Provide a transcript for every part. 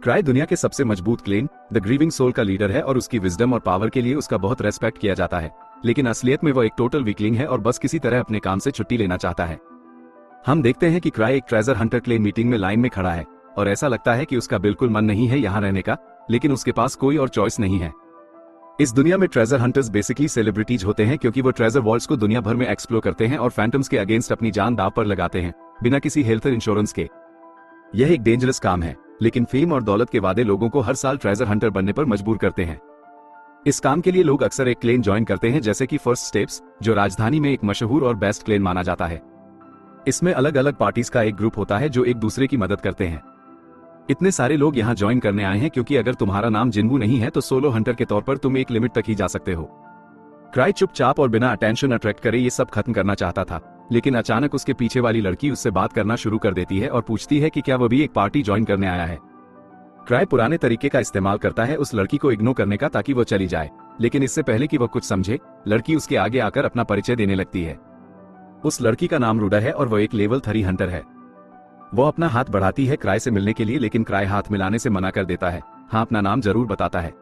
Cry दुनिया के सबसे मजबूत क्लेन द ग्रीविंग सोल का लीडर है और उसकी विजडम और पावर के लिए उसका बहुत रेस्पेक्ट किया जाता है, लेकिन असलियत में वो एक टोटल वीकलिंग है और बस किसी तरह अपने काम से छुट्टी लेना चाहता है। हम देखते हैं कि क्राई एक ट्रेजर हंटर क्लेन मीटिंग में लाइन में खड़ा है और ऐसा लगता है कि उसका बिल्कुल मन नहीं है यहाँ रहने का, लेकिन उसके पास कोई और चॉइस नहीं है। इस दुनिया में ट्रेजर हंटर्स बेसिकली सेलिब्रिटीज होते हैं क्योंकि वो ट्रेजर वॉल्ट्स को दुनिया भर में एक्सप्लोर करते हैं और फैंटम्स के अगेंस्ट अपनी जान दांव पर लगाते हैं बिना किसी हेल्थ इंश्योरेंस के। यह एक डेंजरस काम है, लेकिन फेम और दौलत के वादे लोगों को हर साल ट्रेजर हंटर बनने पर मजबूर करते हैं। इस काम के लिए लोग अक्सर एक क्लेन ज्वाइन करते हैं, जैसे कि फर्स्ट स्टेप्स, जो राजधानी में एक मशहूर और बेस्ट क्लेन माना जाता है। इसमें अलग अलग पार्टीज का एक ग्रुप होता है जो एक दूसरे की मदद करते हैं। इतने सारे लोग यहाँ ज्वाइन करने आए हैं क्योंकि अगर तुम्हारा नाम जिन्बू नहीं है तो सोलो हंटर के तौर पर तुम एक लिमिट तक ही जा सकते हो। क्राई चुपचाप और बिना अटेंशन अट्रैक्ट करे ये सब खत्म करना चाहता था, लेकिन अचानक उसके पीछे वाली लड़की उससे बात करना शुरू कर देती है और पूछती है कि क्या वो भी एक पार्टी ज्वाइन करने आया है। क्राई पुराने तरीके का इस्तेमाल करता है उस लड़की को इग्नोर करने का ताकि वो चली जाए, लेकिन इससे पहले कि वो कुछ समझे, लड़की उसके आगे आकर अपना परिचय देने लगती है। उस लड़की का नाम रूडा है और वो एक लेवल 3 हंटर है। वो अपना हाथ बढ़ाती है क्राई से मिलने के लिए, लेकिन क्राई हाथ मिलाने से मना कर देता है। हाँ, अपना नाम जरूर बताता है।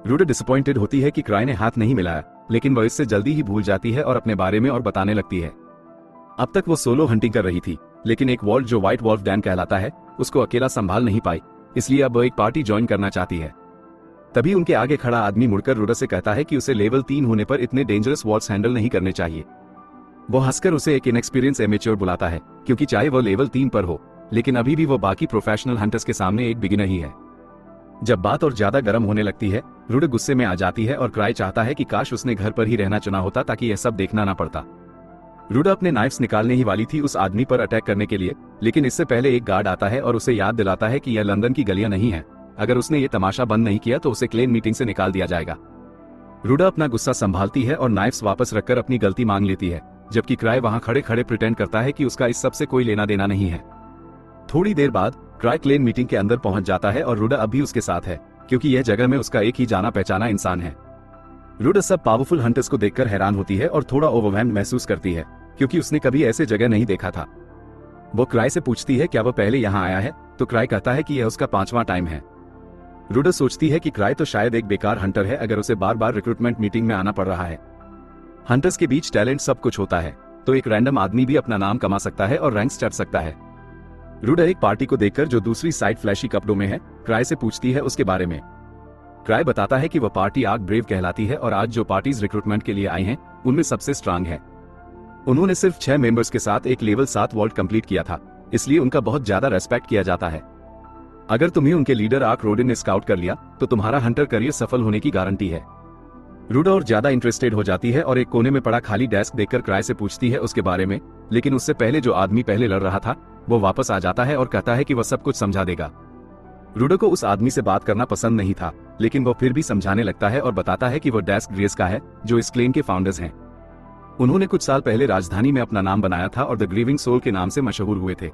रूडा डिसअपॉइंटेड होती है कि क्राई ने हाथ नहीं मिलाया, लेकिन वो इससे जल्दी ही भूल जाती है और अपने बारे में और बताने लगती है। अब तक वो सोलो हंटिंग कर रही थी, लेकिन एक वॉल्ट जो व्हाइट वॉल्फ डैन कहलाता है उसको अकेला संभाल नहीं पाई, इसलिए अब वो एक पार्टी ज्वाइन करना चाहती है। तभी उनके आगे खड़ा आदमी मुड़कर रूडा से कहता है कि उसे लेवल 3 होने पर इतने डेंजरस वॉल्स हैंडल नहीं करने चाहिए। वो हंसकर उसे एक इनएक्सपीरियंस एमेच्योर बुलाता है, क्योंकि चाहे वो लेवल 3 पर हो, लेकिन अभी भी वो बाकी प्रोफेशनल हंटर्स के सामने एक बिगिनर ही है। जब बात और ज्यादा गर्म होने लगती है, रूडा गुस्से में आ जाती है और क्राई चाहता है कि काश उसने घर पर ही रहना चुना होता ताकि यह सब देखना ना पड़ता। रूडा अपने नाइफ्स निकालने ही वाली थी उस आदमी पर अटैक करने के लिए, लेकिन इससे पहले एक गार्ड आता है और उसे याद दिलाता है कि यह लंदन की गलियां नहीं है। अगर उसने ये तमाशा बंद नहीं किया तो उसे क्लेन मीटिंग से निकाल दिया जाएगा। रूडा अपना गुस्सा संभालती है और नाइफ्स वापस रखकर अपनी गलती मांग लेती है, जबकि क्राई वहां खड़े खड़े प्रिटेंड करता है कि उसका इस सब से कोई लेना देना नहीं है। थोड़ी देर बाद क्राई क्लेन मीटिंग के अंदर पहुंच जाता है और रूडा अब भी उसके साथ है, क्योंकि यह जगह में उसका एक ही जाना पहचाना इंसान है। रूडा सब पावरफुल हंटर्स को देखकर हैरान होती है और थोड़ा ओवरवेल्म्ड महसूस करती है, क्योंकि उसने कभी ऐसे जगह नहीं देखा था। वो क्राई से पूछती है क्या वो पहले यहाँ आया है, तो क्राई कहता है कि यह उसका 5वां टाइम है। रूडा सोचती है कि क्राई तो शायद एक बेकार हंटर है अगर उसे बार बार रिक्रूटमेंट मीटिंग में आना पड़ रहा है। हंटर्स के बीच टैलेंट सब कुछ होता है, तो एक रैंडम आदमी भी अपना नाम कमा सकता है और रैंक्स चढ़ सकता है। रूडा एक पार्टी को देखकर जो दूसरी साइड फ्लैशी कपड़ों में है, क्राई से पूछती है उसके बारे में। क्राई बताता है कि वह पार्टी आर्क ब्रेव कहलाती है और आज जो पार्टीज रिक्रूटमेंट के लिए आई हैं, उनमें सबसे स्ट्रांग है। उन्होंने सिर्फ 6 मेंबर्स के साथ एक लेवल 7 वॉल्ट कंप्लीट किया था, इसलिए उनका बहुत ज्यादा रेस्पेक्ट किया जाता है। अगर तुम्हें उनके लीडर आर्क रोडिन ने स्काउट कर लिया तो तुम्हारा हंटर करियर सफल होने की गारंटी है। रूडा और ज्यादा इंटरेस्टेड हो जाती है और एक कोने में पड़ा खाली डेस्क देखकर क्राई से पूछती है उसके बारे में, लेकिन उससे पहले जो आदमी पहले लड़ रहा था वो वापस आ जाता है और कहता है कि वह सब कुछ समझा देगा। रूडा को उस आदमी से बात करना पसंद नहीं था, लेकिन वो फिर भी समझाने लगता है और बताता है कि वो डेस्क ग्रेस का है, जो इस क्लेन के फाउंडर्स हैं। उन्होंने कुछ साल पहले राजधानी में अपना नाम बनाया था और द ग्रीविंग सोल के नाम से मशहूर हुए थे,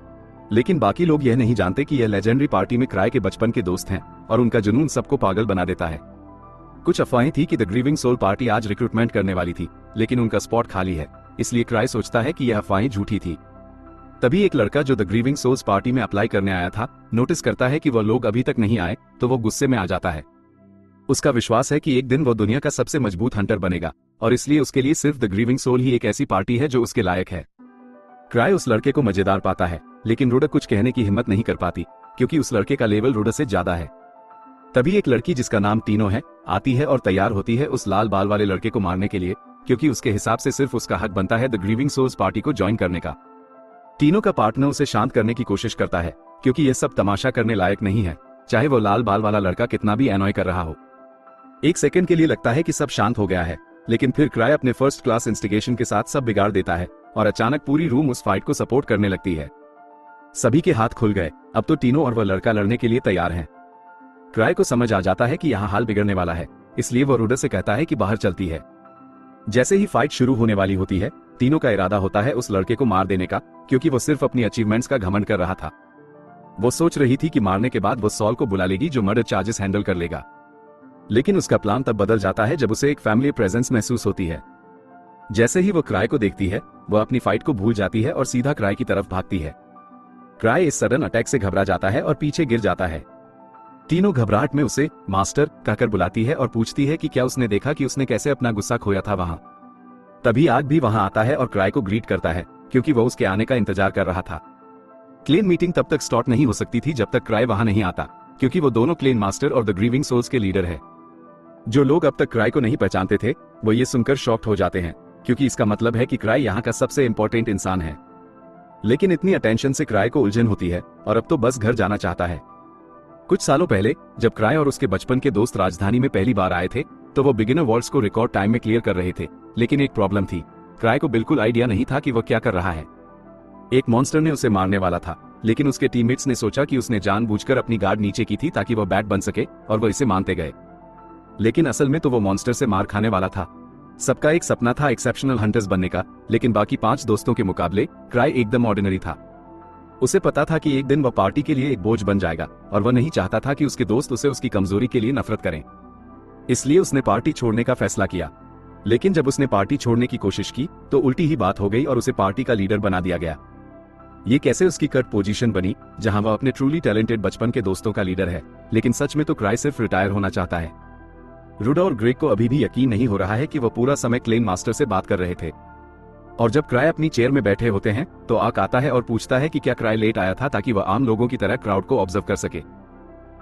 लेकिन बाकी लोग यह नहीं जानते कि यह लेजेंडरी पार्टी में क्राई के बचपन के दोस्त हैं और उनका जुनून सबको पागल बना देता है। कुछ अफवाहें थी कि द ग्रीविंग सोल पार्टी आज रिक्रूटमेंट करने वाली थी, लेकिन उनका स्पॉट खाली है, इसलिए क्राई सोचता है कि यह अफवाहें झूठी थी। तभी एक लड़का जो द ग्रीविंग सोल्स पार्टी में अप्लाई करने आया था नोटिस करता है कि वह लोग अभी तक नहीं आए, तो वो गुस्से में आ जाता है। उसका विश्वास है कि एक दिन वो दुनिया का सबसे मजबूत हंटर बनेगा और इसलिए उसके लिए सिर्फ द ग्रीविंग सोल ही एक ऐसी पार्टी है जो उसके लायक है। क्राई उस लड़के को मजेदार पाता है, लेकिन रूडा कुछ कहने की हिम्मत नहीं कर पाती, क्योंकि उस लड़के का लेवल रूडा से ज्यादा है। तभी एक लड़की जिसका नाम टीनो है आती है और तैयार होती है उस लाल बाल वाले लड़के को मारने के लिए, क्योंकि उसके हिसाब से सिर्फ उसका हक बनता है द ग्रीविंग सोल्स पार्टी को ज्वाइन करने का। टीनो का पार्टनर उसे शांत करने की कोशिश करता है, क्योंकि यह सब तमाशा करने लायक नहीं है, चाहे वो लाल बाल वाला लड़का कितना भी एनॉय कर रहा हो। एक सेकंड के लिए लगता है कि सब शांत हो गया है, लेकिन फिर क्राई अपने फर्स्ट क्लास इंस्टिगेशन के साथ सब बिगाड़ देता है और अचानक पूरी रूम उस फाइट को सपोर्ट करने लगती है। सभी के हाथ खुल गए, अब तो टीनो और वह लड़का लड़ने के लिए तैयार हैं। क्राई को समझ आ जाता है कि यहाँ हाल बिगड़ने वाला है, इसलिए वो रूडा से कहता है कि बाहर चलती है। जैसे ही फाइट शुरू होने वाली होती है, टीनो का इरादा होता है उस लड़के को मार देने का, क्योंकि वो सिर्फ अपनी अचीवमेंट्स का घमंड कर रहा था। वो सोच रही थी कि मारने के बाद वो सॉल को बुला लेगी जो मर्डर चार्जेस हैंडल कर लेगा, लेकिन उसका प्लान तब बदल जाता है जब उसे एक फैमिली प्रेजेंस महसूस होती है। जैसे ही वो क्राई को देखती है, वह अपनी फाइट को भूल जाती है और सीधा क्राई की तरफ भागती है। क्राई इस सडन अटैक से घबरा जाता है और पीछे गिर जाता है। तीनों घबराहट में उसे मास्टर कहकर बुलाती है और पूछती है कि क्या उसने देखा कि उसने कैसे अपना गुस्सा खोया था वहां। तभी आग भी वहां आता है और क्राई को ग्रीट करता है क्योंकि वो उसके आने का इंतजार कर रहा था। क्लेन मीटिंग तब तक स्टार्ट नहीं हो सकती थी जब तक क्राई वहां नहीं आता, क्योंकि वो दोनों क्लेन मास्टर और द ग्रीविंग सोल्स के लीडर है। जो लोग अब तक क्राई को नहीं पहचानते थे वो ये सुनकर शॉक्ड हो जाते हैं, क्योंकि इसका मतलब है कि क्राई यहाँ का सबसे इंपॉर्टेंट इंसान है। लेकिन इतनी अटेंशन से क्राई को उलझन होती है और अब तो बस घर जाना चाहता है। कुछ सालों पहले जब क्राई और उसके बचपन के दोस्त राजधानी में पहली बार आए थे तो वो बिगिनर वॉल्स को रिकॉर्ड टाइम में क्लियर कर रहे थे, लेकिन एक प्रॉब्लम थी। क्राई को बिल्कुल आइडिया नहीं था कि वो क्या कर रहा है। एक मॉन्स्टर ने उसे मारने वाला था, लेकिन उसके टीममेट्स ने सोचा कि उसने जानबूझकर अपनी गार्ड नीचे की थी ताकि वो बैट बन सके, और वो इसे मानते गए। लेकिन असल में तो वो मॉन्स्टर से मार खाने वाला था। सबका एक सपना था एक्सेप्शनल हंटर्स बनने का, लेकिन बाकी 5 दोस्तों के मुकाबले क्राई एकदम ऑर्डिनरी था। उसे पता था कि एक दिन वह पार्टी के लिए एक बोझ बन जाएगा, और वह नहीं चाहता था कि उसके दोस्त उसे उसकी कमजोरी के लिए नफरत करें। इसलिए उसने पार्टी छोड़ने का फैसला किया। लेकिन जब उसने पार्टी छोड़ने की कोशिश की तो उल्टी ही बात हो गई और उसे पार्टी का लीडर बना दिया गया। ये कैसे उसकी कट पोजीशन बनी जहां वह अपने ट्रूली टैलेंटेड बचपन के दोस्तों का लीडर है, लेकिन सच में तो क्राई सिर्फ रिटायर होना चाहता है। रुडा और ग्रेग को अभी भी यकीन नहीं हो रहा है कि वह पूरा समय क्लेन मास्टर से बात कर रहे थे। और जब क्राई अपनी चेयर में बैठे होते हैं तो आक आता है और पूछता है कि क्या क्राई लेट आया था ताकि वह आम लोगों की तरह क्राउड को ऑब्जर्व कर सके।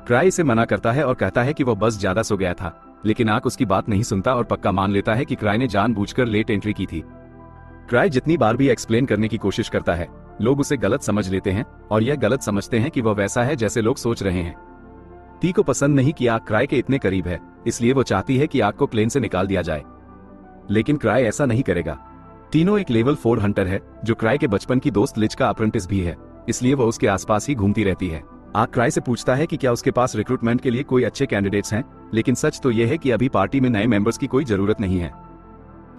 क्राई इसे मना करता है और कहता है कि वह बस ज्यादा सो गया था, लेकिन आक उसकी बात नहीं सुनता और पक्का मान लेता है कि क्राई ने जानबूझकर लेट एंट्री की थी। क्राई जितनी बार भी एक्सप्लेन करने की कोशिश करता है लोग उसे गलत समझ लेते हैं और यह गलत समझते हैं कि वह वैसा है जैसे लोग सोच रहे हैं। टी को पसंद नहीं कि आक क्राई के इतने करीब है, इसलिए वो चाहती है कि आक को प्लेन से निकाल दिया जाए, लेकिन क्राई ऐसा नहीं करेगा। टीनो एक लेवल 4 हंटर है जो क्राई के बचपन की दोस्त लिच का अप्रेंटिस भी है, इसलिए वो उसके आसपास ही घूमती रहती है। आक क्राई से पूछता है कि क्या उसके पास रिक्रूटमेंट के लिए कोई अच्छे कैंडिडेट्स हैं, लेकिन सच तो यह है कि अभी पार्टी में नए मेंबर्स की कोई जरूरत नहीं है।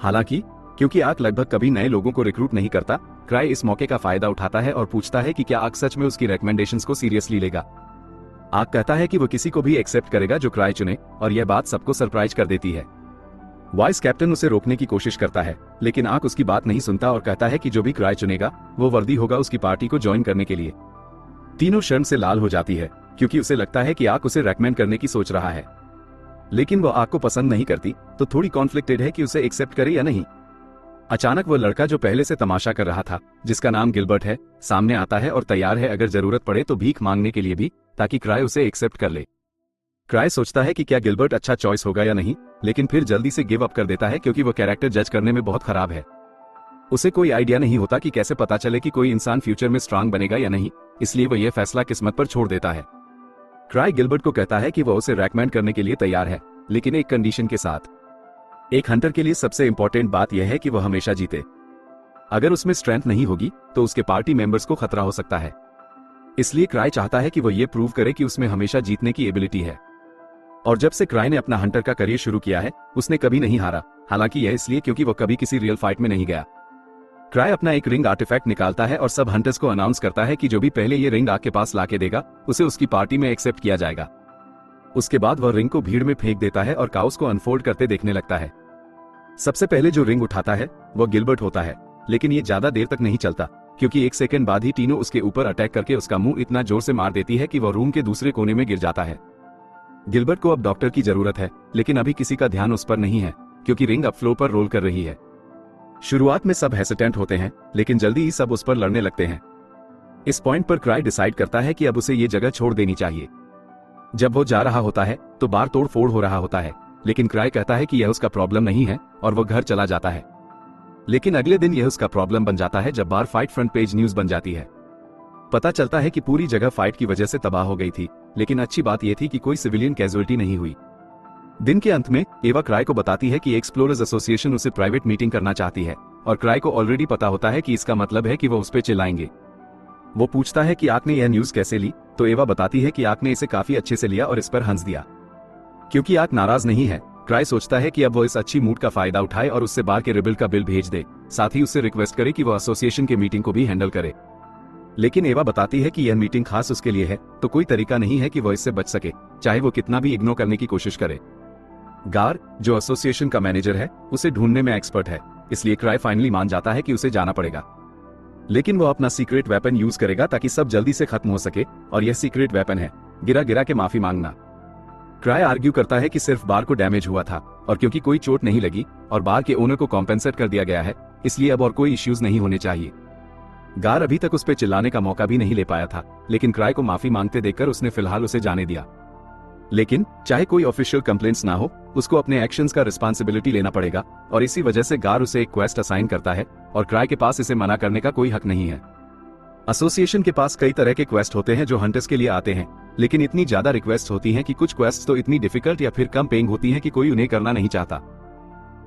हालांकि क्योंकि आक लगभग कभी नए लोगों को रिक्रूट नहीं करता, क्राई इस मौके का फायदा उठाता है और पूछता है कि क्या आक सच में उसकी रिकमेंडेशंस को सीरियसली लेगा। आक कहता है कि वो किसी को भी एक्सेप्ट करेगा जो क्राई चुने, और यह बात सबको सरप्राइज कर देती है। वाइस कैप्टन उसे रोकने की कोशिश करता है, लेकिन आक उसकी बात नहीं सुनता और कहता है कि जो भी क्राई चुनेगा वो वर्दी होगा उसकी पार्टी को ज्वाइन करने के लिए। तीनों शर्म से लाल हो जाती है क्योंकि उसे लगता है कि आक उसे रेकमेंड करने की सोच रहा है, लेकिन वो आक को पसंद नहीं करती तो थोड़ी कॉन्फ्लिक्टेड है कि उसे एक्सेप्ट करे या नहीं। अचानक वो लड़का जो पहले से तमाशा कर रहा था, जिसका नाम गिलबर्ट है, सामने आता है और तैयार है अगर जरूरत पड़े तो भीख मांगने के लिए भी, ताकि क्राई उसे एक्सेप्ट कर ले। क्राई सोचता है कि क्या गिलबर्ट अच्छा चॉइस होगा या नहीं, लेकिन फिर जल्दी से गिव अप कर देता है क्योंकि वो कैरेक्टर जज करने में बहुत खराब है। उसे कोई आइडिया नहीं होता कि कैसे पता चले कि कोई इंसान फ्यूचर में स्ट्रांग बनेगा या नहीं, इसलिए वो ये फैसला किस्मत पर छोड़ देता है। क्राई गिलबर्ट को कहता है कि वो उसे रेकमेंड करने के लिए तैयार है, लेकिन एक कंडीशन के साथ। एक हंटर के लिए सबसे इंपॉर्टेंट बात यह है कि वह हमेशा जीते। अगर उसमें स्ट्रेंथ नहीं होगी तो उसके पार्टी मेंबर्स को खतरा हो सकता है। इसलिए क्राई चाहता है कि वो ये प्रूव करे कि उसमें हमेशा जीतने की एबिलिटी है। और जब से क्राई ने अपना हंटर का करियर शुरू किया है उसने कभी नहीं हारा, हालांकि यह इसलिए क्योंकि वो कभी किसी रियल फाइट में नहीं गया। क्राई अपना एक रिंग आर्टिफैक्ट निकालता है और सब हंटर्स को अनाउंस करता है कि जो भी पहले ये रिंग आग के पास लाके देगा उसे उसकी पार्टी में एक्सेप्ट किया जाएगा। उसके बाद वह रिंग को भीड़ में फेंक देता है और काउस को अनफोल्ड करते देखने लगता है। सबसे पहले जो रिंग उठाता है वह गिलबर्ट होता है, लेकिन ये ज्यादा देर तक नहीं चलता क्योंकि 1 सेकंड बाद ही टीनो उसके ऊपर अटैक करके उसका मुंह इतना जोर से मार देती है कि वह रूम के दूसरे कोने में गिर जाता है। गिलबर्ट को अब डॉक्टर की जरूरत है, लेकिन अभी किसी का ध्यान उस पर नहीं है क्योंकि रिंग अब फ्लोर पर रोल कर रही है। शुरुआत में सब हेसिटेंट होते हैं, लेकिन जल्दी ही सब उस पर लड़ने लगते हैं। इस पॉइंट पर क्राई डिसाइड करता है कि अब उसे ये जगह छोड़ देनी चाहिए। जब वो जा रहा होता है तो बार तोड़ फोड़ हो रहा होता है, लेकिन क्राई कहता है कि यह उसका प्रॉब्लम नहीं है और वो घर चला जाता है। लेकिन अगले दिन यह उसका प्रॉब्लम बन जाता है जब बार फाइट फ्रंट पेज न्यूज बन जाती है। पता चलता है कि पूरी जगह फाइट की वजह से तबाह हो गई थी, लेकिन अच्छी बात यह थी कि कोई सिविलियन कैजुअलिटी नहीं हुई। दिन के अंत में एवा क्राई को बताती है कि एक्सप्लोरर्स एसोसिएशन उसे प्राइवेट मीटिंग करना चाहती है और क्राई को ऑलरेडी पता होता है कि इसका मतलब है कि वो उस पर चिल्लाएंगे। वो पूछता है कि आक ने यह न्यूज कैसे ली, तो एवा बताती है कि आक ने इसे काफी अच्छे से लिया और इस पर हंस दिया। क्योंकि आक नाराज नहीं है, क्राई सोचता है कि अब वो इस अच्छी मूड का फायदा उठाए और उससे बार के रिबिल्ड का बिल भेज दे, साथ ही उससे रिक्वेस्ट करे कि वो एसोसिएशन के मीटिंग को भी हैंडल करे। लेकिन एवा बताती है कि यह मीटिंग खास उसके लिए है, तो कोई तरीका नहीं है कि वो इससे बच सके, चाहे वो कितना भी इग्नोर करने की कोशिश करे। गार, जो एसोसिएशन का मैनेजर है, उसे ढूंढने में एक्सपर्ट है, इसलिए क्राई फाइनली मान जाता है कि उसे जाना पड़ेगा। लेकिन वो अपना सीक्रेट वेपन यूज करेगा ताकि सब जल्दी से खत्म हो सके, और यह सीक्रेट वेपन है गिरा गिरा के माफी मांगना। क्राई आर्ग्यू करता है कि सिर्फ बार को डैमेज हुआ था और क्योंकि कोई चोट नहीं लगी और बार के ओनर को कॉम्पेंसेट कर दिया गया है, इसलिए अब और कोई इश्यूज नहीं होने चाहिए। गार अभी तक उस पर चिल्लाने का मौका भी नहीं ले पाया था, लेकिन क्राई को माफी मांगते देखकर उसने फिलहाल उसे जाने दिया। लेकिन चाहे कोई ऑफिशियल कंप्लेंट्स ना हो, उसको अपने एक्शंस का रिस्पांसिबिलिटी लेना पड़ेगा और इसी वजह से गार उसे एक क्वेस्ट असाइन करता है और क्राई के पास इसे मना करने का कोई हक नहीं है। एसोसिएशन के पास कई तरह के क्वेस्ट होते हैं जो हंटर्स के लिए आते हैं, लेकिन इतनी ज्यादा रिक्वेस्ट होती हैं कि कुछ क्वेस्ट तो इतनी डिफिकल्ट या फिर कम पेइंग होती हैं कि कोई उन्हें करना नहीं चाहता।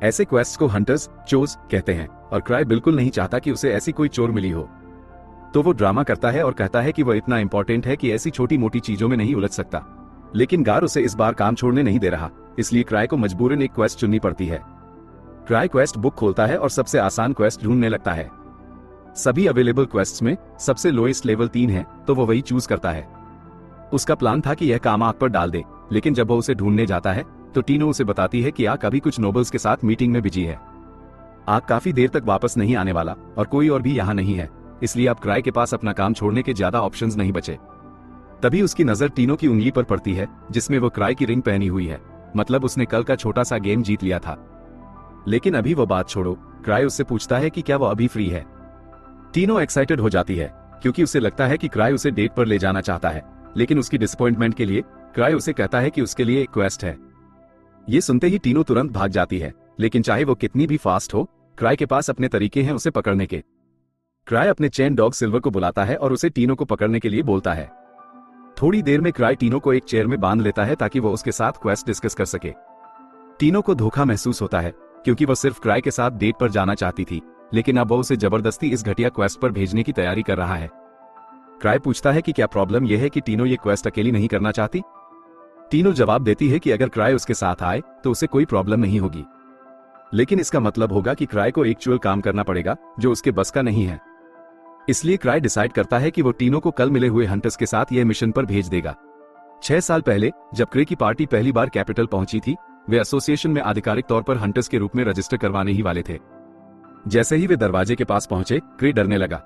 ऐसे क्वेस्ट को हंटर्स चोज कहते हैं और क्राई बिल्कुल नहीं चाहता कि उसे ऐसी कोई चोर मिली हो। तो वो ड्रामा करता है और कहता है कि वह इतना इंपॉर्टेंट है कि ऐसी छोटी मोटी चीजों में नहीं उलझ सकता। लेकिन गार उसे इस बार काम छोड़ने नहीं दे रहा, इसलिए क्राई को मजबूरन एक क्वेस्ट चुननी पड़ती है। क्राई क्वेस्ट बुक खोलता है और सबसे आसान क्वेस्ट ढूंढने लगता है। सभी अवेलेबल क्वेस्ट्स में सबसे लोएस्ट लेवल 3 है, तो वो वही चूज करता है। उसका प्लान था कि यह काम आग पर डाल दे, लेकिन जब वो उसे ढूंढने जाता है तो टीनो उसे बताती है कि आग अभी कुछ नोबल्स के साथ मीटिंग में बिजी है। आग काफी देर तक वापस नहीं आने वाला और कोई और भी यहाँ नहीं है, इसलिए अब क्राई के पास अपना काम छोड़ने के ज्यादा ऑप्शंस नहीं बचे। तभी उसकी नजर टीनो की उंगली पर पड़ती है जिसमें वो क्राई की रिंग पहनी हुई है, मतलब उसने कल का छोटा सा गेम जीत लिया था। लेकिन अभी वो बात छोड़ो, क्राई उससे पूछता है कि क्या वो अभी फ्री है। टीनो एक्साइटेड हो जाती है क्योंकि उसे लगता है कि क्राई उसे डेट पर ले जाना चाहता है, लेकिन उसकी डिसअपॉइंटमेंट के लिए क्राई उसे कहता है कि उसके लिए एक क्वेस्ट है। ये सुनते ही टीनो तुरंत भाग जाती है, लेकिन चाहे वो कितनी भी फास्ट हो, क्राई के पास अपने तरीके हैं उसे पकड़ने के। क्राई अपने चेन डॉग सिल्वर को बुलाता है और उसे टीनो को पकड़ने के लिए बोलता है। थोड़ी देर में क्राई टीनो को एक चेयर में बांध लेता है ताकि वो उसके साथ क्वेस्ट डिस्कस कर सके। टीनो को धोखा महसूस होता है क्योंकि वो सिर्फ क्राई के साथ डेट पर जाना चाहती थी, लेकिन अब वो उसे जबरदस्ती इस घटिया क्वेस्ट पर भेजने की तैयारी कर रहा है। क्राई पूछता है कि क्या प्रॉब्लम यह है कि टीनो ये क्वेस्ट अकेली नहीं करना चाहती। टीनो जवाब देती है कि अगर क्राई उसके साथ आए तो उसे कोई प्रॉब्लम नहीं होगी, लेकिन इसका मतलब होगा कि क्राई को एक्चुअल काम करना पड़ेगा जो उसके बस का नहीं है। इसलिए क्राई डिसाइड करता है कि वो टीनो को कल मिले हुए हंटर्स के साथ यह मिशन पर भेज देगा। 6 साल पहले जब क्रे की पार्टी पहली बार कैपिटल पहुंची थी, वे एसोसिएशन में आधिकारिक तौर पर हंटर्स के रूप में रजिस्टर करवाने ही वाले थे। जैसे ही वे दरवाजे के पास पहुंचे, क्रे डरने लगा।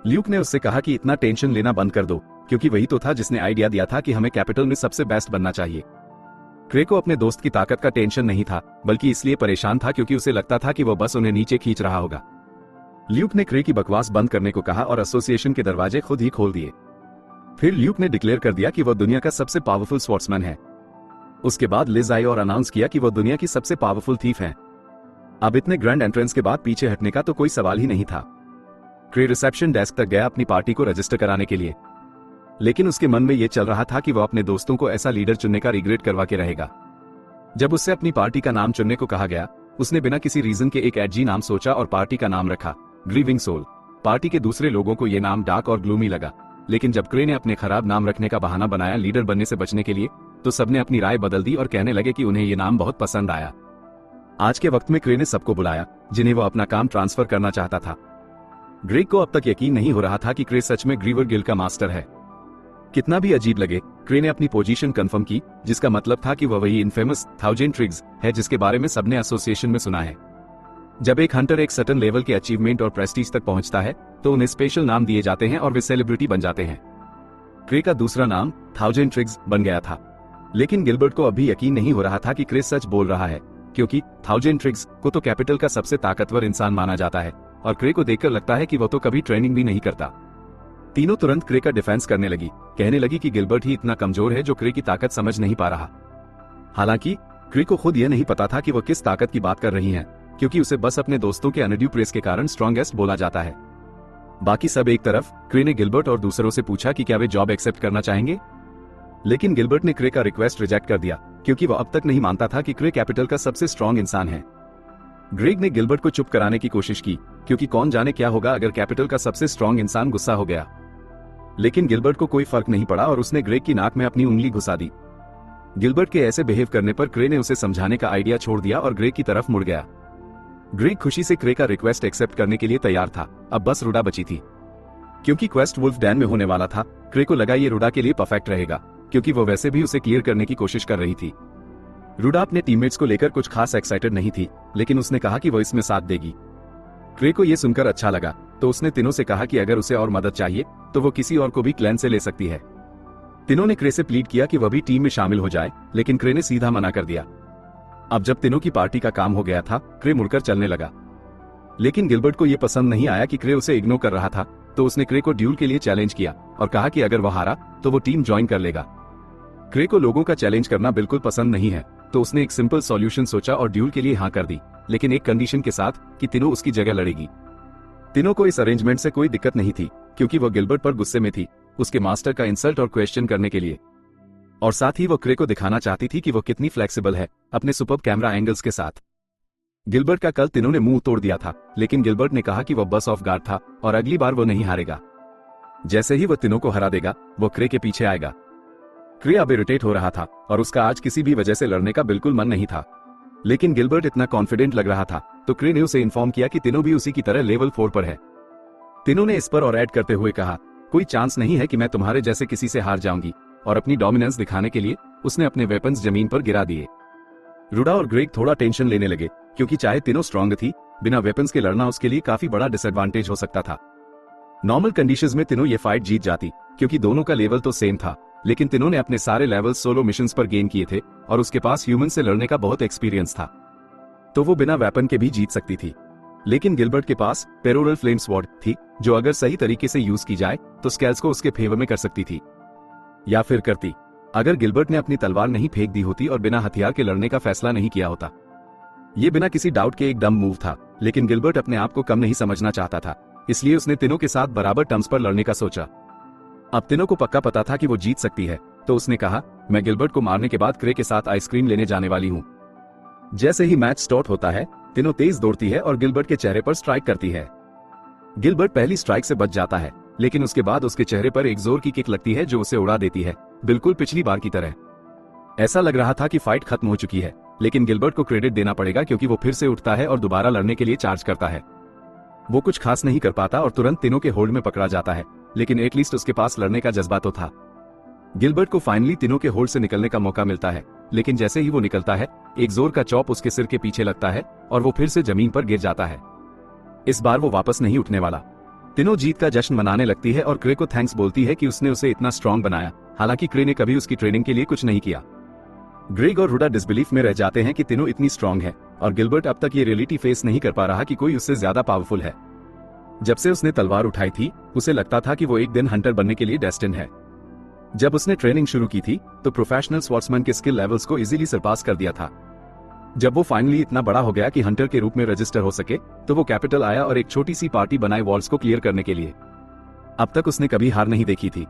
ल्यूक ने उससे कहा कि इतना टेंशन लेना बंद कर दो, क्योंकि वही तो था जिसने आइडिया दिया था कि हमें कैपिटल में सबसे बेस्ट बनना चाहिए। क्रे को अपने दोस्त की ताकत का टेंशन नहीं था, बल्कि इसलिए परेशान था क्योंकि उसे लगता था कि वो बस उन्हें नीचे खींच रहा होगा। ल्यूक ने क्रे की बकवास बंद करने को कहा और एसोसिएशन के दरवाजे खुद ही खोल दिए। फिर ल्यूक ने डिक्लेयर कर दिया कि वह दुनिया का सबसे पावरफुल स्वॉर्ड्समैन है। उसके बाद लिज आई और अनाउंस किया कि वह दुनिया की सबसे पावरफुल थीफ है। अब इतने ग्रैंड एंट्रेंस के बाद पीछे हटने का तो कोई सवाल ही नहीं था। क्रे रिसेप्शन डेस्क तक गया अपनी पार्टी को रजिस्टर कराने के लिए, लेकिन उसके मन में यह चल रहा था कि वह अपने दोस्तों को ऐसा लीडर चुनने का रिग्रेट करवा के रहेगा। जब उससे अपनी पार्टी का नाम चुनने को कहा गया, उसने बिना किसी रीजन के एक एडजी नाम सोचा और पार्टी का नाम रखा, ग्रीविंग सोल। पार्टी के दूसरे लोगों को यह नाम डार्क और ग्लूमी लगा, लेकिन जब क्रे ने अपने खराब नाम रखने का बहाना बनाया लीडर बनने से बचने के लिए, तो सबने अपनी राय बदल दी और कहने लगे कि उन्हें यह नाम बहुत पसंद आया। आज के वक्त में क्रे ने सबको बुलाया जिन्हें वो अपना काम ट्रांसफर करना चाहता था। ग्रेग को अब तक यकीन नहीं हो रहा था कि क्रे सच में ग्रीवर गिल्ड का मास्टर है। कितना भी अजीब लगे, क्रे ने अपनी पोजीशन कंफर्म की, जिसका मतलब था कि वह वही इनफेमस 1000 ट्रिग्स है जिसके बारे में सबने एसोसिएशन में सुना है। जब एक हंटर एक सर्टेन लेवल के अचीवमेंट और प्रेस्टीज तक पहुंचता है तो उन्हें स्पेशल नाम दिए जाते हैं और वे सेलिब्रिटी बन जाते हैं। क्रे का दूसरा नाम 1000 ट्रिग्स बन गया था, लेकिन गिलबर्ट को अभी यकीन नहीं हो रहा था कि क्रे सच बोल रहा है, क्योंकि 1000 ट्रिग्स को तो कैपिटल का सबसे ताकतवर इंसान माना जाता है और क्रे को देखकर लगता है कि वो तो कभी ट्रेनिंग भी नहीं करता। तीनों तुरंत क्रे का डिफेंस करने लगी, कहने लगी कि गिलबर्ट ही इतना कमजोर है जो क्रे की ताकत समझ नहीं पा रहा। हालांकि क्रे को खुद यह नहीं पता था कि वो किस ताकत की बात कर रही हैं, क्योंकि उसे बस अपने दोस्तों के अनड्यू प्रेस के कारण स्ट्रॉन्गेस्ट बोला जाता है। बाकी सब एक तरफ, क्रे ने गिलबर्ट और दूसरों से पूछा कि क्या वे जॉब एक्सेप्ट करना चाहेंगे, लेकिन गिलबर्ट ने क्रे का रिक्वेस्ट रिजेक्ट कर दिया क्योंकि वह अब तक नहीं मानता था कि क्रे कैपिटल का सबसे स्ट्रॉन्ग इंसान है। ग्रेग ने गिलबर्ट को चुप कराने की कोशिश की, क्योंकि कौन जाने क्या होगा अगर कैपिटल का सबसे स्ट्रॉन्ग इंसान गुस्सा हो गया। लेकिन गिलबर्ट को कोई फर्क नहीं पड़ा और उसने ग्रेग की नाक में अपनी उंगली घुसा दी। गिलबर्ट के ऐसे बिहेव करने पर क्रे ने उसे समझाने का आइडिया छोड़ दिया और ग्रेग की तरफ मुड़ गया। ग्रेग खुशी से क्रे का रिक्वेस्ट एक्सेप्ट करने के लिए तैयार था, अब बस रुडा बची थी। क्योंकि क्वेस्ट वुल्फ डैन में होने वाला था, क्रे को लगा ये रुडा के लिए परफेक्ट रहेगा, क्योंकि वो वैसे भी उसे क्लियर करने की कोशिश कर रही थी। रुडा अपने टीममेट्स को लेकर कुछ खास एक्साइटेड नहीं थी, लेकिन उसने कहा कि वो इसमें साथ देगी। क्रे को यह सुनकर अच्छा लगा, तो उसने तीनों से कहा कि अगर उसे और मदद चाहिए तो वो किसी और को भी क्लैन से ले सकती है। तिनो ने क्रे से प्लीड किया कि वह भी टीम में शामिल हो जाए, लेकिन क्रे ने सीधा मना कर दिया। अब जब तिनो की पार्टी का काम हो गया था, क्रे मुड़कर चलने लगा। लेकिन गिलबर्ट को यह पसंद नहीं आया कि क्रे उसे इग्नोर कर रहा था, तो उसने क्रे को ड्यूल के लिए चैलेंज किया और कहा कि अगर वह हारा तो वो टीम ज्वाइन कर लेगा। क्रे को लोगों का चैलेंज करना बिल्कुल पसंद नहीं है, तो उसने एक सिंपल सॉल्यूशन सोचा और ड्यूल के लिए हाँ कर दी, लेकिन एक कंडीशन के साथ कि तिनो उसकी जगह लड़ेगी। तिनो को इस अरेंजमेंट से कोई दिक्कत नहीं थी, क्योंकि वह गिलबर्ट पर गुस्से में थी, उसके मास्टर का इंसल्ट और क्वेश्चन करने के लिए, और साथ ही वो क्रे को दिखाना चाहती थी कि वो कितनी फ्लेक्सिबल है अपने सुपर्ब कैमरा एंगल्स के साथ। गिलबर्ट का कल तिनो ने मुंह तोड़ दिया था, लेकिन गिलबर्ट ने कहा कि वह बस ऑफ गार्ड था और अगली बार वो नहीं हारेगा। जैसे ही वह तिनो को हरा देगा, वो क्रे के पीछे आएगा। क्रे अब इरिटेट हो रहा था और उसका आज किसी भी वजह से लड़ने का बिल्कुल मन नहीं था, लेकिन गिलबर्ट इतना कॉन्फिडेंट लग रहा था, तो क्रे ने उसे इन्फॉर्म किया कि तिनो भी उसी की तरह लेवल 4 पर है। तिनो ने इस पर और ऐड करते हुए कहा, कोई चांस नहीं है कि मैं तुम्हारे जैसे किसी से हार जाऊंगी, और अपनी डोमिनेंस दिखाने के लिए उसने अपने वेपन्स जमीन पर गिरा दिए। रुडा और ग्रेग थोड़ा टेंशन लेने लगे, क्योंकि चाहे तिनो स्ट्रांग थी, बिना वेपन्स के लड़ना उसके लिए काफी बड़ा डिसएडवांटेज हो सकता था। नॉर्मल कंडीशंस में तिनो ये फाइट जीत जाती, क्योंकि दोनों का लेवल तो सेम था, लेकिन तिनो ने अपने सारे लेवल सोलो मिशंस पर गेन किए थे और उसके पास ह्यूमन से लड़ने का बहुत एक्सपीरियंस था, तो वो बिना वेपन के भी जीत सकती थी। लेकिन गिलबर्ट के पास पेरोरल फ्लेम स्वॉर्ड थी, जो अगर सही तरीके से यूज की जाए तो स्केल्स को उसके फेवर में कर सकती थी, या फिर करती, अगर गिलबर्ट ने अपनी तलवार नहीं फेंक दी होती और बिना हथियार के लड़ने का फैसला नहीं किया होता। ये बिना किसी डाउट के एक डम मूव था, लेकिन गिलबर्ट अपने आप को कम नहीं समझना चाहता था, इसलिए उसने तिनो के साथ बराबर टर्म्स पर लड़ने का सोचा। अब तिनो को पक्का पता था कि वो जीत सकती है, तो उसने कहा, मैं गिलबर्ट को मारने के बाद क्रे के साथ आइसक्रीम लेने जाने वाली हूँ। जैसे ही मैच स्टार्ट होता है, तिनो तेज दौड़ती है और गिलबर्ट के चेहरे पर स्ट्राइक करती है। गिलबर्ट पहली स्ट्राइक से बच जाता है, लेकिन उसके बाद उसके चेहरे पर एक जोर की किक लगती है जो उसे उड़ा देती है, बिल्कुल पिछली बार की तरह। ऐसा लग रहा था कि फाइट खत्म हो चुकी है, लेकिन गिलबर्ट को क्रेडिट देना पड़ेगा, क्योंकि वो फिर से उठता है और दोबारा लड़ने के लिए चार्ज करता है। वो कुछ खास नहीं कर पाता और तुरंत तिनो के होल्ड में पकड़ा जाता है, लेकिन एटलीस्ट उसके पास लड़ने का जज्बा तो था। गिलबर्ट को फाइनली तिनो के होल्ड से निकलने का मौका मिलता है, लेकिन जैसे ही वो निकलता है, एक जोर का चॉप उसके सिर के पीछे लगता है और वो फिर से जमीन पर गिर जाता है। इस बार वो वापस नहीं उठने वाला। तिनो जीत का जश्न मनाने लगती है और क्रे को थैंक्स बोलती है कि उसने उसे इतना स्ट्रांग बनाया, हालांकि क्रे ने कभी उसकी ट्रेनिंग के लिए कुछ नहीं किया। ग्रेग और रुडा डिसबिलीफ में रह जाते हैं कि तिनो इतनी स्ट्रांग है, और गिलबर्ट अब तक ये रियलिटी फेस नहीं कर पा रहा कि कोई उससे ज्यादा पावरफुल है। जब से उसने तलवार उठाई थी, उसे लगता था कि वो एक दिन हंटर बनने के लिए डेस्टिन है। जब उसने ट्रेनिंग शुरू की थी, तो प्रोफेशनल स्वॉर्ड्समैन के स्किल लेवल्स को इजीली सरपास कर दिया था। जब वो फाइनली इतना बड़ा हो गया कि हंटर के रूप में रजिस्टर हो सके, तो वो कैपिटल आया और एक छोटी सी पार्टी बनाई वॉल्स को क्लियर करने के लिए। अब तक उसने कभी हार नहीं देखी थी।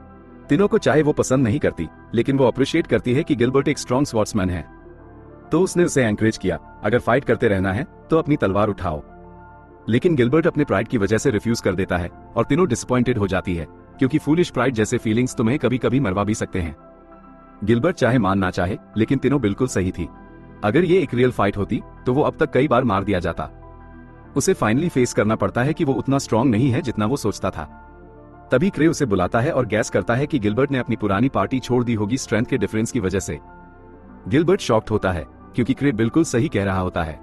तिनो को चाहे वो पसंद नहीं करती, लेकिन वो अप्रिशिएट करती है कि गिलबर्ट एक स्ट्रॉन्ग स्वॉर्ड्समैन है, तो उसने उसे एनकरेज किया, अगर फाइट करते रहना है तो अपनी तलवार उठाओ। लेकिन गिलबर्ट अपने प्राइड की वजह से रिफ्यूज कर देता है और तिनो डिसअपॉइंटेड हो जाती है, क्योंकि फूलिश प्राइड जैसे फीलिंग्स तुम्हें कभी कभी मरवा भी सकते हैं। गिलबर्ट चाहे मान ना चाहे, लेकिन तिनो बिल्कुल सही थी। अगर ये एक रियल फाइट होती तो वो अब तक कई बार मार दिया जाता। उसे फाइनली फेस करना पड़ता है कि वो उतना स्ट्रांग नहीं है जितना वो सोचता था। तभी क्रे उसे बुलाता है और गैस करता है कि गिलबर्ट ने अपनी पुरानी पार्टी छोड़ दी होगी स्ट्रेंथ के डिफरेंस की वजह से। गिलबर्ट शॉक्ड होता है, क्योंकि क्रे बिल्कुल सही कह रहा होता है।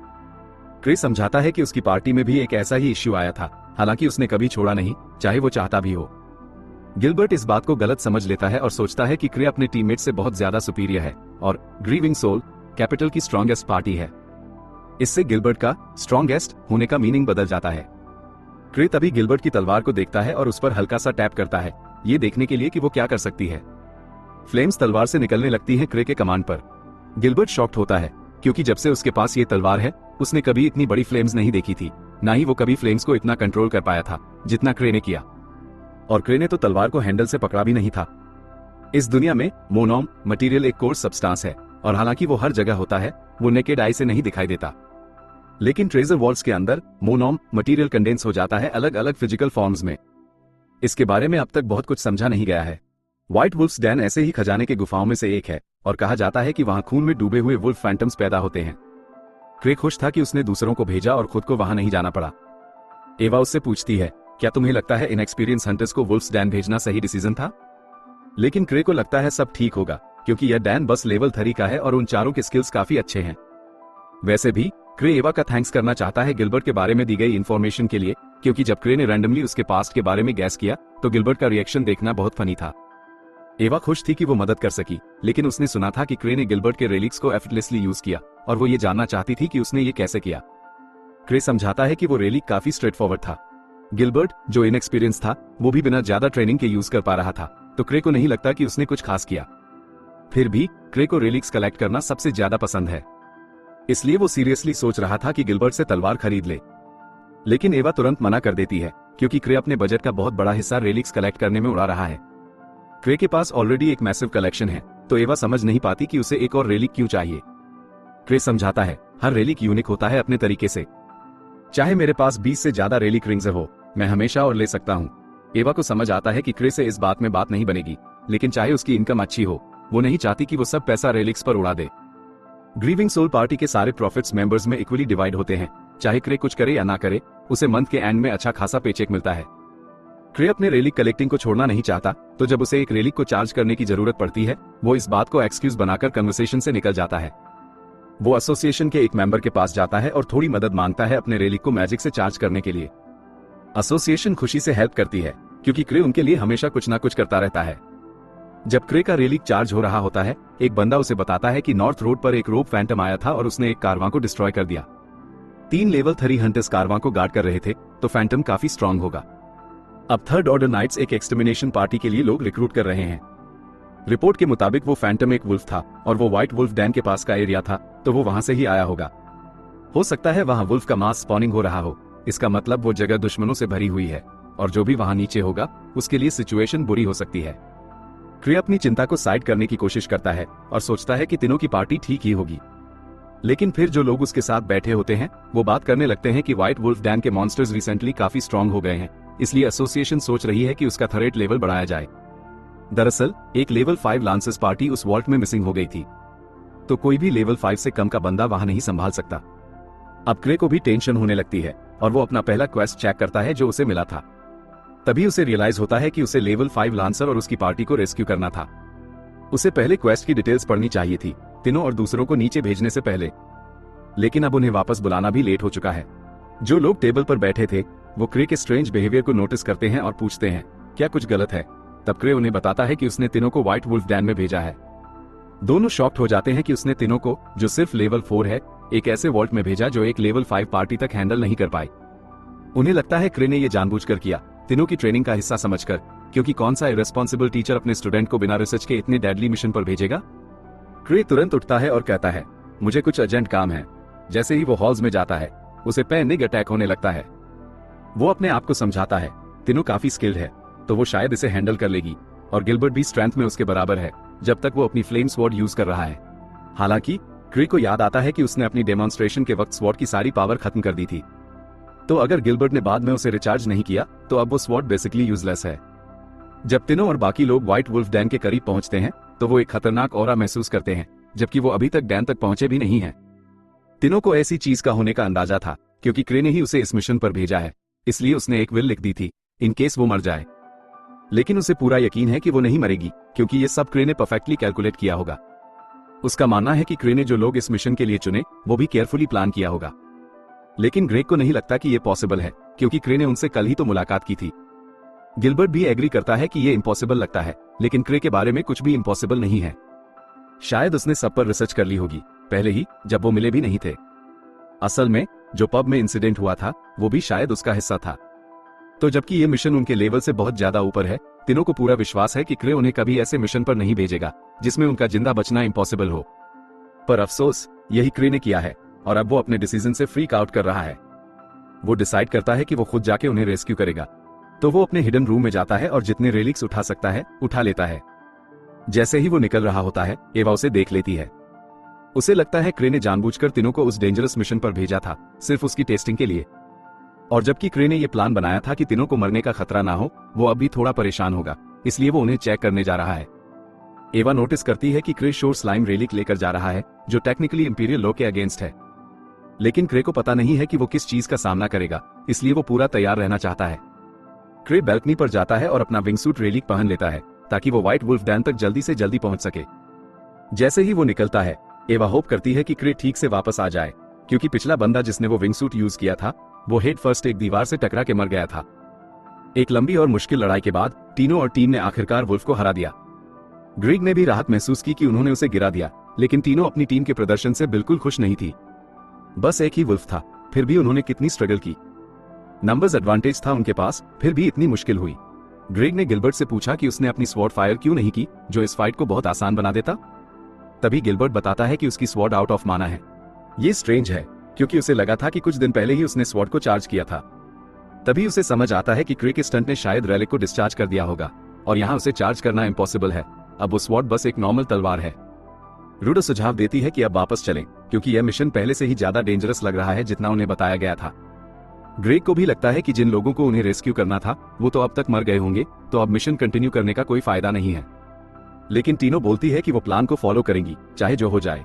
क्रे समझाता है कि उसकी पार्टी में भी एक ऐसा ही इश्यू आया था, हालांकि उसने कभी छोड़ा नहीं, चाहे वो चाहता भी हो। गिलबर्ट इस बात को गलत समझ लेता है और सोचता है कि क्रे अपने टीममेट से बहुत ज्यादा सुपीरियर है और ग्रीविंग सोल कैपिटल की स्ट्रॉन्गेस्ट पार्टी है। इससे गिलबर्ट का स्ट्रॉन्गेस्ट होने का मीनिंग बदल जाता है। क्रे तभी गिलबर्ट की तलवार को देखता है और उस पर हल्का सा टैप करता है, ये देखने के लिए कि वो क्या कर सकती है। फ्लेम्स तलवार से निकलने लगती हैं क्रे के कमांड पर। गिलबर्ट शॉक्ड होता है, क्योंकि जब से उसके पास ये तलवार है, उसने कभी इतनी बड़ी फ्लेम्स नहीं देखी थी, ना ही वो कभी फ्लेम्स को इतना कंट्रोल कर पाया था जितना क्रे ने किया। और क्रे ने तो तलवार को हैंडल से पकड़ा भी नहीं था। इस दुनिया में मोनोम मटेरियल एक कोर्स सब्सटेंस है, और हालांकि वो हर जगह होता है, वो नेकेड आई से नहीं दिखाई देता। लेकिन ट्रेजर वॉल्ट्स के अंदर मोनोम मटेरियल कंडेंस हो जाता है अलग अलग फिजिकल फॉर्म्स में। इसके बारे में अब तक बहुत कुछ समझा नहीं गया है। व्हाइट वुल्फ्स डैन ऐसे ही खजाने के गुफाओं में से एक है, और कहा जाता है कि वहां खून में डूबे हुए वुल्फ फैंटम्स पैदा होते हैं। क्रे खुश था कि उसने दूसरों को भेजा और खुद को वहां नहीं जाना पड़ा। एवा उससे पूछती है, क्या तुम्हें लगता है इनएक्सपीरियंस हंटर्स को वुल्फ्स डैन भेजना सही डिसीजन था? लेकिन क्रे को लगता है सब ठीक होगा, क्योंकि यह डैन बस लेवल 3 का है और उन चारों के स्किल्स काफी अच्छे हैं। वैसे भी क्रे एवा का थैंक्स करना चाहता है गिलबर्ट के बारे में दी गई इन्फॉर्मेशन के लिए, क्योंकि जब क्रे ने रैंडमली उसके पास्ट के बारे में गैस किया तो गिलबर्ट का रिएक्शन देखना बहुत फनी था। एवा खुश थी कि वो मदद कर सकी, लेकिन उसने सुना था कि क्रे ने गिलबर्ट के रेलिक्स को एफर्टलेसली यूज किया और वो ये जानना चाहती थी कि उसने ये कैसे किया। क्रे समझाता है कि वो रेलिक काफी स्ट्रेट फॉरवर्ड था। गिलबर्ट, जो इनएक्सपीरियंस था, वो भी बिना ज्यादा ट्रेनिंग के यूज कर पा रहा था, तो क्रे को नहीं लगता कि उसने कुछ खास किया। फिर भी क्रे को रेलिक्स कलेक्ट करना सबसे ज्यादा पसंद है, इसलिए वो सीरियसली सोच रहा था कि गिलबर्ट से तलवार खरीद ले। लेकिन एवा तुरंत मना कर देती है, क्योंकि क्रे अपने बजट का बहुत बड़ा हिस्सा रेलिक्स कलेक्ट करने में उड़ा रहा है। क्रे के पास ऑलरेडी एक मैसिव कलेक्शन है, तो एवा समझ नहीं पाती कि उसे एक और रेलिक क्यों चाहिए। क्रे समझाता है, हर रेलिक यूनिक होता है अपने तरीके से। चाहे मेरे पास 20 से ज्यादा रेलिक रिंग्स हो, मैं हमेशा और ले सकता हूँ। एवा को समझ आता है कि क्रे से इस बात में बात नहीं बनेगी, लेकिन चाहे उसकी इनकम अच्छी हो, वो नहीं चाहती कि वो सब पैसा रेलिक्स पर उड़ा दे। ग्रीविंग सोल पार्टी के सारे प्रॉफिट्स मेंबर्स में इक्वली डिवाइड होते हैं। चाहे क्रे कुछ करे या ना करे, उसे मंथ के एंड में अच्छा खासा पेचेक मिलता है। क्रे अपने रेलिक कलेक्टिंग को छोड़ना नहीं चाहता, तो जब उसे एक रेलिक को चार्ज करने की जरूरत पड़ती है, वो इस बात को एक्सक्यूज बनाकर कन्वर्सेशन से निकल जाता है। वो एसोसिएशन के एक मेंबर के पास जाता है और थोड़ी मदद मांगता है अपने रेलिक को मैजिक से चार्ज करने के लिए। एसोसिएशन खुशी से हेल्प करती है, क्योंकि क्रे उनके लिए हमेशा कुछ ना कुछ करता रहता है। जब क्रे का रेलिक चार्ज हो रहा होता है, एक बंदा उसे बताता है कि नॉर्थ रोड पर एक रोप फैंटम आया था और उसने एक कारवां को डिस्ट्रॉय कर दिया। 3 लेवल 3 हंटर्स कारवां को गार्ड कर रहे थे, तो फैंटम काफी स्ट्रांग होगा। अब थर्ड ऑर्डर नाइट्स एक एक्सटर्मिनेशन पार्टी के लिए लोग रिक्रूट कर रहे हैं। रिपोर्ट के मुताबिक वो फैंटम एक वुल्फ था और वो व्हाइट वुल्फ डैन के पास का एरिया था, तो वो वहां से ही आया होगा। हो सकता है वहां वुल्फ का मास स्पॉनिंग हो रहा हो। इसका मतलब वो जगह दुश्मनों से भरी हुई है, और जो भी वहां नीचे होगा उसके लिए सिचुएशन बुरी हो सकती है। क्रे अपनी चिंता को साइड करने की कोशिश करता है और सोचता है कि तीनों की पार्टी ठीक ही होगी। लेकिन फिर जो लोग उसके साथ बैठे होते हैं, वो बात करने लगते हैं कि व्हाइट वुल्फ डैन के मॉन्स्टर्स रिसेंटली काफी स्ट्रांग हो गए हैं, इसलिए एसोसिएशन सोच रही है कि उसका थ्रेट लेवल बढ़ाया जाए। दरअसल एक लेवल 5 लांसर्स पार्टी उस वॉल्ट में मिसिंग हो गई थी, तो कोई भी लेवल 5 से कम का बंदा वहां नहीं संभाल सकता। अब क्रे को भी टेंशन होने लगती है और वो अपना पहला क्वेस्ट चेक करता है जो उसे मिला था। तभी उसे रियलाइज होता है कि उसे लेवल 5 लांसर और उसकी पार्टी को रेस्क्यू करना था। उसे पहले क्वेस्ट की डिटेल्स पढ़नी चाहिए थी, तीनों और दूसरों को नीचे भेजने से पहले, लेकिन अब उन्हें वापस बुलाना भी लेट हो चुका है। जो लोग टेबल पर बैठे थे, वो क्रे के स्ट्रेंज बिहेवियर को नोटिस करते हैं और पूछते हैं, क्या कुछ गलत है? तब क्रे उन्हें बताता है कि उसने तीनों को व्हाइट वुल्फ डैन में भेजा है। दोनों शॉक्ड हो जाते हैं कि उसने तीनों को, जो सिर्फ लेवल 4 है, एक ऐसे वॉल्ट में भेजा जो एक लेवल 5 पार्टी तक हैंडल नहीं कर पाई। उन्हें लगता है क्रे ने यह जानबूझकर किया, तीनों की ट्रेनिंग का हिस्सा समझकर, क्योंकि कौन सा इररेस्पॉन्सिबल टीचर अपने स्टूडेंट को बिना रिसर्च के इतने डेडली मिशन पर भेजेगा। क्रे तुरंत उठता है और कहता है, मुझे कुछ अर्जेंट काम है। जैसे ही वो हॉल्स में जाता है, उसे पैनिक अटैक होने लगता है। वो अपने आप को समझाता है, तीनों काफी स्किल्ड है, तो वो शायद इसे हैंडल कर लेगी, और गिलबर्ट भी स्ट्रेंथ में उसके बराबर है, जब तक वो अपनी फ्लेम स्वॉर्ड यूज कर रहा है। हालांकि क्रे को याद आता है कि उसने अपनी डेमोन्स्ट्रेशन के वक्त स्वॉर्ड की सारी पावर खत्म कर दी थी, तो अगर गिलबर्ट ने बाद में उसे रिचार्ज नहीं किया, तो अब वो स्वॉर्ड बेसिकली यूजलेस है। जब तीनों और बाकी लोग व्हाइट वुल्फ डैन के करीब पहुंचते हैं, तो वो एक खतरनाक ऑरा महसूस करते हैं, जबकि वो अभी तक डैन तक पहुंचे भी नहीं है। तीनों को ऐसी चीज का होने का अंदाजा था, क्योंकि क्रे ने ही उसे इस मिशन पर भेजा है, इसलिए उसने एक विल लिख दी थी, इन केस वो मर जाए। लेकिन उसे पूरा यकीन है कि वो नहीं मरेगी, क्योंकि ये सब क्रे ने परफेक्टली कैलकुलेट किया होगा। उसका मानना है कि क्रे ने जो लोग इस मिशन के लिए चुने, वो भी केयरफुली प्लान किया होगा। लेकिन ग्रेग को नहीं लगता कि ये पॉसिबल है, क्योंकि क्रे ने उनसे कल ही तो मुलाकात की थी। गिलबर्ट भी एग्री करता है कि ये इम्पॉसिबल लगता है, लेकिन क्रे के बारे में कुछ भी इम्पॉसिबल नहीं है। शायद उसने सब पर रिसर्च कर ली होगी पहले ही, जब वो मिले भी नहीं थे। असल में जो पब में इंसिडेंट हुआ था, वो भी शायद उसका हिस्सा था। तो जबकि ये मिशन उनके लेवल से बहुत ज्यादा ऊपर है, तीनों को पूरा विश्वास है कि क्रे उन्हें कभी ऐसे मिशन पर नहीं भेजेगा जिसमें उनका जिंदा बचना इम्पॉसिबल हो। पर अफसोस, यही क्रे ने किया है, और अब वो अपने डिसीजन से फ्रीक आउट कर रहा है। वो डिसाइड करता है कि वो खुद जाके उन्हें रेस्क्यू करेगा, तो वो अपने हिडन रूम में जाता है और जितने रेलिक्स उठा सकता है उठा लेता है। जैसे ही वो निकल रहा होता है, एवा उसे देख लेती है। उसे लगता है क्रे ने जानबूझकर तीनों को उस डेंजरस मिशन पर भेजा था, सिर्फ उसकी टेस्टिंग के लिए। और जबकि क्रे ने यह प्लान बनाया था कि तीनों को मरने का खतरा ना हो, वो अब भी थोड़ा परेशान होगा, इसलिए वो उन्हें चेक करने जा रहा है। एवा नोटिस करती है कि क्रे शोर स्लाइम रेलिक लेकर जा रहा है, जो टेक्निकली इंपीरियल लॉ के अगेंस्ट है। लेकिन क्रे को पता नहीं है कि वो किस चीज का सामना करेगा, इसलिए वो पूरा तैयार रहना चाहता है। क्रे बैल्कनी पर जाता है और अपना विंगसूट रेलिक पहन लेता है, ताकि वो व्हाइट वुल्फ डैन तक जल्दी से जल्दी पहुंच सके। जैसे ही वो निकलता है, एवा होप करती है कि क्रे ठीक से वापस आ जाए, क्योंकि पिछला बंदा जिसने वो विंगसूट यूज किया था, वो हेड फर्स्ट एक दीवार से टकरा के मर गया था। एक लंबी और मुश्किल लड़ाई के बाद तीनों और टीम ने आखिरकार वुल्फ को हरा दिया। ग्रेग ने भी राहत महसूस की कि उन्होंने उसे गिरा दिया, लेकिन टीनो अपनी टीम के प्रदर्शन से बिल्कुल खुश नहीं थी। बस एक ही वुल्फ था, फिर भी उन्होंने कितनी स्ट्रगल की। नंबर्स एडवांटेज था उनके पास, फिर भी इतनी मुश्किल हुई। ग्रेग ने गिलबर्ट से पूछा कि उसने अपनी स्वॉर्ड फायर क्यों नहीं की, जो इस फाइट को बहुत आसान बना देता। तभी गिलबर्ट बताता है कि उसकी स्वॉर्ड आउट ऑफ माना है। ये स्ट्रेंज है, क्योंकि उसे लगा था कि कुछ दिन पहले ही उसने स्वॉर्ड को चार्ज किया था। तभी उसे समझ आता है कि क्रे के स्टंट ने शायद रेलिक को डिस्चार्ज कर दिया होगा, और यहाँ उसे चार्ज करना इम्पॉसिबल है। अब वो स्वॉर्ड बस एक नॉर्मल तलवार है। रूडा सुझाव देती है कि अब वापस चलें, क्योंकि यह मिशन पहले से ही ज्यादा डेंजरस लग रहा है जितना उन्हें बताया गया था। ग्रेग को भी लगता है कि जिन लोगों को उन्हें रेस्क्यू करना था वो तो अब तक मर गए होंगे, तो अब मिशन कंटिन्यू करने का कोई फायदा नहीं है। लेकिन टीनो बोलती है कि वो प्लान को फॉलो करेंगी, चाहे जो हो जाए।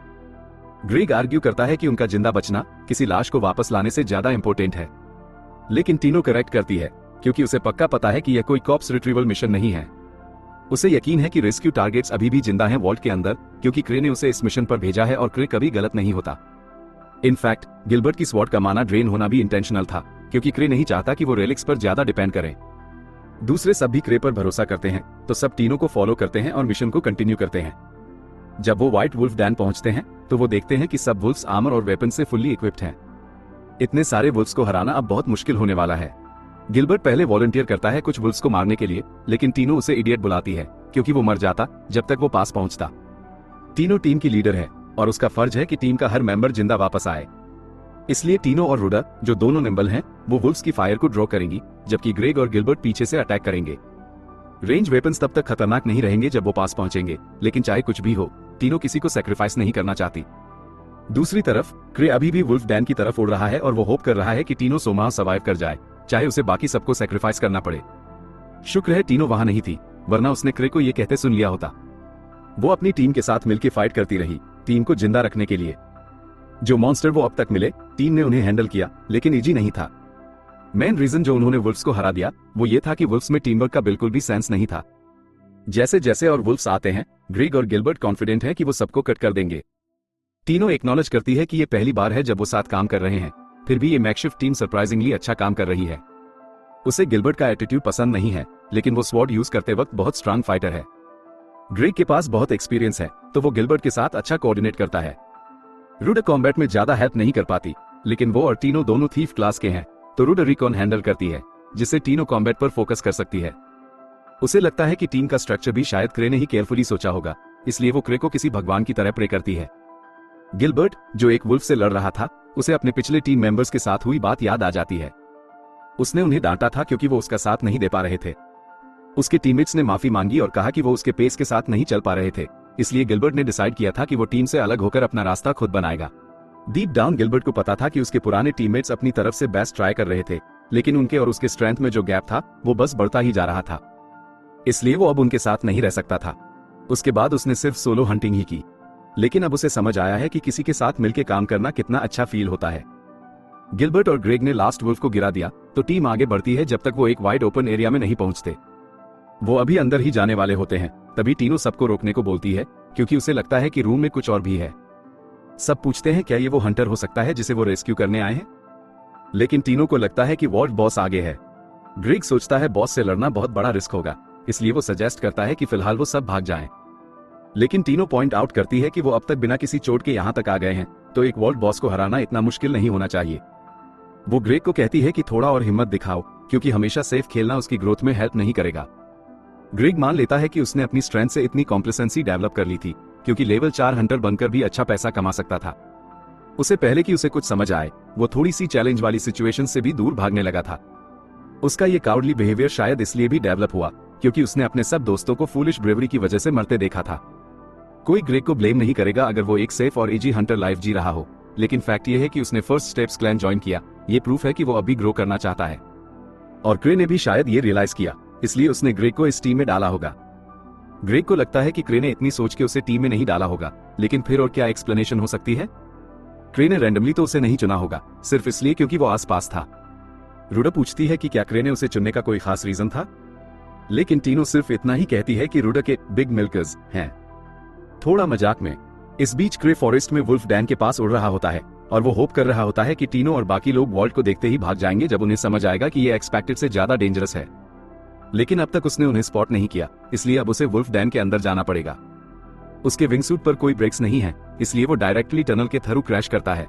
ग्रेग आर्ग्यू करता है कि उनका जिंदा बचना किसी लाश को वापस लाने से ज्यादा इंपॉर्टेंट है। लेकिन टीनो करेक्ट करती है, क्योंकि उसे पक्का पता है कि यह कोई कॉप्स रिट्रीवल मिशन नहीं है। उसे यकीन है कि रेस्क्यू टारगेट्स अभी भी जिंदा हैं वॉल्ट के अंदर, क्योंकि क्रे ने उसे इस मिशन पर भेजा है और क्रे कभी गलत नहीं होता। इनफैक्ट गिलबर्ट की स्वॉर्ड का माना ड्रेन होना भी इंटेंशनल था, क्योंकि क्रे नहीं चाहता कि वो रेलिक्स पर ज्यादा डिपेंड करें। दूसरे सब भी क्रे पर भरोसा करते हैं, तो सब टीनो को फॉलो करते हैं और मिशन को कंटिन्यू करते हैं। जब वो व्हाइट वुल्फ डैन पहुंचते हैं तो वो देखते हैं कि सब वुल्फ्स आर्मर और वेपन से फुल्ली इक्विप्ड हैं। इतने सारे वुल्फ्स को हराना अब बहुत मुश्किल होने वाला है। गिलबर्ट पहले वॉलंटियर करता है कुछ वुल्फ्स को मारने के लिए, लेकिन टीनो उसे इडियट बुलाती है, क्योंकि वो मर जाता जब तक वो पास पहुंचता। टीनो टीम की लीडर है और उसका फर्ज है कि टीम का हर मेंबर जिंदा वापस आए। इसलिए टीनो और रूडा, जो दोनों निम्बल हैं, वो वुल्फ्स की फायर को ड्रॉ करेंगी, जबकि ग्रेग और गिलबर्ट पीछे से अटैक करेंगे। रेंज वेपन्स तब तक खतरनाक नहीं रहेंगे जब वो पास पहुंचेंगे, लेकिन चाहे कुछ भी हो, टीनो किसी को सैक्रिफाइस नहीं करना चाहती। दूसरी तरफ क्रे अभी भी वुल्फ डैन की तरफ उड़ रहा है और वो होप कर रहा है कि टीनो सोमाह सर्वाइव कर जाए, चाहे उसे बाकी सबको सैक्रिफाइस करना पड़े। शुक्र है टीनो वहां नहीं थी, वरना उसने क्रे को ये कहते सुन लिया होता। वो अपनी टीम के साथ मिलकर फाइट करती रही, टीम को जिंदा रखने के लिए। जो मॉन्स्टर वो अब तक मिले, टीम ने उन्हें हैंडल किया, लेकिन इजी नहीं था। मेन रीजन जो उन्होंने वुल्फ्स को हरा दिया वो ये था कि वुल्फ्स में टीम वर्क का बिल्कुल भी सेंस नहीं था। जैसे जैसे और वुल्फ्स आते हैं, ग्रेग और गिलबर्ट कॉन्फिडेंट है कि वो सबको कट कर देंगे। टीनो एक्नॉलेज करती है कि ये पहली बार है जब वो साथ काम कर रहे हैं, फिर भी ये मैकशिफ्ट टीम सरप्राइजिंगली अच्छा काम कर रही है। उसे गिलबर्ट का एटीट्यूड पसंद नहीं है, लेकिन वो स्वॉर्ड यूज करते वक्त बहुत स्ट्रांग फाइटर है। ग्रेग के पास बहुत एक्सपीरियंस है, तो वो गिलबर्ट के साथ अच्छा कोऑर्डिनेट करता है। रूडा कॉम्बैट में ज्यादा हेल्प नहीं कर पाती, लेकिन वो और टीनो दोनों थीफ क्लास के हैं, तो रूडा रिकॉन हैंडल करती है, जिससे टीनो कॉम्बैट पर फोकस कर सकती है। उसे लगता है कि टीम का स्ट्रक्चर भी शायद क्रे ने ही केयरफुली सोचा होगा, इसलिए वो क्रे को किसी भगवान की तरह प्रे करती है। गिलबर्ट, जो एक वुल्फ से लड़ रहा था, उसे अपने पिछले टीम मेंबर्स के साथ हुई बात याद आ जाती है। उसने उन्हें डांटा था क्योंकि वो उसका साथ नहीं दे पा रहे थे। उसके टीममेट्स ने माफी मांगी और कहा कि वो उसके पेस के साथ नहीं चल पा रहे थे, इसलिए गिलबर्ट ने डिसाइड किया था कि वो टीम से अलग होकर अपना रास्ता खुद बनाएगा। डीप डाउन गिलबर्ट को पता था कि उसके पुराने टीममेट्स अपनी तरफ से बेस्ट ट्राई कर रहे थे, लेकिन उनके और उसके स्ट्रेंथ में जो गैप था वो बस बढ़ता ही जा रहा था, इसलिए वो अब उनके साथ नहीं रह सकता था। उसके बाद उसने सिर्फ सोलो हंटिंग ही की, लेकिन अब उसे समझ आया है कि किसी के साथ मिलकर काम करना कितना अच्छा फील होता है। गिलबर्ट और ग्रेग ने लास्ट वुल्फ को गिरा दिया, तो टीम आगे बढ़ती है जब तक वो एक वाइड ओपन एरिया में नहीं पहुंचते। वो अभी अंदर ही जाने वाले होते हैं, तभी टीनो सबको रोकने को बोलती है, क्योंकि उसे लगता है कि रूम में कुछ और भी है। सब पूछते हैं क्या ये वो हंटर हो सकता है जिसे वो रेस्क्यू करने आए हैं, लेकिन टीनो को लगता है कि वॉल्ट बॉस आगे है। ग्रेग सोचता है बॉस से लड़ना बहुत बड़ा रिस्क होगा, इसलिए वो सजेस्ट करता है कि फिलहाल वो सब भाग जाएं। लेकिन टीनो पॉइंट आउट करती है कि वो अब तक बिना किसी चोट के यहां तक आ गए हैं, तो एक वॉल्ट बॉस को हराना इतना मुश्किल नहीं होना चाहिए। वो ग्रेग को कहती है कि थोड़ा और हिम्मत दिखाओ, क्योंकि हमेशा सेफ खेलना उसकी ग्रोथ में हेल्प नहीं करेगा। ग्रेग मान लेता है कि उसने अपनी स्ट्रेंथ से इतनी कॉम्प्लेसेंसी डेवलप कर ली थी, क्योंकि लेवल 4 हंटर बनकर भी अच्छा पैसा कमा सकता था। उसे पहले कि उसे कुछ समझ आए, वो थोड़ी सी चैलेंज वाली सिचुएशन से भी दूर भागने लगा था। उसका ये काउर्डली बिहेवियर शायद इसलिए भी डेवलप हुआ, क्योंकि उसने अपने सब दोस्तों को फूलिश ब्रेवरी की वजह से मरते देखा था। कोई ग्रेग को ब्लेम नहीं करेगा अगर वो एक सेफ और इजी हंटर लाइफ जी रहा हो, लेकिन फैक्ट ये है कि उसने फर्स्ट स्टेप्स क्लैन ज्वाइन किया, ये प्रूफ है कि वो अभी ग्रो करना चाहता है। और क्रे ने भी शायद ये रियलाइज किया, इसलिए उसने ग्रेग को इस टीम में डाला होगा। ग्रेग को लगता है कि क्रे ने इतनी सोच के उसे टीम में नहीं डाला होगा, लेकिन फिर और क्या एक्सप्लेनेशन हो सकती है? क्रे ने रैंडमली तो उसे नहीं चुना होगा, सिर्फ इसलिए क्योंकि वो आसपास था। रूडा पूछती है कि क्या क्रे ने उसे चुनने का कोई खास रीजन था, लेकिन टीनो सिर्फ इतना ही कहती है कि रूडा के बिग मिल्कर्स हैं। थोड़ा मजाक में, इस बीच क्रे फॉरेस्ट में वुल्फ डैन के पास उड़ रहा होता है और वो होप कर रहा होता है कि टीनो और बाकी लोग वॉल्ट को देखते ही भाग जाएंगे जब उन्हें समझ आएगा कि ये एक्सपेक्टेड से ज्यादा डेंजरस है। लेकिन अब तक उसने उन्हें स्पॉट नहीं किया, इसलिए अब उसे वुल्फ डैन के अंदर जाना पड़ेगा। उसके विंगसूट पर कोई ब्रेक्स नहीं है, इसलिए वो डायरेक्टली टनल के थ्रू क्रैश करता है।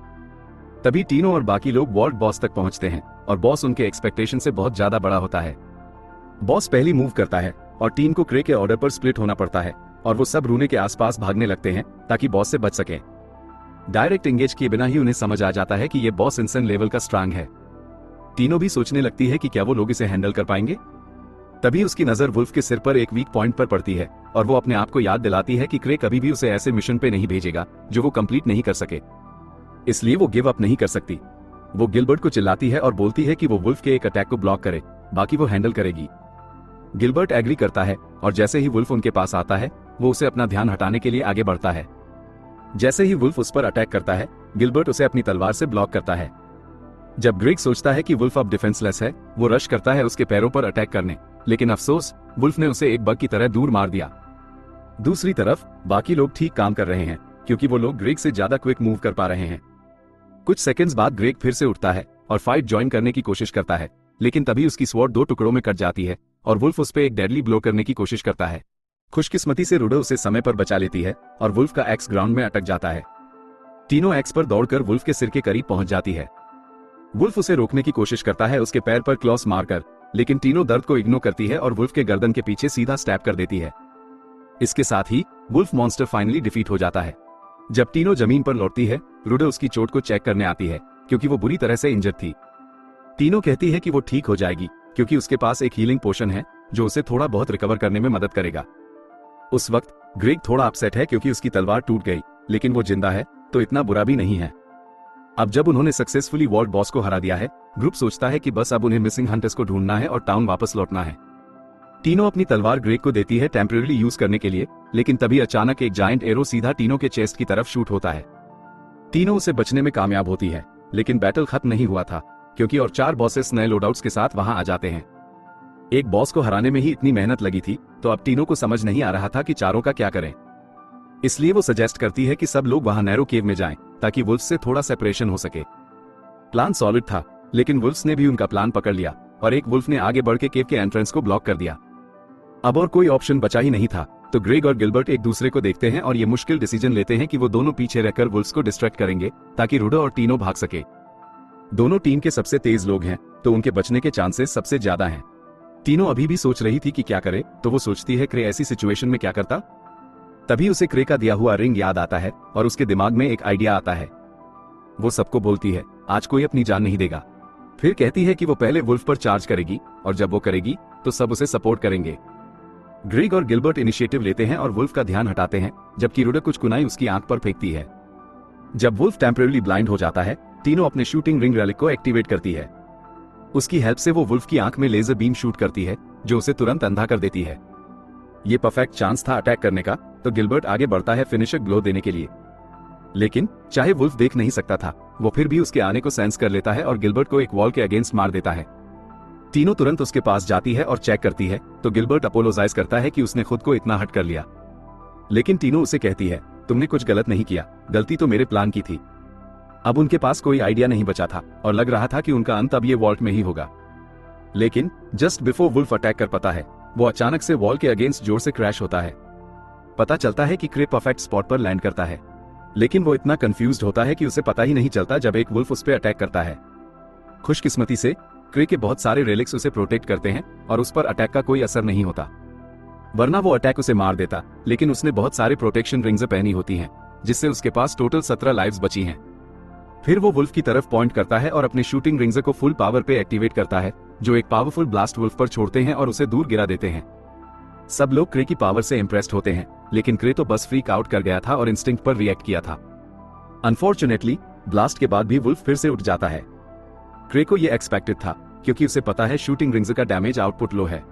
तभी टीनो और बाकी लोग वॉल्ट बॉस तक पहुंचते हैं और बॉस उनके एक्सपेक्टेशन से बहुत ज्यादा बड़ा होता है। बॉस पहली मूव करता है और टीम को क्रे के ऑर्डर पर स्प्लिट होना पड़ता है और वो सब रूने के आसपास भागने लगते हैं ताकि बॉस से बच सके। डायरेक्ट एंगेज किए बिना ही उन्हें समझ आ जाता है कि ये बॉस इंसान लेवल का स्ट्रांग है। टीनो भी सोचने लगती है कि क्या वो लोग इसे हैंडल कर पाएंगे। तभी उसकी नजर वुल्फ के सिर पर एक वीक पॉइंट पर पड़ती है और वो अपने आप को याद दिलाती है कि क्रे कभी भी उसे ऐसे मिशन पे नहीं भेजेगा जो वो कंप्लीट नहीं कर सके, इसलिए वो गिव अप नहीं कर सकती। वो गिलबर्ट को चिल्लाती है और बोलती है कि वो वुल्फ के एक अटैक को ब्लॉक करे, बाकी वो हैंडल करेगी। गिलबर्ट एग्री करता है और जैसे ही वुल्फ उनके पास आता है वो उसे अपना ध्यान हटाने के लिए आगे बढ़ता है। जैसे ही वुल्फ उस पर अटैक करता है, गिलबर्ट उसे अपनी तलवार से ब्लॉक करता है। जब ग्रेग सोचता है कि वुल्फ अब डिफेंसलेस है, वो रश करता है उसके पैरों पर अटैक करने, लेकिन अफसोस वुल्फ ने उसे एक बग की तरह दूर मार दिया। दूसरी तरफ बाकी लोग ठीक काम कर रहे हैं क्योंकि वो लोग ग्रेग से ज्यादा क्विक मूव कर पा रहे हैं। कुछ सेकंड्स बाद ग्रेग फिर से उठता है और फाइट ज्वाइन करने की कोशिश करता है, लेकिन तभी उसकी स्वॉर्ड 2 टुकड़ों में कट जाती है और वुल्फ उस पर एक डेडली ब्लो करने की कोशिश करता है। खुशकिस्मती से रूडो उसे समय पर बचा लेती है और वुल्फ का एक्स ग्राउंड में अटक जाता है। टीनो एक्स पर दौड़कर वुल्फ के सिर के करीब पहुंच जाती है। वुल्फ उसे रोकने की कोशिश करता है उसके पैर पर क्लॉस मारकर, लेकिन टीनो दर्द को इग्नोर करती है और वुल्फ के गर्दन के पीछे सीधा स्टैब कर देती है। इसके साथ ही वुल्फ मॉन्स्टर फाइनली डिफीट हो जाता है। जब टीनो जमीन पर लौटती है, रूडो उसकी चोट को चेक करने आती है क्योंकि वो बुरी तरह से इंजर्ड थी। टीनो कहती है कि वो ठीक हो जाएगी क्योंकि उसके पास एक हीलिंग पोशन है जो उसे थोड़ा बहुत रिकवर करने में मदद करेगा। उस वक्त ग्रेग थोड़ा अपसेट है क्योंकि उसकी तलवार टूट गई, लेकिन वो जिंदा है तो इतना बुरा भी नहीं है। अब जब उन्होंने सक्सेसफुली वॉल्ट बॉस को हरा दिया है, ग्रुप सोचता है कि बस अब उन्हें मिसिंग हंटर्स को ढूंढना है और टाउन वापस लौटना है। टीनो अपनी तलवार ग्रेग को देती है टेम्परेरी यूज करने के लिए, लेकिन तभी अचानक एक जायंट एरो सीधा टीनो के चेस्ट की तरफ शूट होता है। टीनो उसे बचने में कामयाब होती है, लेकिन बैटल खत्म नहीं हुआ था क्योंकि और 4 बॉसेस नए लोडआउट्स के साथ वहां आ जाते हैं। एक बॉस को हराने में ही इतनी मेहनत लगी थी, तो अब टीनो को समझ नहीं आ रहा था कि चारों का क्या करें। इसलिए वो सजेस्ट करती है कि सब लोग वहां नैरो केव में जाएं ताकि वुल्फ्स से थोड़ा सेपरेशन हो सके। प्लान सॉलिड था, लेकिन वुल्फ्स ने भी उनका प्लान पकड़ लिया और एक वुल्फ ने आगे बढ़ के केव के एंट्रेंस को ब्लॉक कर दिया। अब और कोई ऑप्शन बचा ही नहीं था, तो ग्रेग और गिलबर्ट एक दूसरे को देखते हैं और ये मुश्किल डिसीजन लेते हैं कि वो दोनों पीछे रहकर वुल्फ्स को डिस्ट्रैक्ट करेंगे ताकि रूडो और टीनो भाग सके। दोनों टीम के सबसे तेज लोग हैं, तो उनके बचने के चांसेस सबसे ज्यादा हैं। टीनो अभी भी सोच रही थी कि क्या करे, तो वो सोचती है क्रे ऐसी सिचुएशन में क्या करता। तभी उसे क्रे का दिया हुआ रिंग याद आता है और उसके दिमाग में एक आइडिया आता है। वो सबको बोलती है आज कोई अपनी जान नहीं देगा। फिर कहती है कि वो पहले वुल्फ पर चार्ज करेगी और जब वो करेगी तो सब उसे सपोर्ट करेंगे। ग्रेग और गिलबर्ट इनिशिएटिव लेते हैं और वुल्फ का ध्यान हटाते हैं, जबकि रूडो कुछ कुनाई उसकी आंख पर फेंकती है। जब वुल्फ टेम्परेरी ब्लाइंड हो जाता है, टीनो अपने शूटिंग रिंग रैलिक को एक्टिवेट करती है। उसकी हेल्प से वो वुल्फ की आंख में लेजर बीम शूट करती है जो उसे तुरंत अंधा कर देती है। ये परफेक्ट चांस था अटैक करने का, तो गिलबर्ट आगे बढ़ता है फिनिशर ग्लो देने के लिए। लेकिन चाहे वुल्फ देख नहीं सकता था, वो फिर भी उसके आने को सेंस कर लेता है और गिलबर्ट को एक वॉल के अगेंस्ट मार देता है। टीनो तुरंत उसके पास जाती है और चेक करती है, तो गिलबर्ट अपोलोजाइज करता है कि उसने खुद को इतना हट कर लिया। लेकिन टीनो उसे कहती है तुमने कुछ गलत नहीं किया, गलती तो मेरे प्लान की थी। अब उनके पास कोई आइडिया नहीं बचा था और लग रहा था कि उनका अंत अब ये वॉल्ट में ही होगा। लेकिन जस्ट बिफोर वुल्फ अटैक कर पाता है, वो अचानक से वॉल के अगेंस्ट जोर से क्रैश होता है। पता चलता है कि क्रे परफेक्ट स्पॉट पर लैंड करता है, लेकिन वो इतना कंफ्यूज्ड होता है कि उसे पता ही नहीं चलता जब एक वुल्फ उस पर अटैक करता है। खुशकिस्मती से क्रे के बहुत सारे रेलिक्स उसे प्रोटेक्ट करते हैं और उस पर अटैक का कोई असर नहीं होता, वरना वो अटैक उसे मार देता। लेकिन उसने बहुत सारे प्रोटेक्शन रिंग्स पहनी होती हैं, जिससे उसके पास टोटल 17 लाइव्स बची हैं। फिर वो वुल्फ की तरफ पॉइंट करता है और अपने शूटिंग रिंग्स को फुल पावर पे एक्टिवेट करता है, जो एक पावरफुल ब्लास्ट वुल्फ पर छोड़ते हैं और उसे दूर गिरा देते हैं। सब लोग क्रे की पावर से इंप्रेस्ड होते हैं, लेकिन क्रे तो बस फ्रीक आउट कर गया था और इंस्टिंक्ट पर रिएक्ट किया था। अनफॉर्चुनेटली ब्लास्ट के बाद भी वुल्फ फिर से उठ जाता है। क्रे को यह एक्सपेक्टेड था क्योंकि उसे पता है शूटिंग रिंग्स का डैमेज आउटपुट लो है।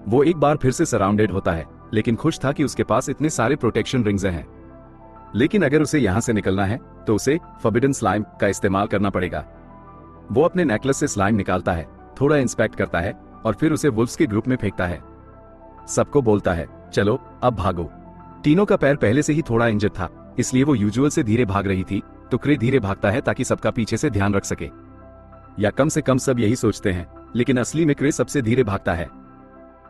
वो एक बार फिर से सराउंडेड होता है, लेकिन खुश था कि उसके पास इतने सारे प्रोटेक्शन रिंग्स हैं। लेकिन अगर उसे यहां से निकलना है तो उसे फॉरबिडन स्लाइम का इस्तेमाल करना पड़ेगा। वो अपने नेकलेस से स्लाइम निकालता है, थोड़ा इंस्पेक्ट करता है और फिर उसे वुल्फ्स के ग्रुप में फेंकता है। सबको बोलता है चलो अब भागो। टीनो का पैर पहले से ही थोड़ा इंजर्ड था, इसलिए वो यूजुअल से धीरे भाग रही थी, तो क्रे धीरे भागता है ताकि सबका पीछे से ध्यान रख सके, या कम से कम सब यही सोचते हैं, लेकिन असली में क्रे सबसे धीरे भागता है।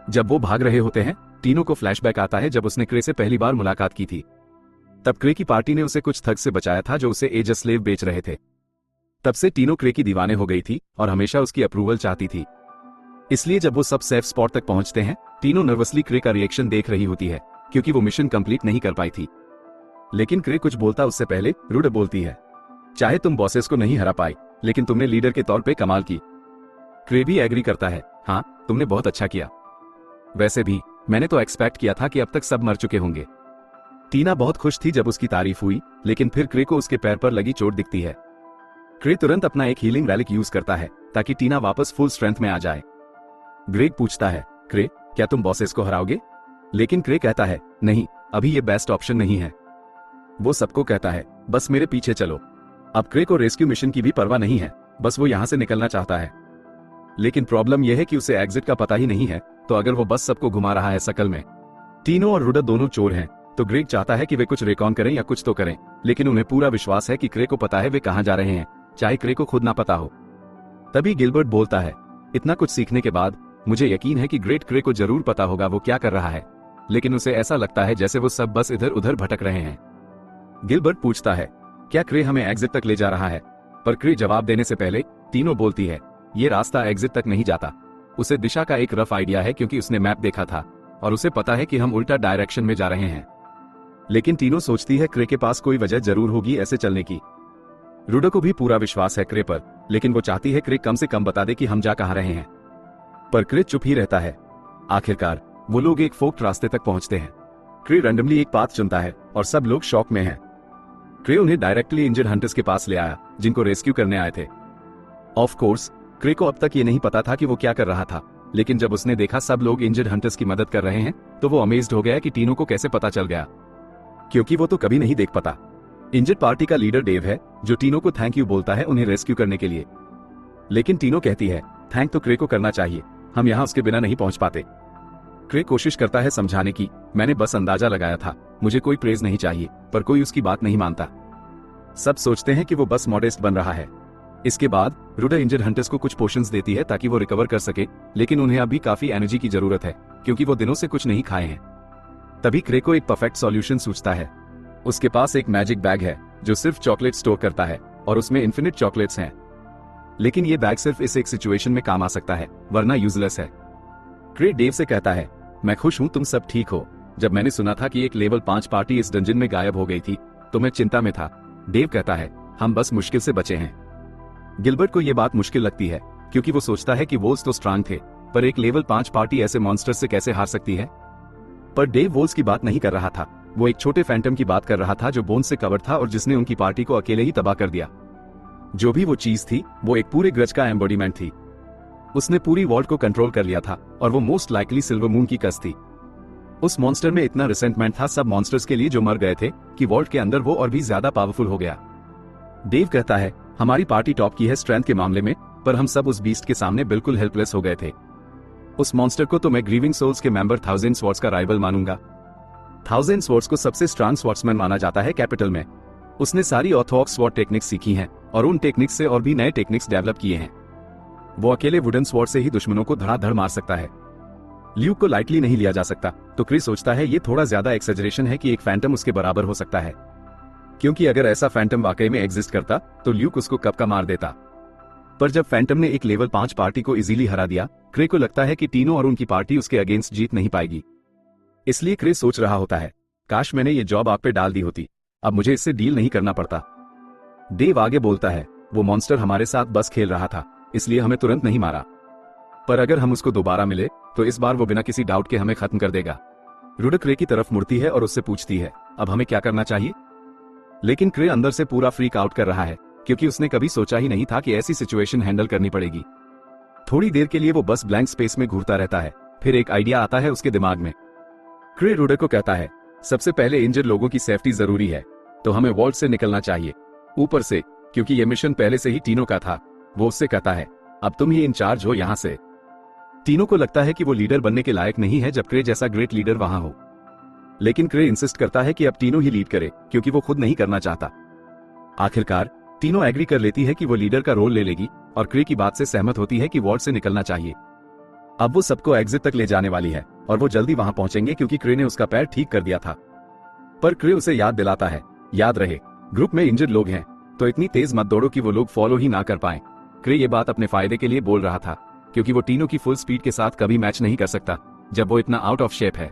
जब वो भाग रहे होते हैं, टीनो को फ्लैशबैक आता है जब उसने क्रे से पहली बार मुलाकात की थी। तब क्रे की पार्टी ने उसे कुछ ठग से बचाया था जो उसे एज अ स्लेव बेच रहे थे। तब से टीनो क्रे की दीवाने हो गई थी और हमेशा उसकी अप्रूवल चाहती थी। इसलिए जब वो सब सेफ स्पॉट तक पहुंचते हैं, टीनो नर्वसली क्रे का रिएक्शन देख रही होती है क्योंकि वो मिशन कंप्लीट नहीं कर पाई थी। लेकिन क्रे कुछ बोलता उससे पहले रुडा बोलती है, चाहे तुम बॉसेस को नहीं हरा पाई, लेकिन तुमने लीडर के तौर पे कमाल की। क्रे भी एग्री करता है, हाँ तुमने बहुत अच्छा किया। वैसे भी मैंने तो एक्सपेक्ट किया था कि अब तक सब मर चुके होंगे। टीना बहुत खुश थी जब उसकी तारीफ हुई, लेकिन फिर क्रे को उसके पैर पर लगी चोट दिखती है। क्रे तुरंत अपना एक हीलिंग रैलिक यूज करता है ताकि टीना वापस फुल स्ट्रेंथ में आ जाए। ग्रेग पूछता है, क्रे क्या तुम बॉसेस को हराओगे? लेकिन क्रे कहता है, नहीं, अभी ये बेस्ट ऑप्शन नहीं है। वो सबको कहता है, बस मेरे पीछे चलो। अब क्रे को रेस्क्यू मिशन की भी परवाह नहीं है, बस वो यहां से निकलना चाहता है। लेकिन प्रॉब्लम यह है कि उसे एग्जिट का पता ही नहीं है, तो अगर वो बस सबको घुमा रहा है शकल में। टीनो और रुडा दोनों चोर हैं, तो ग्रेग चाहता है कि वे कुछ रिकॉन करें या कुछ तो करें, लेकिन उन्हें पूरा विश्वास है कि क्रे को पता है वे कहां जा रहे हैं, चाहे क्रे को खुद ना पता हो। तभी गिलबर्ट बोलता है, इतना कुछ सीखने के बाद मुझे यकीन है कि ग्रेट क्रे को जरूर पता होगा वो क्या कर रहा है, लेकिन उसे ऐसा लगता है जैसे वो सब बस इधर उधर भटक रहे हैं। गिलबर्ट पूछता है, क्या क्रे हमें एग्जिट तक ले जा रहा है? पर क्रे जवाब देने से पहले टीनो बोलती है, ये रास्ता एग्जिट तक नहीं जाता। उसे दिशा का एक रफ आइडिया है क्योंकि उसने मैप देखा था और उसे पता है कि हम उल्टा डायरेक्शन में जा रहे हैं। लेकिन टीनो सोचती है क्रे के पास कोई वजह जरूर होगी ऐसे चलने की। रुडा को भी पूरा विश्वास है क्रे पर, लेकिन वो चाहती है क्रे कम से कम बता दे कि हम जा कहां रहे हैं। पर क्रे चुप ही रहता है। आखिरकार वो लोग एक फोक्ड रास्ते तक पहुंचते हैं। क्रे रैंडमली एक पाथ चुनता है और सब लोग शॉक में हैं। क्रे उन्हें डायरेक्टली इंजर्ड हंटर्स के पास ले आया जिनको रेस्क्यू करने आए थे। ऑफ कोर्स क्रे को अब तक ये नहीं पता था कि वो क्या कर रहा था, लेकिन जब उसने देखा सब लोग इंजर्ड हंटर्स की मदद कर रहे हैं, तो वो अमेज्ड हो गया कि टीनो को कैसे पता चल गया, क्योंकि वो तो कभी नहीं देख पाता। इंजर्ड पार्टी का लीडर डेव है जो टीनो को थैंक यू बोलता है उन्हें रेस्क्यू करने के लिए। लेकिन टीनो कहती है, थैंक तो क्रे को करना चाहिए, हम यहाँ उसके बिना नहीं पहुंच पाते। क्रे कोशिश करता है समझाने की, मैंने बस अंदाजा लगाया था, मुझे कोई प्रेज नहीं चाहिए, पर कोई उसकी बात नहीं मानता। सब सोचते हैं कि वो बस मॉडेस्ट बन रहा है। इसके बाद रुडा इंजर्ड हंटर्स को कुछ पोशंस देती है ताकि वो रिकवर कर सके, लेकिन उन्हें अभी काफी एनर्जी की जरूरत है क्योंकि वो दिनों से कुछ नहीं खाए हैं। तभी क्रे को एक परफेक्ट सॉल्यूशन सूझता है। उसके पास एक मैजिक बैग है जो सिर्फ चॉकलेट स्टोर करता है और उसमें इन्फिनिट चॉकलेट्स हैं। लेकिन ये बैग सिर्फ इस एक सिचुएशन में काम आ सकता है, वरना यूजलेस है। क्रे डेव से कहता है, मैं खुश हूं तुम सब ठीक हो। जब मैंने सुना था कि एक लेवल 5 पार्टी इस डंजन में गायब हो गई थी तो मैं चिंता में था। डेव कहता है, हम बस मुश्किल से बचे हैं। गिलबर्ट को यह बात मुश्किल लगती है क्योंकि वो सोचता है कि वोल्स तो स्ट्रांग थे, पर एक लेवल 5 पार्टी ऐसे मॉन्स्टर से कैसे हार सकती है। पर डेव वोल्स की बात नहीं कर रहा था, वो एक छोटे फैंटम की बात कर रहा था जो बोन्स से कवर था और जिसने उनकी पार्टी को अकेले ही तबाह कर दिया। जो भी वो चीज थी वो एक पूरे ग्रज का एम्बॉडीमेंट थी। उसने पूरी वॉल्ट को कंट्रोल कर लिया था और वो मोस्ट लाइकली सिल्वर मून की कस थी। उस मॉन्स्टर में इतना रिसेंटमेंट था सब मॉन्स्टर्स के लिए जो मर गए थे कि वॉल्ट के अंदर वो और भी ज्यादा पावरफुल हो गया। डेव कहता है, हमारी पार्टी टॉप की है स्ट्रेंथ के मामले में, पर हम सब उस बीस्ट के सामने बिल्कुल हेल्पलेस हो गए थे। उस मॉन्स्टर को तो मैं ग्रीविंग सोल्स के मेंबर 1000 स्वॉर्ड्स का राइवल मानूंगा। 1000 स्वॉर्ड्स को सबसे स्ट्रांग स्वॉर्ड्समैन माना जाता है कैपिटल में। उसने सारी ऑर्थोडॉक्स स्वॉर्ड टेक्निक्स सीखी हैं और उन टेक्निक्स से और भी नए टेक्निक्स डेवलप किए हैं। वो अकेले वुडन स्वॉर्ड से ही दुश्मनों को धड़ाधड़ मार सकता है। ल्यूक को लाइटली नहीं लिया जा सकता, तो क्रिस सोचता है ये थोड़ा ज्यादा एक्सेजरेशन है कि एक फैंटम उसके बराबर हो सकता है, क्योंकि अगर ऐसा फैंटम वाकई में एग्जिस्ट करता तो ल्यूक उसको कब का मार देता। पर जब फैंटम ने एक लेवल 5 पार्टी को इजीली हरा दिया, क्रे को लगता है कि टीनो और उनकी पार्टी उसके अगेंस्ट जीत नहीं पाएगी। इसलिए क्रे सोच रहा होता है, काश मैंने ये जॉब आप पे डाल दी होती, अब मुझे इससे डील नहीं करना पड़ता। डेव आगे बोलता है, वो मॉन्स्टर हमारे साथ बस खेल रहा था, इसलिए हमें तुरंत नहीं मारा, पर अगर हम उसको दोबारा मिले तो इस बार वो बिना किसी डाउट के हमें खत्म कर देगा। रुडा क्रे की तरफ मुड़ती है और उससे पूछती है, अब हमें क्या करना चाहिए? लेकिन क्रे अंदर से पूरा फ्रीक आउट कर रहा है क्योंकि उसने कभी सोचा ही नहीं था कि ऐसी सिचुएशन हैंडल करनी पड़ेगी। थोड़ी देर के लिए वो बस ब्लैंक स्पेस में घूरता रहता है, फिर एक आइडिया आता है उसके दिमाग में। क्रे रुडा को कहता है, सबसे पहले इंजर्ड लोगों की सेफ्टी जरूरी है, तो हमें वॉल्ट से निकलना चाहिए, ऊपर से, क्योंकि ये मिशन पहले से ही टीनो का था। वो उससे कहता है, अब तुम ही इंचार्ज हो यहां से। टीनो को लगता है कि वो लीडर बनने के लायक नहीं है जब क्रे जैसा ग्रेट लीडर वहां हो, लेकिन क्रे इंसिस्ट करता है कि अब टीनो ही लीड करे क्योंकि वो खुद नहीं करना चाहता। आखिरकार टीनो एग्री कर लेती है कि वो लीडर का रोल ले लेगी और क्रे की बात से सहमत होती है कि वॉल्ट से निकलना चाहिए। अब वो सबको एग्जिट तक ले जाने वाली है और वो जल्दी वहां पहुंचेंगे क्योंकि क्रे ने उसका पैर ठीक कर दिया था। पर क्रे उसे याद दिलाता है, याद रहे ग्रुप में इंजर्ड लोग हैं, तो इतनी तेज मत दौड़ो कि वो लोग फॉलो ही ना कर पाए। क्रे ये बात अपने फायदे के लिए बोल रहा था क्योंकि वो टीनो की फुल स्पीड के साथ कभी मैच नहीं कर सकता जब वो इतना आउट ऑफ शेप है।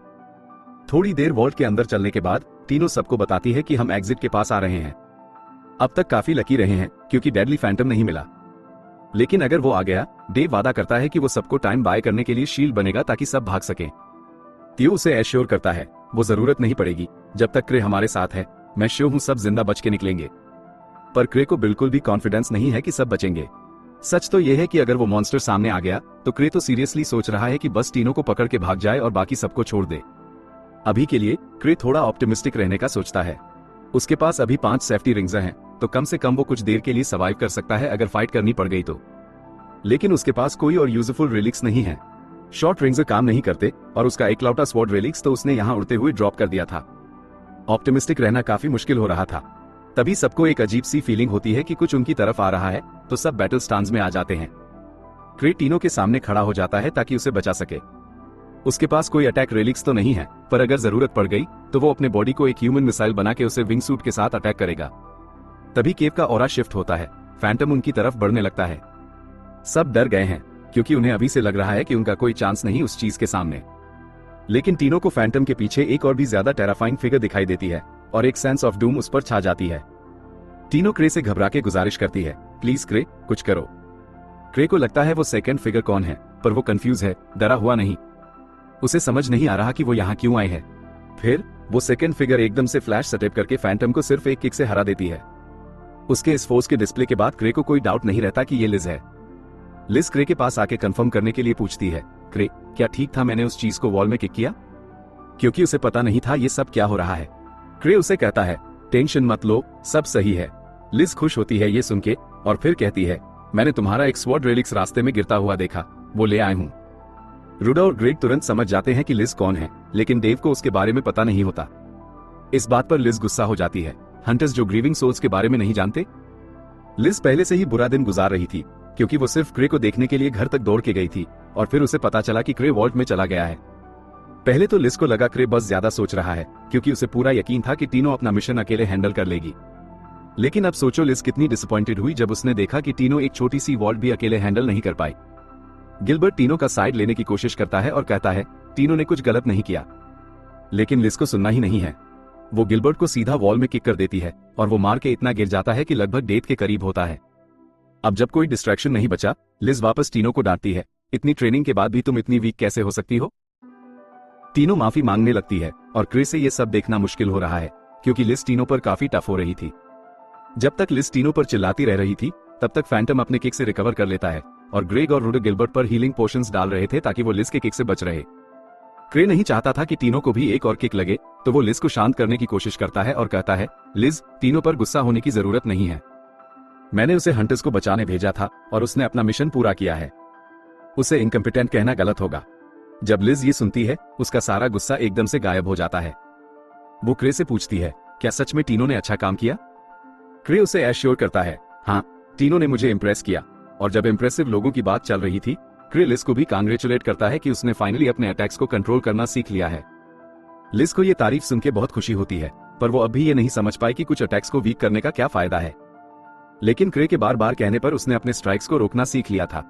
थोड़ी देर वॉल्ट के अंदर चलने के बाद टीनो सबको बताती है कि हम एग्जिट के पास आ रहे हैं। अब तक काफी लकी रहे हैं क्योंकि डेडली फैंटम नहीं मिला, लेकिन अगर वो आ गया, डेव वादा करता है कि वो सबको टाइम बाय करने के लिए शील्ड बनेगा ताकि सब भाग सकें। थियो उसे एश्योर करता है वो जरूरत नहीं पड़ेगी, जब तक क्रे हमारे साथ है मैं श्योर हूं सब जिंदा बच के निकलेंगे। पर क्रे को बिल्कुल भी कॉन्फिडेंस नहीं है कि सब बचेंगे। सच तो यह है कि अगर वो मॉन्स्टर सामने आ गया तो क्रे तो सीरियसली सोच रहा है कि बस टीनो को पकड़ के भाग जाए और बाकी सबको छोड़ दे। अभी के लिए क्रे थोड़ा ऑप्टिमिस्टिक रहने का सोचता है। उसके पास अभी 5 सेफ्टी रिंग्स हैं, तो कम से कम वो कुछ देर के लिए सर्वाइव कर सकता है अगर फाइट करनी पड़ गई तो। लेकिन उसके पास कोई और यूजफुल रिलिक्स नहीं है। शॉर्ट रिंग्स काम नहीं करते और उसका एकलौता स्वॉर्ड रिलिक्स तो उसने यहाँ उड़ते हुए ड्रॉप कर दिया था। ऑप्टिमिस्टिक रहना काफी मुश्किल हो रहा था। तभी सबको एक अजीब सी फीलिंग होती है कि कुछ उनकी तरफ आ रहा है, तो सब बैटल स्टांस में आ जाते हैं। क्रे टीनो के सामने खड़ा हो जाता है ताकि उसे बचा सके। उसके पास कोई अटैक रिलिक्स तो नहीं है, पर अगर जरूरत पड़ गई तो वो अपने बॉडी को एक ह्यूमन मिसाइल बना के उसे विंग सूट के साथ अटैक करेगा। तभी केव का ऑरा शिफ्ट होता है, फैंटम उनकी तरफ बढ़ने लगता है। सब डर गए हैं क्योंकि उन्हें अभी से लग रहा है कि उनका कोई चांस नहीं उस चीज के सामने। लेकिन टीनो को फैंटम के पीछे एक और भी ज्यादा टेराफाइंग फिगर दिखाई देती है और एक सेंस ऑफ डूम उस पर छा जाती है। टीनो क्रे से घबरा के गुजारिश करती है, प्लीज क्रे कुछ करो। क्रे को लगता है वो सेकंड फिगर कौन है, पर वो कंफ्यूज है, डरा हुआ नहीं। उसे समझ नहीं आ रहा कि वो यहाँ क्यों आए हैं। फिर वो सेकंड फिगर एकदम से फ्लैश स्टेप करके फैंटम को सिर्फ एक किक से हरा देती है। उसके इस फोर्स के डिस्प्ले के बाद क्रे को कोई डाउट नहीं रहता कि ये लिज है। लिज क्रे के पास आके कंफर्म करने के लिए पूछती है, क्रे क्या ठीक था मैंने उस चीज को वॉल में किक किया? क्योंकि उसे पता नहीं था ये सब क्या हो रहा है। क्रे उसे कहता है, टेंशन मत लो, सब सही है। लिज खुश होती है ये सुन के और फिर कहती है, मैंने तुम्हारा एक स्वॉर्ड रेलिक्स रास्ते में गिरता हुआ देखा, वो ले आए हूं। रूडा और ग्रेग तुरंत समझ जाते हैं कि लिज कौन है, लेकिन डेव को उसके बारे में पता नहीं होता। इस बात पर लिज गुस्सा हो जाती है। हंटर्स जो ग्रीविंग सोल्स के बारे में नहीं जानते। लिज पहले से ही बुरा दिन गुजार रही थी क्योंकि वो सिर्फ क्रे को देखने के लिए घर तक दौड़ के गई थी और फिर उसे पता चला कि क्रे वॉल्ट में चला गया है। पहले तो लिज को लगा क्रे बस ज्यादा सोच रहा है क्योंकि उसे पूरा यकीन था कि टीनो अपना मिशन अकेले हैंडल कर लेगी। लेकिन अब सोचो लिज कितनी डिसअपॉइंटेड हुई जब उसने देखा कि टीनो एक छोटी सी वॉल्ट भी अकेले हैंडल नहीं कर पाई। गिलबर्ट टीनो का साइड लेने की कोशिश करता है और कहता है टीनो ने कुछ गलत नहीं किया, लेकिन लिज को सुनना ही नहीं है। वो गिलबर्ट को सीधा वॉल में किक कर देती है और वो मार के इतना गिर जाता है कि लगभग डेथ के करीब होता है। अब जब कोई डिस्ट्रैक्शन नहीं बचा, लिज वापस टीनो को डांटती है, इतनी ट्रेनिंग के बाद भी तुम इतनी वीक कैसे हो सकती हो? टीनो माफी मांगने लगती है और क्रे से ये सब देखना मुश्किल हो रहा है क्योंकि लिज टीनो पर काफी टफ हो रही थी। जब तक लिज टीनो पर चिल्लाती रह रही थी तब तक फैंटम अपने किक से रिकवर कर लेता है और ग्रेग और रूडर गिलबर्ट पर हीलिंग पोशंस डाल रहे थे ताकि वो लिज के किक से बच रहे। क्रे नहीं चाहता था कि टीनो को भी एक और किक लगे, तो वो लिज को शांत करने की कोशिश करता है और कहता है, लिज टीनो पर गुस्सा होने की जरूरत नहीं है। मैंने उसे हंटर्स को बचाने भेजा था और उसने अपना मिशन पूरा किया है। उसे इनकम्पिटेंट कहना गलत होगा। जब लिज ये सुनती है उसका सारा गुस्सा एकदम से गायब हो जाता है। वो क्रे से पूछती है, क्या सच में टीनो ने अच्छा काम किया? क्रे उसे एश्योर करता है, हाँ टीनो ने मुझे इम्प्रेस किया। और जब इम्प्रेसिव लोगों की बात चल रही थी, क्रे लिज को भी कांग्रेचुलेट करता है कि उसने फाइनली अपने अटैक्स को कंट्रोल करना सीख लिया है। लिज को ये तारीफ सुन के बहुत खुशी होती है, पर वो अभी ये नहीं समझ पाई कि कुछ अटैक्स को वीक करने का क्या फायदा है। लेकिन क्रे के बार बार कहने पर उसने अपने स्ट्राइक्स को रोकना सीख लिया था।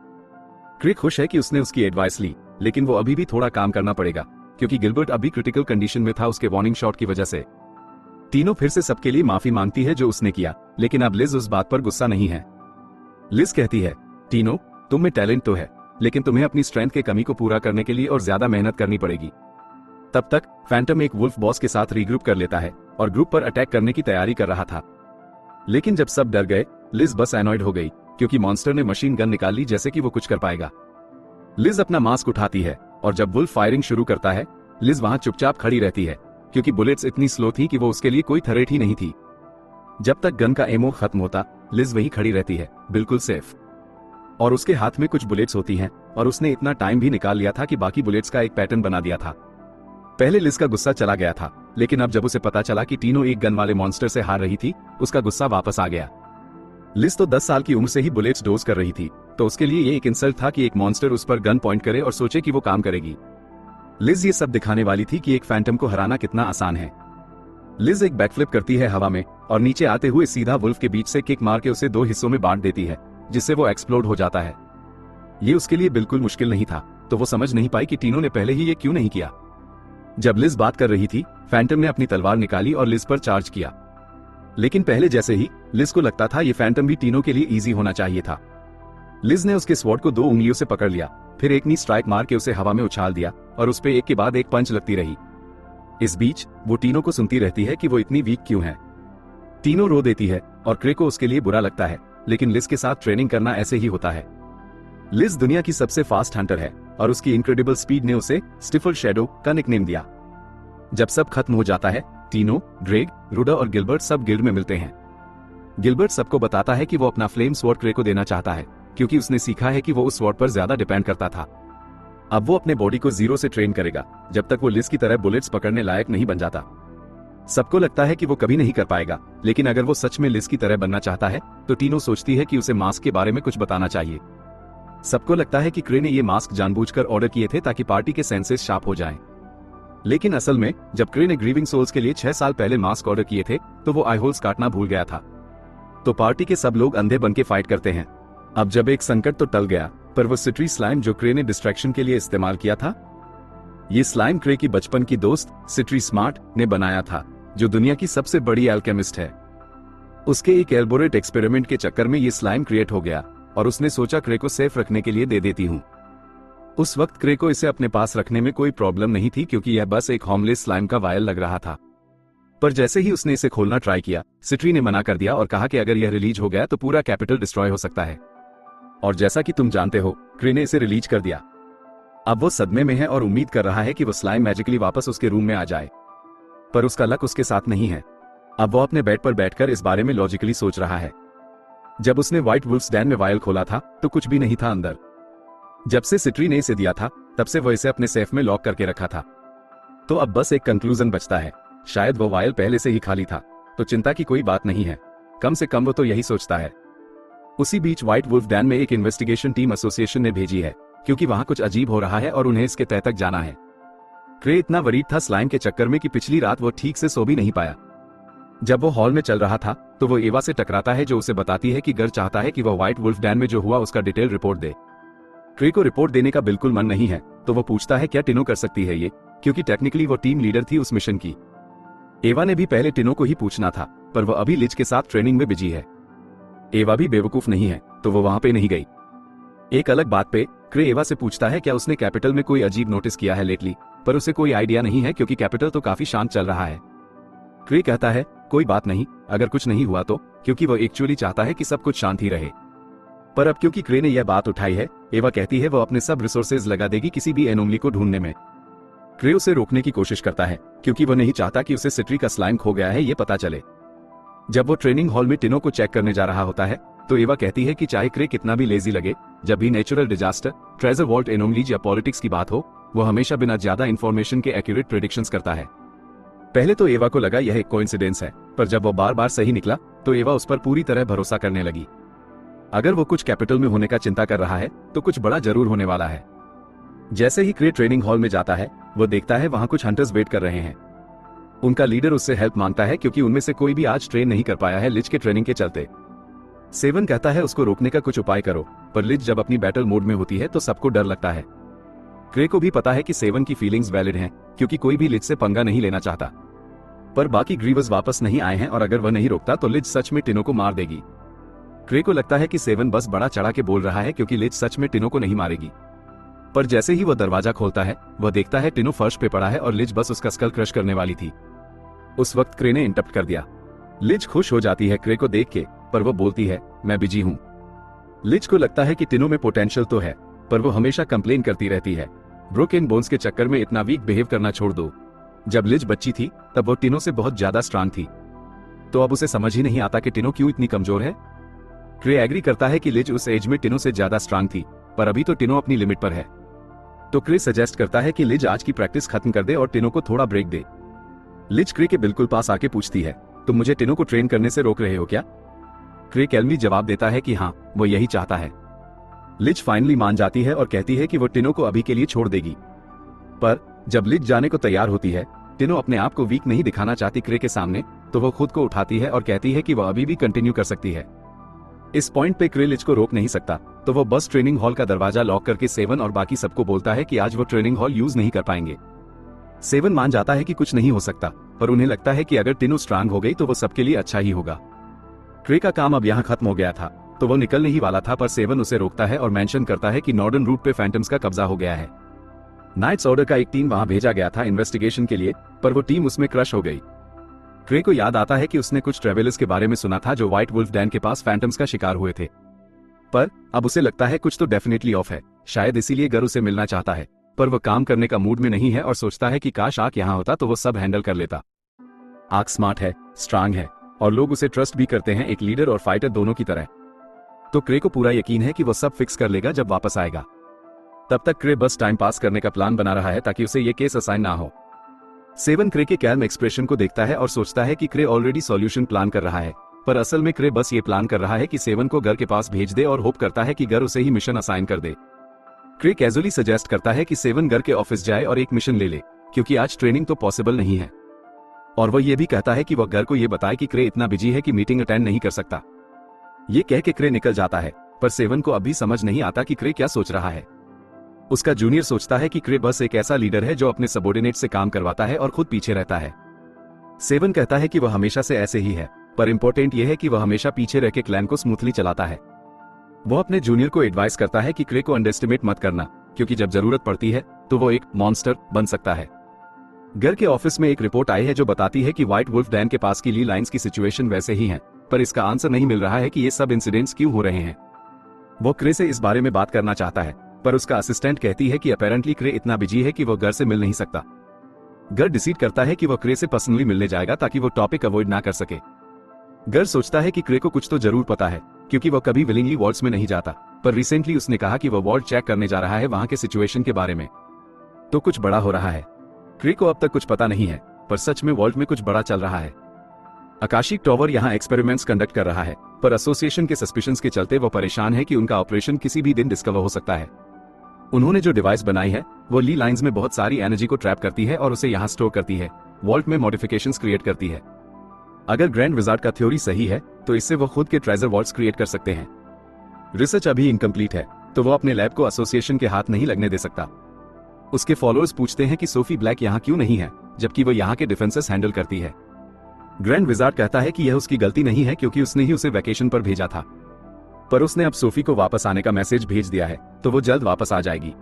क्रे खुश है कि उसने उसकी एडवाइस ली, लेकिन वो अभी भी थोड़ा काम करना पड़ेगा क्योंकि गिलबर्ट अभी क्रिटिकल कंडीशन में था उसके वार्निंग शॉट की वजह से। टीनो फिर से सबके लिए माफी मांगती है जो उसने किया, लेकिन अब लिज उस बात पर गुस्सा नहीं है। लिज कहती है, टीनो तुम में टैलेंट तो है, लेकिन तुम्हें अपनी स्ट्रेंथ के कमी को पूरा करने के लिए और ज्यादा मेहनत करनी पड़ेगी। तब तक फैंटम एक वुल्फ बॉस के साथ रीग्रुप कर लेता है और ग्रुप पर अटैक करने की तैयारी कर रहा था। लेकिन जब सब डर गए, लिज बस एनॉयड हो गई क्योंकि मॉन्स्टर ने मशीन गन निकाल ली जैसे कि वो कुछ कर पाएगा। लिज अपना मास्क उठाती है और जब वुल्फ फायरिंग शुरू करता है, लिज वहां चुपचाप खड़ी रहती है क्योंकि बुलेट्स इतनी स्लो थी कि वो उसके लिए कोई थ्रेट ही नहीं थी। जब तक गन का एमो खत्म होता, लिज वहीं खड़ी रहती है, बिल्कुल सेफ। और उसके हाथ में कुछ बुलेट्स होती हैं और उसने इतना टाइम भी निकाल लिया था कि बाकी बुलेट्स का एक पैटर्न बना दिया था। पहले लिज का गुस्सा चला गया था, लेकिन अब जब उसे पता चला कि टीनो एक गन वाले मॉन्स्टर से हार रही थी, उसका गुस्सा वापस आ गया। लिज तो 10 साल की उम्र से ही बुलेट्स डोज कर रही थी, तो उसके लिए ये एक इंसल्ट था कि एक मॉन्स्टर उस पर गन पॉइंट करे और सोचे कि वो काम करेगी। लिज ये सब दिखाने वाली थी कि एक फैंटम को हराना कितना आसान है। लिज एक बैकफ्लिप करती है हवा में और नीचे आते हुए सीधा वुल्फ के बीच से किक मार के उसे 2 हिस्सों में बांट देती है, जिससे वो एक्सप्लोड हो जाता है। ये उसके लिए बिल्कुल मुश्किल नहीं था, तो वो समझ नहीं पाई कि टीनो ने पहले ही ये क्यों नहीं किया। जब लिज बात कर रही थी, फैंटम ने अपनी तलवार निकाली और लिज पर चार्ज किया। लेकिन पहले जैसे ही लिज को लगता था ये फैंटम भी टीनो के लिए इजी होना चाहिए था। लिज ने उसके स्वॉर्ड को 2 उंगलियों से पकड़ लिया, फिर एक नी स्ट्राइक मार के उसे हवा में उछाल दिया और उस पे एक के बाद एक पंच लगती रही। इस बीच वो टीनो को सुनती रहती है कि वो इतनी वीक क्यों है। टीनो रो देती है और क्रे को उसके लिए बुरा लगता है, लेकिन लिज के साथ ट्रेनिंग करना ऐसे ही होता है। लिज दुनिया की सबसे फास्ट हंटर है और उसकी इनक्रेडिबल स्पीड ने उसे स्टिफल शैडो का निकनेम दिया। जब सब खत्म हो जाता है, टीनो, ड्रेग, रुडा और गिलबर्ट सब गिल्ड में मिलते हैं। गिलबर्ट सबको बताता है कि वो अपना फ्लेम स्वॉर्ड क्रे को देना चाहता है, क्योंकि उसने सीखा है कि वो उस स्वॉर्ड पर ज्यादा डिपेंड करता था। अब वो अपने बॉडी को 0 से ट्रेन करेगा जब तक वो लिज की तरह बुलेट्स पकड़ने लायक नहीं बन जाता। सबको लगता है कि वो कभी नहीं कर पाएगा, लेकिन अगर वो सच में लिज की तरह बनना चाहता है तो टीनो सोचती है कि उसे मास्क के बारे में कुछ बताना चाहिए। सबको लगता है कि क्रे ने ये मास्क जानबूझकर ऑर्डर किए थे ताकि पार्टी के सेंसेस शार्प हो जाएं। लेकिन असल में जब क्रे ने ग्रीविंग सोल्स के लिए 6 साल पहले मास्क ऑर्डर किए थे तो वो आई होल्स काटना भूल गया था। तो पार्टी के सब लोग अंधे बन के फाइट करते हैं। अब जब एक संकट तो टल गया, पर वो सिट्री स्लाइम जो क्रे ने डिस्ट्रैक्शन के लिए इस्तेमाल किया था, ये स्लाइम क्रे की बचपन की दोस्त सिट्री स्मार्ट ने बनाया था, जो दुनिया की सबसे बड़ी एल्केमिस्ट है। उसके एक एल्बोरेट एक्सपेरिमेंट के चक्कर में ये स्लाइम क्रिएट हो गया और उसने सोचा क्रे को सेफ रखने के लिए दे देती हूँ। उस वक्त क्रे को इसे अपने पास रखने में कोई प्रॉब्लम नहीं थी, क्योंकि यह बस एक होमलेस स्लाइम का वायल लग रहा था। पर जैसे ही उसने इसे खोलना ट्राई किया, सिट्री ने मना कर दिया और कहा कि अगर यह रिलीज हो गया तो पूरा कैपिटल डिस्ट्रॉय हो सकता है। और जैसा कि तुम जानते हो, क्रे ने इसे रिलीज कर दिया। अब वो सदमे में है और उम्मीद कर रहा है कि वो स्लाइम मैजिकली वापस उसके रूम में आ जाए, पर उसका लक उसके साथ नहीं है। अब वो अपने बेड पर बैठकर इस बारे में लॉजिकली सोच रहा है। जब उसने व्हाइट वुल्फ्स डैन में वायल खोला था तो कुछ भी नहीं था अंदर। जब से सिट्री ने इसे दिया था तब से वो इसे अपने सेफ में लॉक करके रखा था। तो अब बस एक कंक्लूजन बचता है, शायद वो वायल पहले से ही खाली था, तो चिंता की कोई बात नहीं है। कम से कम वो तो यही सोचता है। उसी बीच व्हाइट वुल्फ डैन में एक इन्वेस्टिगेशन टीम एसोसिएशन ने भेजी है, क्योंकि वहां कुछ अजीब हो रहा है और उन्हें इसके तह तक जाना है। क्रे इतना वरीड था स्लाइम के चक्कर में कि पिछली रात वो ठीक से सो भी नहीं पाया। जब वो हॉल में चल रहा था तो वो एवा से टकराता है, जो उसे बताती है कि गर चाहता है कि वह व्हाइट वुल्फ डैन में जो हुआ उसका डिटेल रिपोर्ट दे। क्रे को रिपोर्ट देने का बिल्कुल मन नहीं है, तो वो पूछता है क्या टिनो कर सकती है ये, क्योंकि टेक्निकली वो टीम लीडर थी उस मिशन की। एवा ने भी पहले टिनो को ही पूछना था, पर वो अभी लिज के साथ ट्रेनिंग में बिजी है। एवा भी बेवकूफ नहीं है, तो वो वहां पे नहीं गई। एक अलग बात पे क्रे एवा से पूछता है क्या उसने कैपिटल में कोई अजीब नोटिस किया है लेटली, पर उसे कोई आइडिया नहीं है क्योंकि कैपिटल तो काफी शांत चल रहा है। क्रे कहता है कोई बात नहीं, अगर कुछ नहीं हुआ तो, क्योंकि वो एक्चुअली चाहता है कि सब कुछ शांत ही रहे। पर अब क्योंकि क्रे ने यह बात उठाई है, एवा कहती है वो अपने सब रिसोर्सेज लगा देगी किसी भी एनोमली को ढूंढने में। क्रे उसे रोकने की कोशिश करता है, क्योंकि वो नहीं चाहता कि उसे सिट्री का स्लाइम खो गया है ये पता चले। जब वो ट्रेनिंग हॉल में टिनो को चेक करने जा रहा होता है तो एवा कहती है कि चाहे क्रे कितना भी लेजी लगे, जब भी natural disaster, treasure vault anomalies या पॉलिटिक्स की बात हो, वो हमेशा बिना ज्यादा इंफॉर्मेशन के एक्यूरेट प्रेडिक्शंस करता है। पहले तो एवा को लगा यह एक कोइंसिडेंस है, पर जब वो बार बार सही निकला तो एवा उस पर पूरी तरह भरोसा करने लगी। अगर वो कुछ कैपिटल में होने का चिंता कर रहा है तो कुछ बड़ा जरूर होने वाला है। जैसे ही क्रे ट्रेनिंग हॉल में जाता है, वो देखता है वहां कुछ हंटर्स वेट कर रहे हैं। उनका लीडर उससे हेल्प मांगता है, क्योंकि उनमें से कोई भी आज ट्रेन नहीं कर पाया है लिज के ट्रेनिंग के चलते। सेवन कहता है उसको रोकने का कुछ उपाय करो, पर लिज जब अपनी बैटल मोड में होती है तो सबको डर लगता है। क्रे को भी पता है कि सेवन की फीलिंग्स वैलिड हैं, क्योंकि कोई भी लिज से पंगा नहीं लेना चाहता। पर बाकी ग्रीवर्स वापस नहीं आए हैं और अगर वह नहीं रोकता तो लिज सच में टिनो को मार देगी। क्रे को लगता है कि सेवन बस बड़ा चढ़ा के बोल रहा है, क्योंकि लिज सच में टिनो को नहीं मारेगी। पर जैसे ही वह दरवाजा खोलता है, वह देखता है टिनो फर्श पे पड़ा है और लिज बस उसका स्कल क्रश करने वाली थी। उस वक्त क्रे ने इंटरप्ट कर दिया। लिज खुश हो जाती है क्रे को देख के, पर वो बोलती है मैं बिजी हूं। लिज को लगता है कि टिनो में पोटेंशियल तो है, पर वो हमेशा कंप्लेन करती रहती है। ब्रोकन बोन्स के चक्कर में इतना वीक बिहेव करना छोड़ दो। जब लिज बच्ची थी तब वो टिनो से बहुत ज्यादा स्ट्रांग थी, तो अब उसे समझ ही नहीं आता कि टिनो क्यों इतनी कमजोर है। क्रे एग्री करता है कि लिज उस एज में टिनो से ज्यादा स्ट्रांग थी, पर अभी तो टिनो अपनी लिमिट पर है। तो क्रे सजेस्ट करता है कि लिज आज की प्रैक्टिस खत्म कर दे और टिनो को थोड़ा ब्रेक दे। लिज क्रे के बिल्कुल पास आके पूछती है तुम मुझे टिनो को ट्रेन करने से रोक रहे हो क्या? क्रे कैलमली जवाब देता है कि हाँ, वो यही चाहता है। लिज फाइनली मान जाती है और कहती है कि वो टिनो को अभी के लिए छोड़ देगी। पर जब लिज जाने को तैयार होती है, टिनो अपने आप को वीक नहीं दिखाना चाहती क्रे के सामने, तो वो खुद को उठाती है और कहती है कि वो अभी भी कंटिन्यू कर सकती है। इस पॉइंट पे क्रे लिज को रोक नहीं सकता, तो वो बस ट्रेनिंग हॉल का दरवाजा लॉक करके सेवन और बाकी सबको बोलता है कि आज वो ट्रेनिंग हॉल यूज नहीं कर पाएंगे। सेवन मान जाता है कि कुछ नहीं हो सकता, पर उन्हें लगता है कि अगर टिनो स्ट्रांग हो गई तो वो सबके लिए अच्छा ही होगा। क्रे का काम अब यहाँ खत्म हो गया था, तो वो निकलने ही वाला था, पर सेवन उसे रोकता है और मेंशन करता है कि नॉर्डर्न रूट पे फैंटम्स का कब्जा हो गया है। नाइट्स ऑर्डर का एक टीम वहां भेजा गया था इन्वेस्टिगेशन के लिए, पर वो टीम उसमें क्रश हो गई। क्रे को याद आता है कि उसने कुछ ट्रेवलर्स के बारे में सुना था जो व्हाइट वुल्फ डैन के पास फैंटम्स का शिकार हुए थे, पर अब उसे लगता है कुछ तो डेफिनेटली ऑफ है। शायद इसीलिए गर उसे मिलना चाहता है, पर वो काम करने का मूड में नहीं है और सोचता है कि काश आक यहाँ होता तो वो सब हैंडल कर लेता। आक स्मार्ट है, स्ट्रांग है और लोग उसे ट्रस्ट भी करते हैं, एक लीडर और फाइटर दोनों की तरह। तो क्रे को पूरा यकीन है कि वो सब फिक्स कर लेगा जब वापस आएगा। तब तक क्रे बस टाइम पास करने का प्लान बना रहा है ताकि उसे ये केस असाइन ना हो। सेवन क्रे के कैल्म एक्सप्रेशन को देखता है और सोचता है कि क्रे ऑलरेडी सॉल्यूशन प्लान कर रहा है, पर असल में क्रे बस ये प्लान कर रहा है कि सेवन को गर के पास भेज दे और होप करता है कि गर उसे ही मिशन असाइन कर दे। क्रे कैजुअली सजेस्ट करता है कि सेवन गर के ऑफिस जाए और एक मिशन ले ले, क्योंकि आज ट्रेनिंग तो पॉसिबल नहीं है। और वह ये भी कहता है कि वह गर को ये बताए कि क्रे इतना बिजी है कि मीटिंग अटेंड नहीं कर सकता। ये कह के क्रे निकल जाता है, पर सेवन को अभी समझ नहीं आता कि क्रे क्या सोच रहा है। उसका जूनियर सोचता है कि क्रे बस एक ऐसा लीडर है जो अपने सबॉर्डिनेट से काम करवाता है और खुद पीछे रहता है। सेवन कहता है कि वह हमेशा से ऐसे ही है, पर इंपॉर्टेंट यह है कि वह हमेशा पीछे रह के क्लैन को स्मूथली चलाता है। वह अपने जूनियर को एडवाइस करता है कि क्रे को अंडरएस्टिमेट मत करना, क्योंकि जब जरूरत पड़ती है तो वो एक मॉन्स्टर बन सकता है। गर के ऑफिस में एक रिपोर्ट आई है जो बताती है कि व्हाइट वुल्फ डैन के पास की ली लाइंस की सिचुएशन वैसे ही है, पर इसका आंसर नहीं मिल रहा है कि ये सब इंसिडेंट्स क्यों हो रहे हैं। वो क्रे से इस बारे में बात करना चाहता है, पर उसका असिस्टेंट कहती है कि अपेरेंटली क्रे इतना बिजी है कि वो गर से मिल नहीं सकता। गर डिसाइड करता है कि वो क्रे से पर्सनली मिलने जाएगा ताकि वो टॉपिक अवॉइड ना कर सके। गर सोचता है कि क्रे को कुछ तो जरूर पता है, क्योंकि वो कभी विलिंगली वॉर्ड्स में नहीं जाता, पर रिसेंटली उसने कहा कि वो वॉर्ड चेक करने जा रहा है वहां के सिचुएशन के बारे में। तो कुछ बड़ा हो रहा है। क्रे को अब तक कुछ पता नहीं है, पर सच में वॉल्ट में कुछ बड़ा चल रहा है। आकाशिक टॉवर यहाँ एक्सपेरिमेंट्स कंडक्ट कर रहा है, पर एसोसिएशन के सस्पिशंस के चलते वो परेशान है कि उनका ऑपरेशन किसी भी दिन डिस्कवर हो सकता है। उन्होंने जो डिवाइस बनाई है वो ली लाइंस में बहुत सारी एनर्जी को ट्रैप करती है और उसे यहाँ स्टोर करती है, वॉल्ट में मॉडिफिकेशंस क्रिएट करती है। अगर ग्रैंड विजार्ड का थ्योरी सही है तो इससे वो खुद के ट्रेजर वॉल्ट्स क्रिएट कर सकते हैं। रिसर्च अभी इनकम्प्लीट है, तो वो अपने लैब को एसोसिएशन के हाथ नहीं लगने दे सकता। उसके फॉलोअर्स पूछते हैं कि सोफी ब्लैक यहाँ क्यों नहीं है, जबकि वो यहाँ के डिफेंसेस हैंडल करती है। ग्रैंड विजार्ड कहता है कि यह उसकी गलती नहीं है, क्योंकि उसने ही उसे वैकेशन पर भेजा था, पर उसने अब सोफी को वापस आने का मैसेज भेज दिया है, तो वो जल्द वापस आ जाएगी।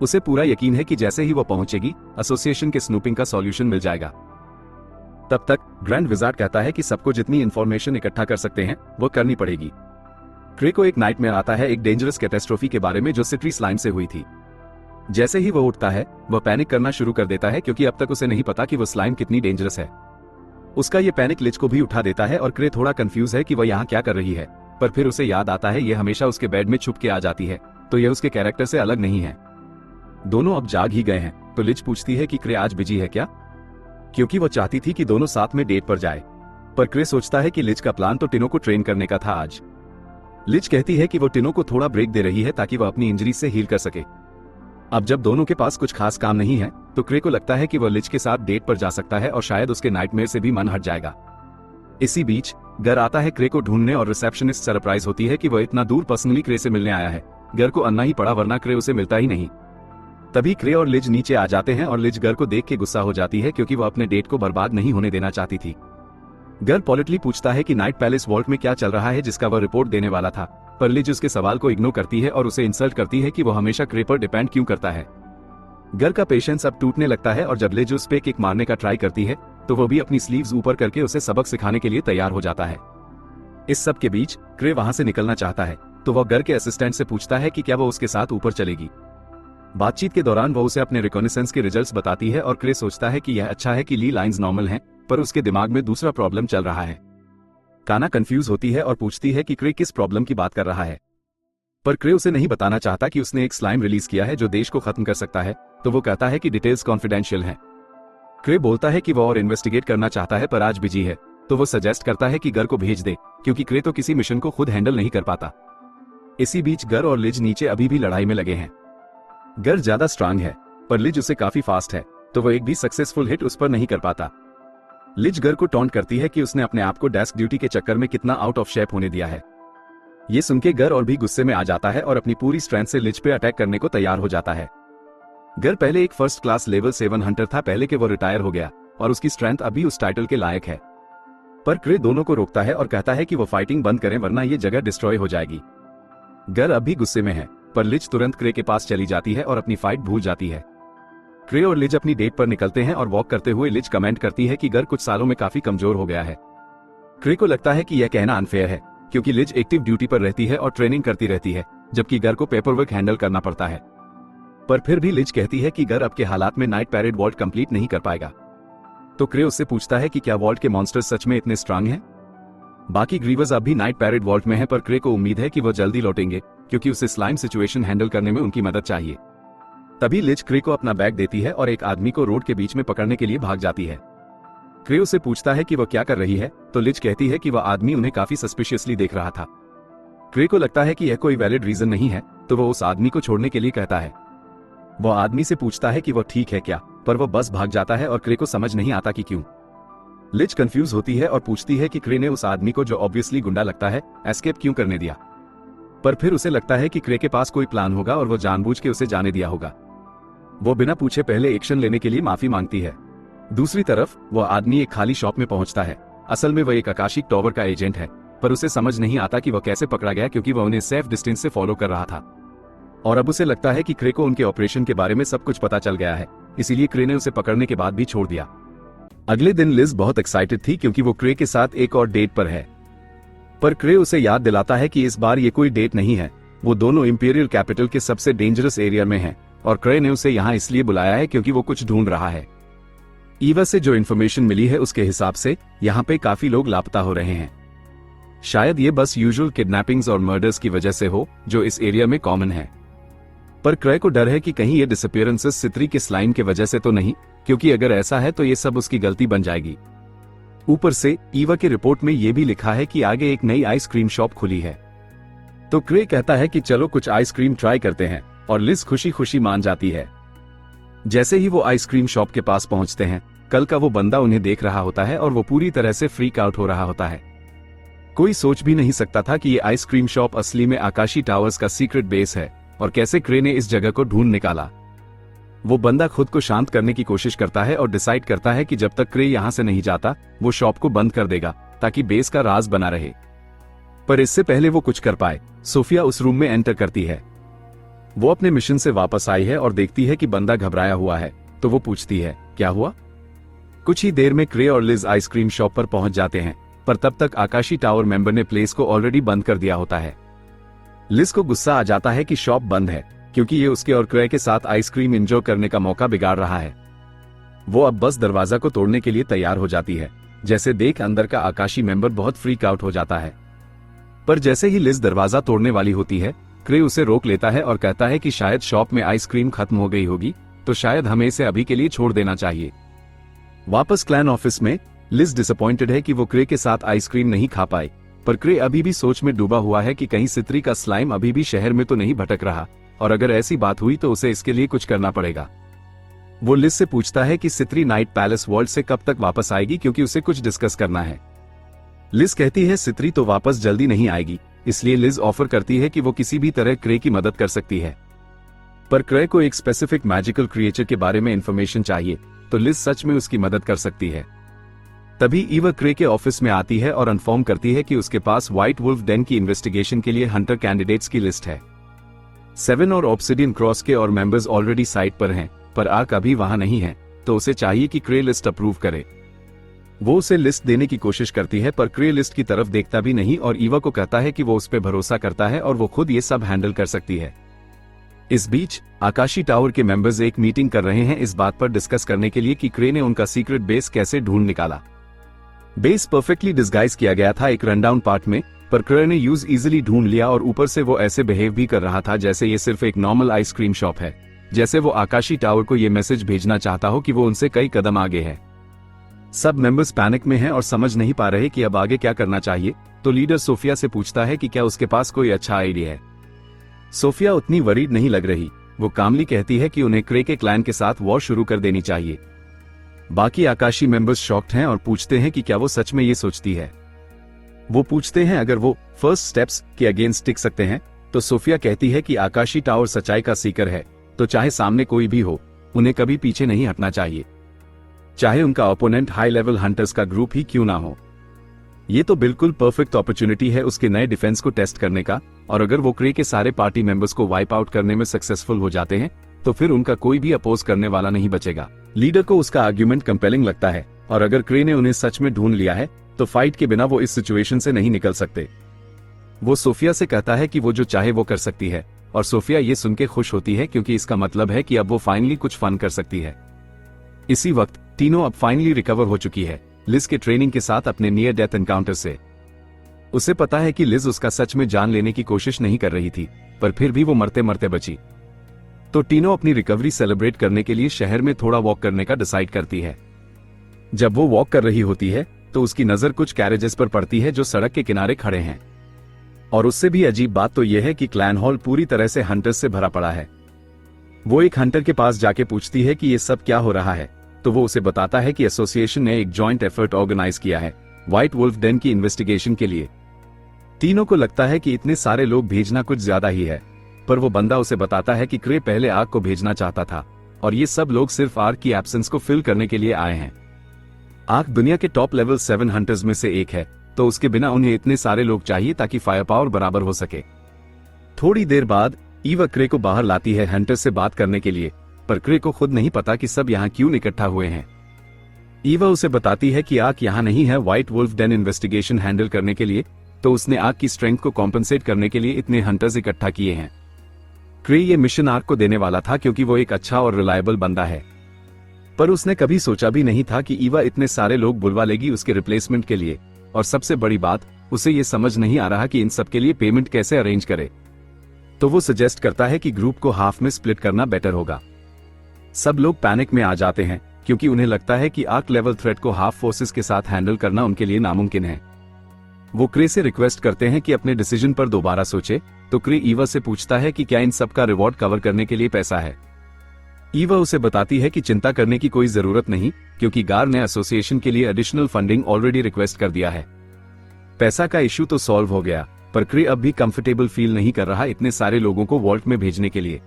उसे पूरा यकीन है कि जैसे ही वो पहुंचेगी एसोसिएशन के स्नूपिंग का सॉल्यूशन मिल जाएगा। तब तक ग्रैंड विजार्ड कहता है कि सबको जितनी इंफॉर्मेशन इकट्ठा कर सकते हैं वो करनी पड़ेगी। क्रे को एक नाइटमेयर आता है एक डेंजरस कैटेस्ट्रोफी के बारे में जो सिट्री स्लाइम से हुई थी। जैसे ही वो उठता है वह पैनिक करना शुरू कर देता है, क्योंकि अब तक उसे नहीं पता कि वो स्लाइम कितनी डेंजरस है। उसका ये पैनिक लिज को भी उठा देता है और क्रे थोड़ा कंफ्यूज है कि वह यहाँ क्या कर रही है, पर फिर उसे याद आता है ये हमेशा उसके बेड में छुप के आ जाती है, तो यह उसके कैरेक्टर से अलग नहीं है। दोनों अब जाग ही गए हैं, तो लिज पूछती है कि क्रे आज बिजी है क्या, क्योंकि वो चाहती थी कि दोनों साथ में डेट पर जाए। पर क्रे सोचता है कि लिज का प्लान तो टिनो को ट्रेन करने का था आज। लिज कहती है कि वो टिनो को थोड़ा ब्रेक दे रही है ताकि वह अपनी इंजरी से हील कर सके। अब जब दोनों के पास कुछ खास काम नहीं है तो क्रे को लगता है कि वह लिज के साथ डेट पर जा सकता है और शायद उसके नाइटमेयर से भी मन हट जाएगा। इसी बीच गर आता है क्रे को ढूंढने और रिसेप्शनिस्ट सरप्राइज होती है कि वह इतना दूर पर्सनली क्रे से मिलने आया है। गर को अन्ना ही पड़ा, वरना क्रे उसे मिलता ही नहीं। तभी क्रे और लिज नीचे आ जाते हैं और लिज गर को देख के गुस्सा हो जाती है, क्योंकि वह अपने डेट को बर्बाद नहीं होने देना चाहती थी। गर पॉलिटली पूछता है कि नाइट पैलेस वॉल्ट में क्या चल रहा है जिसका वह रिपोर्ट देने वाला था, पर लिज उसके सवाल को इग्नोर करती है और उसे इंसल्ट करती है कि वो हमेशा क्रे पर डिपेंड क्यों करता है। गर का पेशेंस अब टूटने लगता है और जब लिज उस पे किक मारने का ट्राई करती है तो वो भी अपनी स्लीव्स ऊपर करके उसे सबक सिखाने के लिए तैयार हो जाता है। इस सब के बीच क्रे वहां से निकलना चाहता है, तो वह गर के असिस्टेंट से पूछता है कि क्या वो उसके साथ ऊपर चलेगी। बातचीत के दौरान वो उसे अपने रिकॉग्निसेंस के रिजल्ट्स बताती है और क्रे सोचता है कि यह अच्छा है कि ली लाइंस नॉर्मल हैं, पर उसके दिमाग में दूसरा प्रॉब्लम चल रहा है। काना कंफ्यूज होती है और पूछती है कि क्रे किस प्रॉब्लम की बात कर रहा है, पर क्रे उसे नहीं बताना चाहता कि उसने एक स्लाइम रिलीज किया है जो देश को खत्म कर सकता है, तो वो कहता है कि डिटेल्स कॉन्फिडेंशियल हैं। क्रे बोलता है कि वो और इन्वेस्टिगेट करना चाहता है पर आज बिजी है, तो वो सजेस्ट करता है कि गर को भेज दे, क्योंकि क्रे तो किसी मिशन को खुद हैंडल नहीं कर पाता। इसी बीच गर और लिज नीचे अभी भी लड़ाई में लगे हैं। गर ज्यादा स्ट्रांग है, पर लिज उसे काफी फास्ट है, तो वो एक भी सक्सेसफुल हिट उस पर नहीं कर पाता। लिज गर को टॉन्ट करती है कि उसने अपने आप को डेस्क ड्यूटी के चक्कर में कितना आउट ऑफ शेप होने दिया है। ये सुनके गर और भी गुस्से में आ जाता है और अपनी पूरी स्ट्रेंथ से लिज पे अटैक करने को तैयार हो जाता है। गर पहले एक फर्स्ट क्लास लेवल 7 हंटर था, पहले के वो रिटायर हो गया और उसकी स्ट्रेंथ अभी उस टाइटल के लायक है। पर क्रे दोनों को रोकता है और कहता है कि वो फाइटिंग बंद करें वरना ये जगह डिस्ट्रॉय हो जाएगी। गर अभी गुस्से में है, पर लिज तुरंत क्रे के पास चली जाती है और अपनी फाइट भूल जाती है। क्रे और लिज अपनी डेट पर निकलते हैं और वॉक करते हुए लिज कमेंट करती है कि गर कुछ सालों में काफी कमजोर हो गया है। क्रे को लगता है कि यह कहना अनफेयर है, क्योंकि लिज एक्टिव ड्यूटी पर रहती है और ट्रेनिंग करती रहती है, जबकि गर को पेपरवर्क हैंडल करना पड़ता है। पर फिर भी लिज कहती है कि गर अब के हालात में नाइट पैरेड वॉल्ट कंप्लीट नहीं कर पाएगा। तो क्रे उससे पूछता है कि क्या वॉल्ट के मॉन्स्टर्स सच में इतने स्ट्रांग हैं? बाकी ग्रीवर्स अब भी नाइट पैरेड वॉल्ट में हैं, पर क्रे को उम्मीद है कि वो जल्दी लौटेंगे, क्योंकि उसे स्लाइम सिचुएशन हैंडल करने में उनकी मदद चाहिए। तभी लिज क्रे को अपना बैग देती है और एक आदमी को रोड के बीच में पकड़ने के लिए भाग जाती है। क्रे उसे पूछता है कि वो क्या कर रही है, तो लिज कहती है कि वह आदमी उन्हें काफी सस्पिशियसली देख रहा था। क्रे को लगता है कि यह कोई वैलिड रीजन नहीं है, तो वो उस आदमी को छोड़ने के लिए कहता है। वो आदमी से पूछता है कि वो ठीक है क्या, पर वो बस भाग जाता है और क्रे को समझ नहीं आता कि क्यों। लिज कंफ्यूज होती है और पूछती है कि क्रे ने उस आदमी को, जो ऑब्वियसली गुंडा लगता है, एस्केप क्यों करने दिया। पर फिर उसे लगता है कि क्रे के पास कोई प्लान होगा और वो जानबूझ के उसे जाने दिया होगा। वो बिना पूछे पहले एक्शन लेने के लिए माफी मांगती है। दूसरी तरफ वो आदमी एक खाली शॉप में पहुंचता है। असल में वह एक आकाशिक टावर का एजेंट है, पर उसे समझ नहीं आता कि वह कैसे पकड़ा गया, क्योंकि वह उन्हें सेफ डिस्टेंस से फॉलो कर रहा था। और अब उसे लगता है कि क्रे को उनके ऑपरेशन के बारे में सब कुछ पता चल गया है, इसीलिए क्रे ने उसे पकड़ने के बाद भी छोड़ दिया। अगले दिन लिज बहुत एक्साइटेड थी, क्योंकि वो क्रे के साथ एक और डेट पर है। पर क्रे उसे याद दिलाता है कि इस बार ये कोई डेट नहीं है, वो दोनों इंपीरियल कैपिटल के सबसे डेंजरस एरिया में हैं, और क्रे ने उसे यहाँ इसलिए बुलाया है क्योंकि वो कुछ ढूंढ रहा है। ईवा से जो इन्फॉर्मेशन मिली है उसके हिसाब से यहाँ पे काफी लोग लापता हो रहे हैं। शायद ये बस यूजुअल किडनैपिंग्स और मर्डर्स की वजह से हो, जो इस एरिया में कॉमन है। पर क्रे को डर है कि कहीं ये डिसअपीयरेंसेस सित्री के स्लाइम की वजह से तो नहीं, क्योंकि अगर ऐसा है तो ये सब उसकी गलती बन जाएगी। ऊपर से ईवा की रिपोर्ट में ये भी लिखा है कि आगे एक नई आइसक्रीम शॉप खुली है। तो क्रे कहता है कि चलो कुछ आइसक्रीम ट्राई करते हैं, और लिज खुशी खुशी मान जाती है। जैसे ही वो आइसक्रीम शॉप के पास पहुंचते हैं, कल का वो बंदा उन्हें देख रहा होता है और वो पूरी तरह से फ्रीक आउट हो रहा होता है। कोई सोच भी नहीं सकता था कि ये आइसक्रीम शॉप असली में आकाशी टावर्स का सीक्रेट बेस है, और कैसे क्रे ने इस जगह को ढूंढ निकाला। वो बंदा खुद को शांत करने की कोशिश करता है और डिसाइड करता है कि जब तक क्रे यहां से नहीं जाता, वो शॉप को बंद कर देगा, ताकि बेस का राज बना रहे। पर इससे पहले वो कुछ कर पाए, सोफिया उस रूम में एंटर करती है। वो अपने मिशन से वापस आई है और देखती है कि बंदा घबराया हुआ है, तो वो पूछती है, क्या हुआ? कुछ ही देर में क्रे और लिज आइसक्रीम शॉप पर पहुंच जाते हैं, पर तब तक आकाशी टावर मेंबर ने प्लेस को ऑलरेडी बंद कर दिया होता है। लिज को गुस्सा आ जाता है कि शॉप बंद है, क्योंकि ये उसके और क्रे के साथ आइसक्रीम एंजॉय करने का मौका बिगाड़ रहा है। वो अब बस दरवाजा को तोड़ने के लिए तैयार हो जाती है, जैसे देख अंदर का आकाशी मेंबर बहुत फ्रीक आउट हो जाता है। पर जैसे ही लिज दरवाजा तोड़ने वाली होती है, क्रे उसे रोक लेता है और कहता है कि शायद शॉप में आइसक्रीम खत्म हो गई होगी, तो शायद हमें इसे अभी के लिए छोड़ देना चाहिए। वापस क्लैन ऑफिस में लिज डिसअपॉइंटेड है कि वो क्रे के साथ आइसक्रीम नहीं खा पाई, पर क्रे अभी भी सोच में डूबा हुआ है कि कहीं सित्री का स्लाइम अभी भी शहर में तो नहीं भटक रहा, और अगर ऐसी बात हुई तो उसे इसके लिए कुछ करना पड़ेगा। वो लिज से पूछता है कि सित्री नाइट पैलेस वर्ल्ड से कब तक वापस आएगी, क्योंकि उसे कुछ डिस्कस करना है। लिज कहती है सित्री तो वापस जल्दी नहीं आएगी, इसलिए लिज ऑफर करती है कि वो किसी भी तरह क्रे की मदद कर सकती है। पर क्रे को एक स्पेसिफिक मैजिकल क्रिएचर के बारे में इंफॉर्मेशन चाहिए, तो लिज सच में उसकी मदद कर सकती है। तभी ईवा क्रे के ऑफिस में आती है और इन्फॉर्म करती है कि उसके पास व्हाइट वुल्फ डेन की इन्वेस्टिगेशन के लिए हंटर कैंडिडेट्स की लिस्ट है। 7 और ऑब्सिडियन क्रॉस के और मेंबर्स ऑलरेडी साइट पर हैं, पर आर्क अभी वहां नहीं है, तो उसे चाहिए कि क्रे लिस्ट अप्रूव करे। वो उसे लिस्ट देने की कोशिश करती है, पर क्रे लिस्ट की तरफ देखता भी नहीं और ईवा को कहता है कि वो उस पर भरोसा करता है और वो खुद ये सब हैंडल कर सकती है। इस बीच आकाशी टावर के मेंबर्स एक मीटिंग कर रहे हैं इस बात पर डिस्कस करने के लिए कि क्रे ने उनका सीक्रेट बेस कैसे ढूंढ निकाला। बेस परफेक्टली डिस्गाइज किया गया था एक रनडाउन पार्ट में, पर क्रे ने यूज इजीली ढूंढ लिया और ऊपर से वो ऐसे बिहेव भी कर रहा था जैसे ये सिर्फ एक नॉर्मल आइसक्रीम शॉप है, जैसे वो आकाशी टावर को ये मैसेज भेजना चाहता हो कि वो उनसे कई कदम आगे है। सब मेंबर्स पैनिक में हैं और समझ नहीं पा रहे कि अब आगे क्या करना चाहिए, तो लीडर सोफिया से पूछता है कि क्या उसके पास कोई अच्छा आइडिया है। सोफिया उतनी वरीड नहीं लग रही। वो कामली कहती है कि उन्हें क्रे के क्लैन के साथ वॉर शुरू कर देनी चाहिए। बाकी आकाशी मेंबर्स शॉक्ड हैं और पूछते हैं कि क्या वो सच में ये सोचती है। वो पूछते हैं अगर वो फर्स्ट स्टेप्स के अगेंस्ट टिक सकते हैं, तो सोफिया कहती है कि आकाशी टावर सच्चाई का सीकर है, तो चाहे सामने कोई भी हो, उन्हें कभी पीछे नहीं हटना चाहिए, चाहे उनका ओपोनेंट हाई लेवल हंटर्स का ग्रुप ही क्यों ना हो। ये तो बिल्कुल परफेक्ट अपॉर्चुनिटी है उसके नए डिफेंस को टेस्ट करने का, और अगर वो क्रे के सारे पार्टी मेंबर्स को वाइप आउट करने में सक्सेसफुल हो जाते हैं, तो फिर उनका कोई भी अपोज करने वाला नहीं बचेगा। लीडर को उसका आर्ग्यूमेंट कंपेलिंग लगता है, और अगर क्रे ने उन्हें सच में ढूंढ लिया है, तो फाइट के बिना वो इस सिचुएशन से नहीं निकल सकते। वो सोफिया से कहता है कि वो जो चाहे वो कर सकती है, और सोफिया ये सुन के खुश होती है क्योंकि इसका मतलब है कि अब वो फाइनली कुछ फन कर सकती है। इसी वक्त टीनो अब फाइनली रिकवर हो चुकी है लिज के ट्रेनिंग के साथ अपने नियर डेथ एनकाउंटर से। उसे पता है कि लिज उसका सच में जान लेने की कोशिश नहीं कर रही थी, पर फिर भी वो मरते मरते बची। तो टीनो अपनी रिकवरी सेलिब्रेट करने के लिए शहर में थोड़ा वॉक करने का डिसाइड करती है। जब वो वॉक कर रही होती है, तो उसकी नजर कुछ कैरेजेस पर पड़ती है जो सड़क के किनारे खड़े हैं। और उससे भी अजीब बात तो यह है कि क्लैन हॉल पूरी तरह से हंटर्स से भरा पड़ा है। वो एक हंटर के पास जाके पूछती है कि ये सब क्या हो रहा है, तो वो उसे बताता है कि एसोसिएशन ने एक जॉइंट एफर्ट ऑर्गेनाइज किया है व्हाइट वुल्फ डेन की इन्वेस्टिगेशन के लिए। तीनों को लगता है कि इतने सारे लोग भेजना कुछ ज्यादा ही है, पर वो बंदा उसे बताता है कि क्रे पहले आग को भेजना चाहता था, और ये सब लोग सिर्फ आग की एब्सेंस को फिल करने के लिए आए हैं। आग दुनिया के टॉप लेवल 7 हंटर्स में से एक है, तो उसके बिना उन्हें इतने सारे लोग चाहिए ताकि फायर पावर बराबर हो सके। थोड़ी देर बाद ईवा क्रे को बाहर लाती है हंटर से बात करने के लिए, पर क्रे को खुद नहीं पता कि सब यहाँ क्यों इकट्ठा हुए हैं। ईवा उसे बताती है कि आग यहाँ नहीं है white wolf den investigation handle करने के लिए, तो उसने आग की स्ट्रेंथ को कॉम्पनसेट करने के लिए इतने हंटर्स इकट्ठा किए हैं। क्रे ये मिशन आग को देने वाला था क्योंकि वो एक अच्छा और रिलायबल बंदा है, पर उसने कभी सोचा भी नहीं था कि ईवा इतने सारे लोग बुलवा लेगी उसके रिप्लेसमेंट के लिए। और सबसे बड़ी बात, उसे ये समझ नहीं आ रहा कि इन सब के लिए पेमेंट कैसे अरेंज करे। तो वो सजेस्ट करता है कि ग्रुप को हाफ में स्प्लिट करना बेटर होगा। सब लोग पैनिक में आ जाते हैं क्योंकि उन्हें लगता है कि आर्क लेवल थ्रेट को हाफ फोर्सेस के साथ हैंडल करना उनके लिए नामुमकिन है। वो क्रे से रिक्वेस्ट करते हैं कि अपने डिसीजन पर दोबारा सोचे, तो क्रे ईवा से पूछता है कि क्या इन सब का रिवॉर्ड कवर करने के लिए पैसा है। ईवा उसे बताती है कि चिंता करने की कोई जरूरत नहीं, क्योंकि गार ने एसोसिएशन के लिए एडिशनल फंडिंग ऑलरेडी रिक्वेस्ट कर दिया है। पैसा का इश्यू तो सॉल्व हो गया, पर क्रे अब भी कंफर्टेबल फील नहीं कर रहा इतने सारे लोगों को वॉल्ट में भेजने के लिए,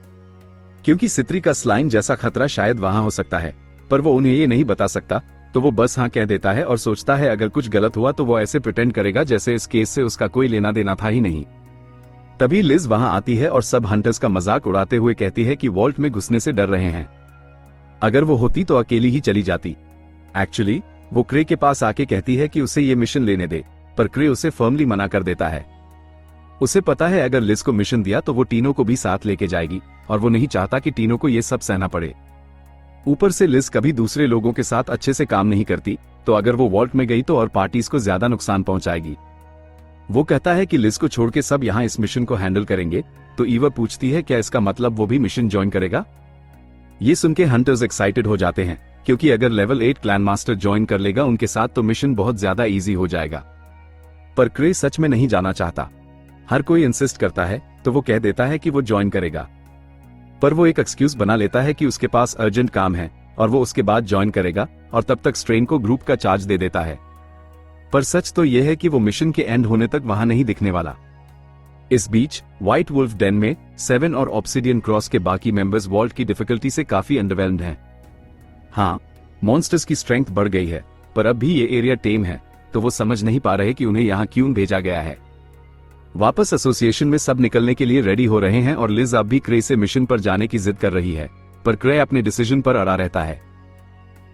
क्योंकि सित्री का स्लाइम जैसा खतरा शायद वहां हो सकता है, पर वो उन्हें ये नहीं बता सकता। तो वो बस हाँ कह देता है और सोचता है अगर कुछ गलत हुआ तो वो ऐसे प्रिटेंड करेगा जैसे इस केस से उसका कोई लेना देना था ही नहीं। तभी लिज वहां आती है और सब हंटर्स का मजाक उड़ाते हुए कहती है कि वॉल्ट में घुसने से डर रहे हैं। अगर वो होती तो अकेली ही चली जाती। एक्चुअली वो क्रे के पास आके कहती है कि उसे ये मिशन लेने दे, पर क्रे उसे फर्मली मना कर देता है। उसे पता है अगर लिज को मिशन दिया तो वो टीनो को भी साथ लेके जाएगी, और वो नहीं चाहता कि टीनो को ये सब सहना पड़े। ऊपर से लिज कभी दूसरे लोगों के साथ अच्छे से काम नहीं करती, तो अगर वो वॉल्ट में गई तो और पार्टीज को ज्यादा नुकसान पहुंचाएगी। वो कहता है कि लिज को छोड़ के सब यहाँ इस मिशन को हैंडल करेंगे, तो ईवा पूछती है क्या इसका मतलब वो भी मिशन ज्वाइन करेगा। ये सुन के हंटर्स एक्साइटेड हो जाते हैं, क्योंकि अगर लेवल 8 क्लैन मास्टर ज्वाइन कर लेगा उनके साथ तो मिशन बहुत ज्यादा इजी हो जाएगा। पर क्रे सच में नहीं जाना चाहता। हर कोई इंसिस्ट करता है, तो वो कह देता है कि वो ज्वाइन करेगा, पर वो एक एक्सक्यूज बना लेता है कि उसके पास अर्जेंट काम है और वो उसके बाद ज्वाइन करेगा, और तब तक स्ट्रेन को ग्रुप का चार्ज दे देता है। पर सच तो यह है कि वो मिशन के एंड होने तक वहां नहीं दिखने वाला। इस बीच व्हाइट वुल्फ डेन में 7 और ऑब्सिडियन क्रॉस के बाकी मेंबर्स वॉल्ट की डिफिकल्टी से काफी अंडरवेल्म्ड हैं। हाँ, मॉन्स्टर्स की स्ट्रेंथ बढ़ गई है, पर अब भी ये एरिया टेम है, तो वो समझ नहीं पा रहे कि उन्हें यहाँ क्यों भेजा गया है। वापस एसोसिएशन में सब निकलने के लिए रेडी हो रहे हैं और लिज अब भी क्रे से मिशन पर जाने की जिद कर रही है, पर क्रे अपने डिसीजन पर अड़ा रहता है।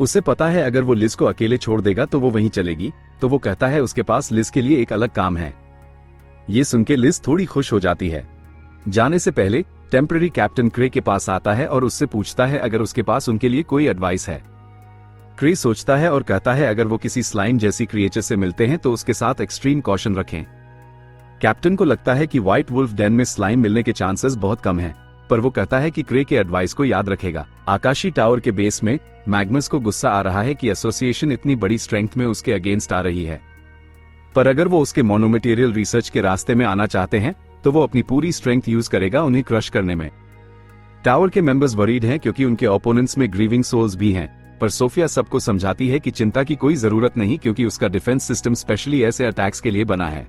उसे पता है अगर वो लिज को अकेले छोड़ देगा तो वो वहीं चलेगी, तो वो कहता है उसके पास लिज के लिए एक अलग काम है। ये सुन के लिज थोड़ी खुश हो जाती है। जाने से पहले टेम्पररी कैप्टन क्रे के पास आता है और उससे पूछता है अगर उसके पास उनके लिए कोई एडवाइस है। क्रे सोचता है और कहता है अगर वो किसी स्लाइम जैसी क्रिएचर से मिलते हैं तो उसके साथ एक्सट्रीम कॉशन रखें। कैप्टन को लगता है कि व्हाइट वुल्फ डेन में स्लाइम मिलने के चांसेस बहुत कम हैं, पर वो कहता है कि क्रे के एडवाइस को याद रखेगा। आकाशी टावर के बेस में मैग्मस को गुस्सा आ रहा है कि एसोसिएशन इतनी बड़ी स्ट्रेंथ में उसके अगेंस्ट आ रही है, पर अगर वो उसके मोनोमेटेरियल रिसर्च के रास्ते में आना चाहते हैं तो वो अपनी पूरी स्ट्रेंथ यूज करेगा उन्हें क्रश करने में। टावर के मेंबर्स वरीड हैं क्योंकि उनके ओपोनेंट्स में ग्रीविंग सोल्स भी हैं, पर सोफिया सबको समझाती है कि चिंता की कोई जरूरत नहीं क्योंकि उसका डिफेंस सिस्टम स्पेशली ऐसे अटैक्स के लिए बना है।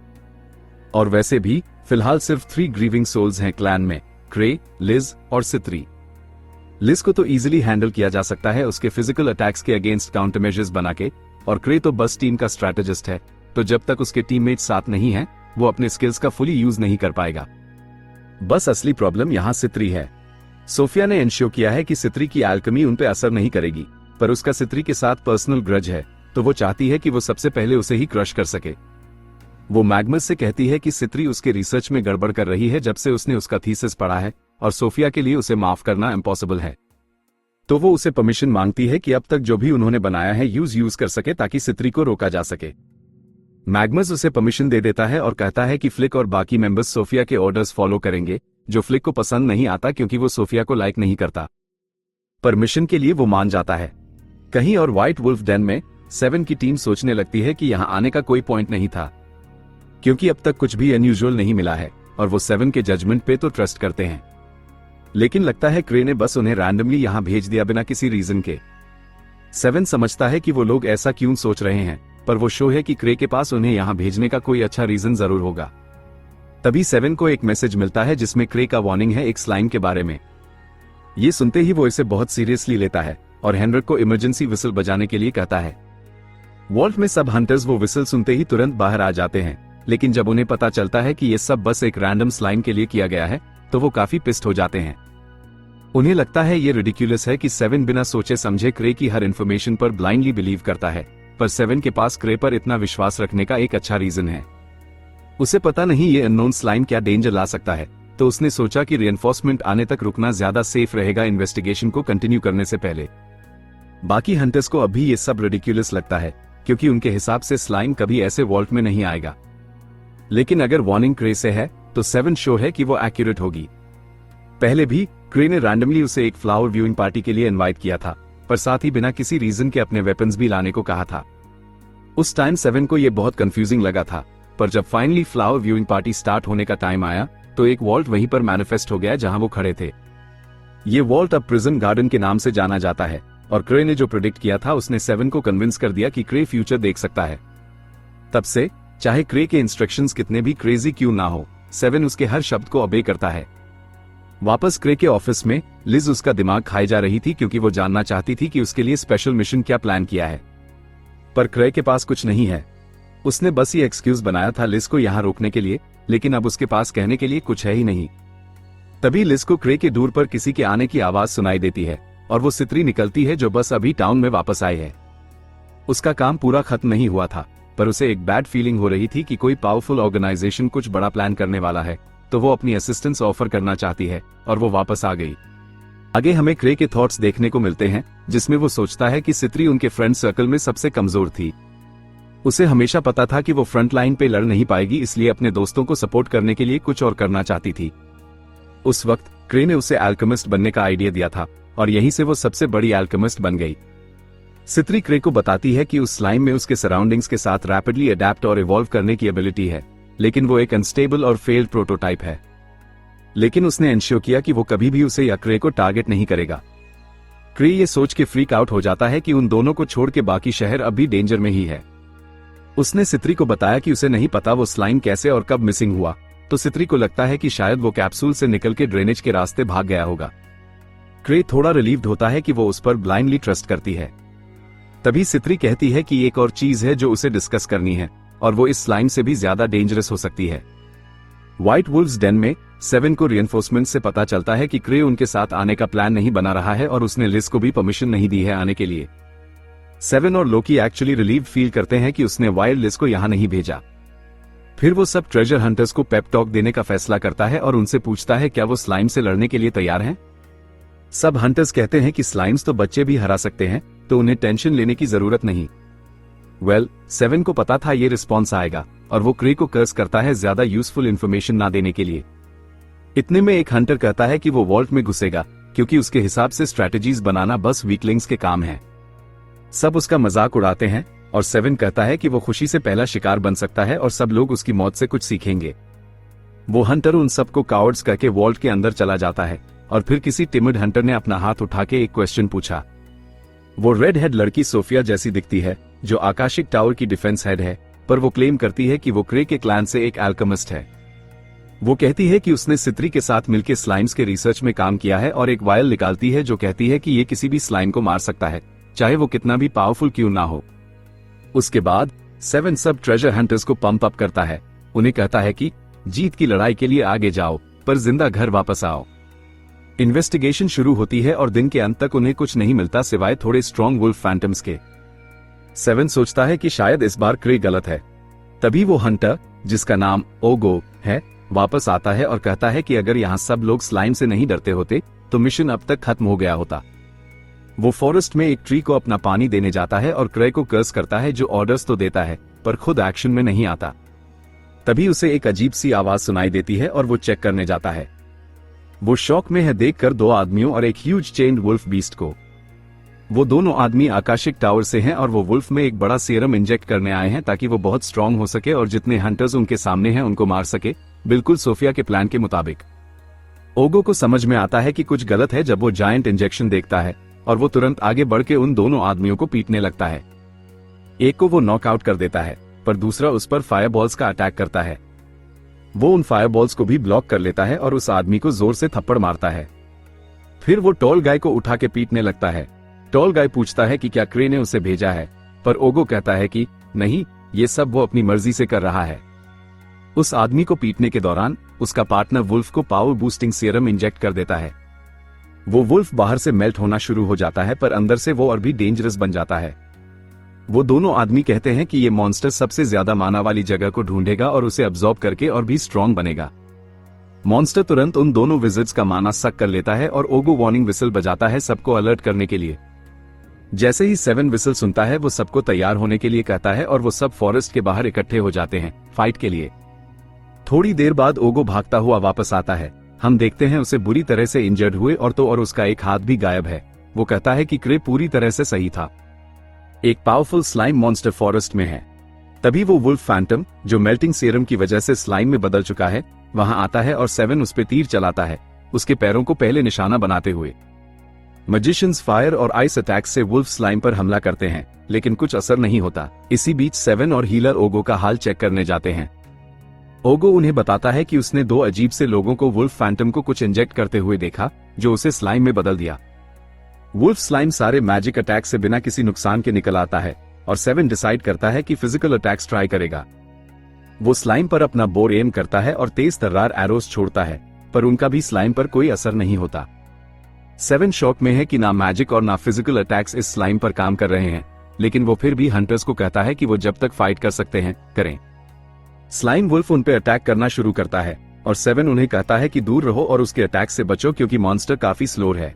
और वैसे भी फिलहाल सिर्फ 3 ग्रीविंग सोल्स हैं क्लैन में, क्रे, लिज और सित्री। लिज को तो इजीली हैंडल किया जा सकता है उसके फिजिकल अटैक्स के अगेंस्ट काउंटर मेजर्स बना के, और क्रे तो बस टीम का स्ट्रैटेजिस्ट है, तो जब तक उसके टीममेट्स साथ नहीं हैं, वो अपने स्किल्स का फुली यूज नहीं कर पाएगा। बस असली प्रॉब्लम यहाँ सित्री है। सोफिया ने इंश्योर किया है कि सित्री की एल्केमी उन पे असर नहीं करेगी, पर उसका सित्री के साथ पर्सनल ग्रज है, तो वो चाहती है कि वो सबसे पहले उसे ही क्रश कर सके। वो मैग्मस से कहती है कि सित्री उसके रिसर्च में गड़बड़ कर रही है जब से उसने उसका थीसिस पढ़ा है, और सोफिया के लिए उसे माफ करना इम्पॉसिबल है। तो वो उसे परमिशन मांगती है कि अब तक जो भी उन्होंने बनाया है यूज कर सके ताकि सित्री को रोका जा सके। मैग्मस उसे परमिशन दे देता है और कहता है कि फ्लिक और बाकी मेंबर्स सोफिया के ऑर्डर्स फॉलो करेंगे, जो फ्लिक को पसंद नहीं आता क्योंकि वो सोफिया को लाइक नहीं करता। परमिशन के लिए वो मान जाता है। कहीं और व्हाइट वुल्फ डेन में 7 की टीम सोचने लगती है कि यहां आने का कोई पॉइंट नहीं था, क्योंकि अब तक कुछ भी अनयूजुअल नहीं मिला है और वो 7 के जजमेंट पे तो ट्रस्ट करते हैं। लेकिन लगता है क्रे ने बस उन्हें रैंडमली यहां भेज दिया बिना किसी रीजन के। 7 समझता है कि वो लोग ऐसा क्यों सोच रहे हैं, पर वो शो है कि क्रे के पास उन्हें यहां भेजने का कोई अच्छा रीजन जरूर होगा। तभी 7 को एक मैसेज मिलता है जिसमें क्रे का वार्निंग है एक स्लाइम के बारे में। ये सुनते ही वो इसे बहुत सीरियसली लेता है और हेनरिक को इमरजेंसी विसल बजाने के लिए कहता है। वॉल्ट में सब हंटर्स वो विसल सुनते ही तुरंत बाहर आ जाते हैं, लेकिन जब उन्हें पता चलता है कि ये सब बस एक रैंडम स्लाइम के लिए किया गया है, तो वो काफी पिस्ट हो जाते हैं। उन्हें लगता है ये रिडिक्यूलस है कि 7 बिना सोचे समझे क्रे की हर इंफॉर्मेशन पर ब्लाइंडली बिलीव करता है, पर 7 के पास क्रे पर इतना विश्वास रखने का एक अच्छा रीजन है। उसे पता नहीं ये अननोन स्लाइम क्या डेंजर ला सकता है, तो उसने सोचा कि रिइंफोर्समेंट आने तक रुकना ज्यादा सेफ रहेगा इन्वेस्टिगेशन को कंटिन्यू करने से पहले। बाकी हंटर्स को अभी ये सब रिडिक्यूलस लगता है, क्योंकि उनके हिसाब से स्लाइम कभी ऐसे वॉल्ट में नहीं आएगा। लेकिन अगर वार्निंग क्रे से है, तो 7 शो है कि वो एक्यूरेट होगी। पहले भी क्रे ने रैंडमली उसे एक फ्लावर व्यूइंग पार्टी के लिए इनवाइट किया था, पर साथ ही बिना किसी रीजन के अपने वेपन्स भी लाने को कहा था। उस टाइम 7 को ये बहुत कंफ्यूजिंग लगा था, पर जब finally flower viewing party start होने का टाइम आया, तो एक वॉल्ट वहीं पर मैनिफेस्ट हो गया जहां वो खड़े थे। ये वॉल्ट अब प्रिजन गार्डन के नाम से जाना जाता है, और क्रे ने जो प्रेडिक्ट किया था उसने 7 को कन्विंस कर दिया कि क्रे फ्यूचर देख सकता है। तब से चाहे क्रे के इंस्ट्रक्शंस कितने भी क्रेजी क्यों ना हो, 7 उसके हर शब्द को ओबे करता है। वापस क्रे के ऑफिस में लिज उसका दिमाग खाई जा रही थी क्योंकि वो जानना चाहती थी कि उसके लिए स्पेशल मिशन क्या प्लान किया है, पर क्रे के पास कुछ नहीं है। उसने बस ये एक्सक्यूज बनाया था लिज को यहां रोकने के लिए, लेकिन अब उसके पास कहने के लिए कुछ है ही नहीं। तभी लिज को क्रे के दूर पर किसी के आने की आवाज सुनाई देती है और वो सित्री निकलती है जो बस अभी टाउन में वापस आई है। उसका काम पूरा खत्म नहीं हुआ था, पर उसे एक बैड फीलिंग हो रही थी कि कोई पावरफुल ऑर्गेनाइजेशन कुछ बड़ा प्लान करने वाला है, तो वो अपनी असिस्टेंस ऑफर करना चाहती है और वो वापस आ गई। आगे हमें क्रे के थॉट्स देखने को मिलते हैं, जिसमें वो सोचता है कि सित्री उनके फ्रेंड सर्कल में सबसे कमजोर थी। उसे हमेशा पता था कि वो फ्रंट लाइन पे लड़ नहीं पाएगी, इसलिए अपने दोस्तों को सपोर्ट करने के लिए कुछ और करना चाहती थी। उस वक्त क्रे ने उसे एल्केमिस्ट बनने का आइडिया दिया था और यहीं से वो सबसे बड़ी एल्केमिस्ट बन गई। सित्री क्रे को बताती है कि उस स्लाइम में उसके सराउंडिंग्स के साथ रैपिडली अडेप्ट और इवॉल्व करने की एबिलिटी है, लेकिन वो एक अनस्टेबल और फेल्ड प्रोटोटाइप है। लेकिन उसने इंश्योर किया कि वो कभी भी उसे या क्रे को टारगेट नहीं करेगा। क्रे ये सोच के फ्रीक आउट हो जाता है कि उन दोनों को छोड़ के बाकी शहर अब भी डेंजर में ही है। उसने सित्री को बताया कि उसे नहीं पता वो स्लाइम कैसे और कब मिसिंग हुआ, तो सित्री को लगता है कि शायद वो कैप्सूल से निकल के ड्रेनेज के रास्ते भाग गया होगा। क्रे थोड़ा रिलीव्ड होता है कि वो उस पर ब्लाइंडली ट्रस्ट करती है। तभी सित्री कहती है कि एक और चीज है जो उसे डिस्कस करनी है, और वो इस स्लाइम से भी ज्यादा डेंजरस हो सकती है। व्हाइट वुल्व्स डेन में 7 को रिइंफोर्समेंट से पता चलता है कि क्रे उनके साथ आने का प्लान नहीं बना रहा है और उसने लिज को भी परमिशन नहीं दी है आने के लिए। 7 और लोकी एक्चुअली रिलीव्ड फील करते हैं कि उसने वाइल्ड लिज को यहां नहीं भेजा। फिर वो सब ट्रेजर हंटर्स को पेप टॉक देने का फैसला करता है और उनसे पूछता है क्या वो स्लाइम से लड़ने के लिए तैयार हैं। सब हंटर्स कहते हैं कि स्लाइम्स तो बच्चे भी हरा सकते हैं, तो उन्हें टेंशन लेने की जरूरत नहीं। 7 को पता था ये रिस्पॉन्स आएगा और वो क्रे को कर्स करता है ज्यादा यूजफुल इंफॉर्मेशन ना देने के लिए। इतने में एक हंटर कहता है कि वो वॉल्ट में घुसेगा, क्योंकि उसके हिसाब से स्ट्रैटेजीज बनाना बस वीकलिंग्स के काम है। सब उसका मजाक उड़ाते हैं और 7 कहता है कि वो खुशी से पहला शिकार बन सकता है और सब लोग उसकी मौत से कुछ सीखेंगे। वो हंटर उन सबको कावर्ड्स कहके वॉल्ट के अंदर चला जाता है और फिर किसी टिमिड हंटर ने अपना हाथ उठा के एक क्वेश्चन पूछा। वो रेड हेड लड़की सोफिया जैसी दिखती है, जो आकाशिक टावर की डिफेंस हेड है, पर वो क्लेम करती है कि वो क्रे के क्लैन से एक एल्केमिस्ट है। वो कहती है कि उसने सित्री के साथ मिलकर स्लाइम्स के रिसर्च में काम किया है और एक वायल निकालती है जो कहती है कि ये किसी भी स्लाइम को मार सकता है, चाहे वो कितना भी पावरफुल क्यों ना हो। उसके बाद 7 सब ट्रेजर हंटर्स को पंप अप करता है। उन्हें कहता है कि जीत की लड़ाई के लिए आगे जाओ, पर जिंदा घर वापस आओ। इन्वेस्टिगेशन शुरू होती है और दिन के अंत तक उन्हें कुछ नहीं मिलता सिवाय थोड़े स्ट्रॉन्ग वुल्फ फैंटम्स के। 7 सोचता है कि शायद इस बार क्रे गलत है। तभी वो हंटर, जिसका नाम ओगो है, वापस आता है और कहता है कि अगर यहाँ सब लोग स्लाइम से नहीं डरते होते तो मिशन अब तक खत्म हो गया होता। वो फॉरेस्ट में एक ट्री को अपना पानी देने जाता है और क्रे को कर्स करता है, जो ऑर्डर्स तो देता है पर खुद एक्शन में नहीं आता। तभी उसे एक अजीब सी आवाज सुनाई देती है और वो चेक करने जाता है। वो शॉक में है देखकर 2 आदमियों और एक ह्यूज चेन्ड वुल्फ बीस्ट को। वो दोनों आदमी आकाशिक टावर से हैं और वो वुल्फ में एक बड़ा सीरम इंजेक्ट करने आए हैं ताकि वो बहुत स्ट्रांग हो सके और जितने हंटर्स उनके सामने हैं उनको मार सके, बिल्कुल सोफिया के प्लान के मुताबिक। ओगो को समझ में आता है कि कुछ गलत है जब वो जायंट इंजेक्शन देखता है और वो तुरंत आगे बढ़ के उन दोनों आदमियों को पीटने लगता है। एक को वो नॉकआउट कर देता है, पर दूसरा उस पर फायरबॉल्स का अटैक करता है। वो उन फायरबॉल्स को भी ब्लॉक कर लेता है और उस आदमी को जोर से थप्पड़ मारता है। फिर वो टॉल गाय को उठा के पीटने लगता है। टॉल गाय पूछता है कि क्या क्रे ने उसे भेजा है, पर ओगो कहता है कि नहीं, ये सब वो अपनी मर्जी से कर रहा है। उस आदमी को पीटने के दौरान उसका पार्टनर वुल्फ को पावर बूस्टिंग सीरम इंजेक्ट कर देता है। वो वुल्फ बाहर से मेल्ट होना शुरू हो जाता है, पर अंदर से वो और भी डेंजरस बन जाता है। वो दोनों आदमी कहते हैं कि ये मॉन्स्टर सबसे ज्यादा माना वाली जगह को ढूंढेगा और उसे अब्सॉर्ब करके और भी स्ट्रॉन्ग बनेगा। मॉन्स्टर तुरंत उन दोनों विजिट्स का माना सक कर लेता है और ओगो वार्निंग विसल बजाता है सबको अलर्ट करने के लिए। जैसे ही 7 विसल सुनता है वो सबको तैयार होने के लिए कहता है और वो सब फॉरेस्ट के बाहर इकट्ठे हो जाते हैं फाइट के लिए। थोड़ी देर बाद ओगो भागता हुआ वापस आता है। हम देखते हैं उसे बुरी तरह से इंजर्ड हुए और उसका एक हाथ भी गायब है। वो कहता है कि क्रे पूरी तरह से सही था। एक पावरफुल स्लाइम मॉन्स्टर फॉरेस्ट में है। तभी वो वुल्फ फैंटम, जो मेल्टिंग सीरम की वजह से स्लाइम में बदल चुका है, वहां आता है और 7 उस पे तीर चलाता है, उसके पैरों को पहले निशाना बनाते हुए। मैजिशियंस फायर और आइस अटैक से वुल्फ स्लाइम पर हमला करते हैं, लेकिन कुछ असर नहीं होता। इसी बीच 7 और हीलर ओगो का हाल चेक करने जाते हैं। ओगो उन्हें बताता है कि उसने 2 अजीब से लोगों को वुल्फ फैंटम को कुछ इंजेक्ट करते हुए देखा, जो उसे स्लाइम में बदल दिया। वुल्फ स्लाइम सारे मैजिक अटैक से बिना किसी नुकसान के निकल आता है और 7 डिसाइड करता है कि फिजिकल अटैक्स ट्राई करेगा। वो स्लाइम पर अपना बोर एम करता है और तेज तर्रार एरोस छोड़ता है, पर उनका भी स्लाइम पर कोई असर नहीं होता। 7 शॉक में है कि ना मैजिक और ना फिजिकल अटैक्स इस स्लाइम पर काम कर रहे हैं, लेकिन वो फिर भी हंटर्स को कहता है कि वो जब तक फाइट कर सकते हैं करें। स्लाइम वुल्फ उन पे अटैक करना शुरू करता है और 7 उन्हें कहता है कि दूर रहो और उसके अटैक से बचो क्योंकि मॉन्स्टर काफी स्लो है।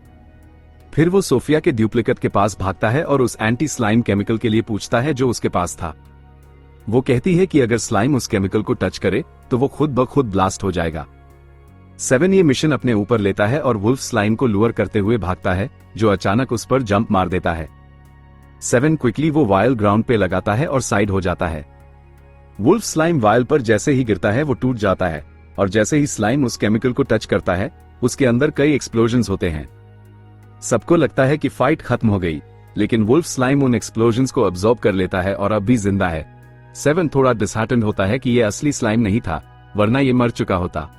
फिर वो सोफिया के ड्यूप्लिकेट के पास भागता है और उस एंटी स्लाइम केमिकल के लिए पूछता है जो उसके पास था। वो कहती है कि अगर स्लाइम उस केमिकल को टच करे तो वो खुद ब खुद ब्लास्ट हो जाएगा। 7 ये मिशन अपने ऊपर लेता है और वुल्फ स्लाइम को लुअर करते हुए भागता है, जो अचानक उस पर जंप मार देता है। 7 क्विकली वो वायल ग्राउंड पे लगाता है और साइड हो जाता है। वुल्फ स्लाइम वायल पर जैसे ही गिरता है वो टूट जाता है और जैसे ही स्लाइम उस केमिकल को टच करता है उसके अंदर कई एक्सप्लोजन्स होते हैं। सबको लगता है कि फाइट खत्म हो गई, लेकिन वुल्फ स्लाइम उन एक्सप्लोजन्स को अब्सॉर्ब कर लेता है और अब भी जिंदा है। 7 थोड़ा डिसहार्टेंड होता है कि ये असली स्लाइम नहीं था, वरना ये मर चुका होता।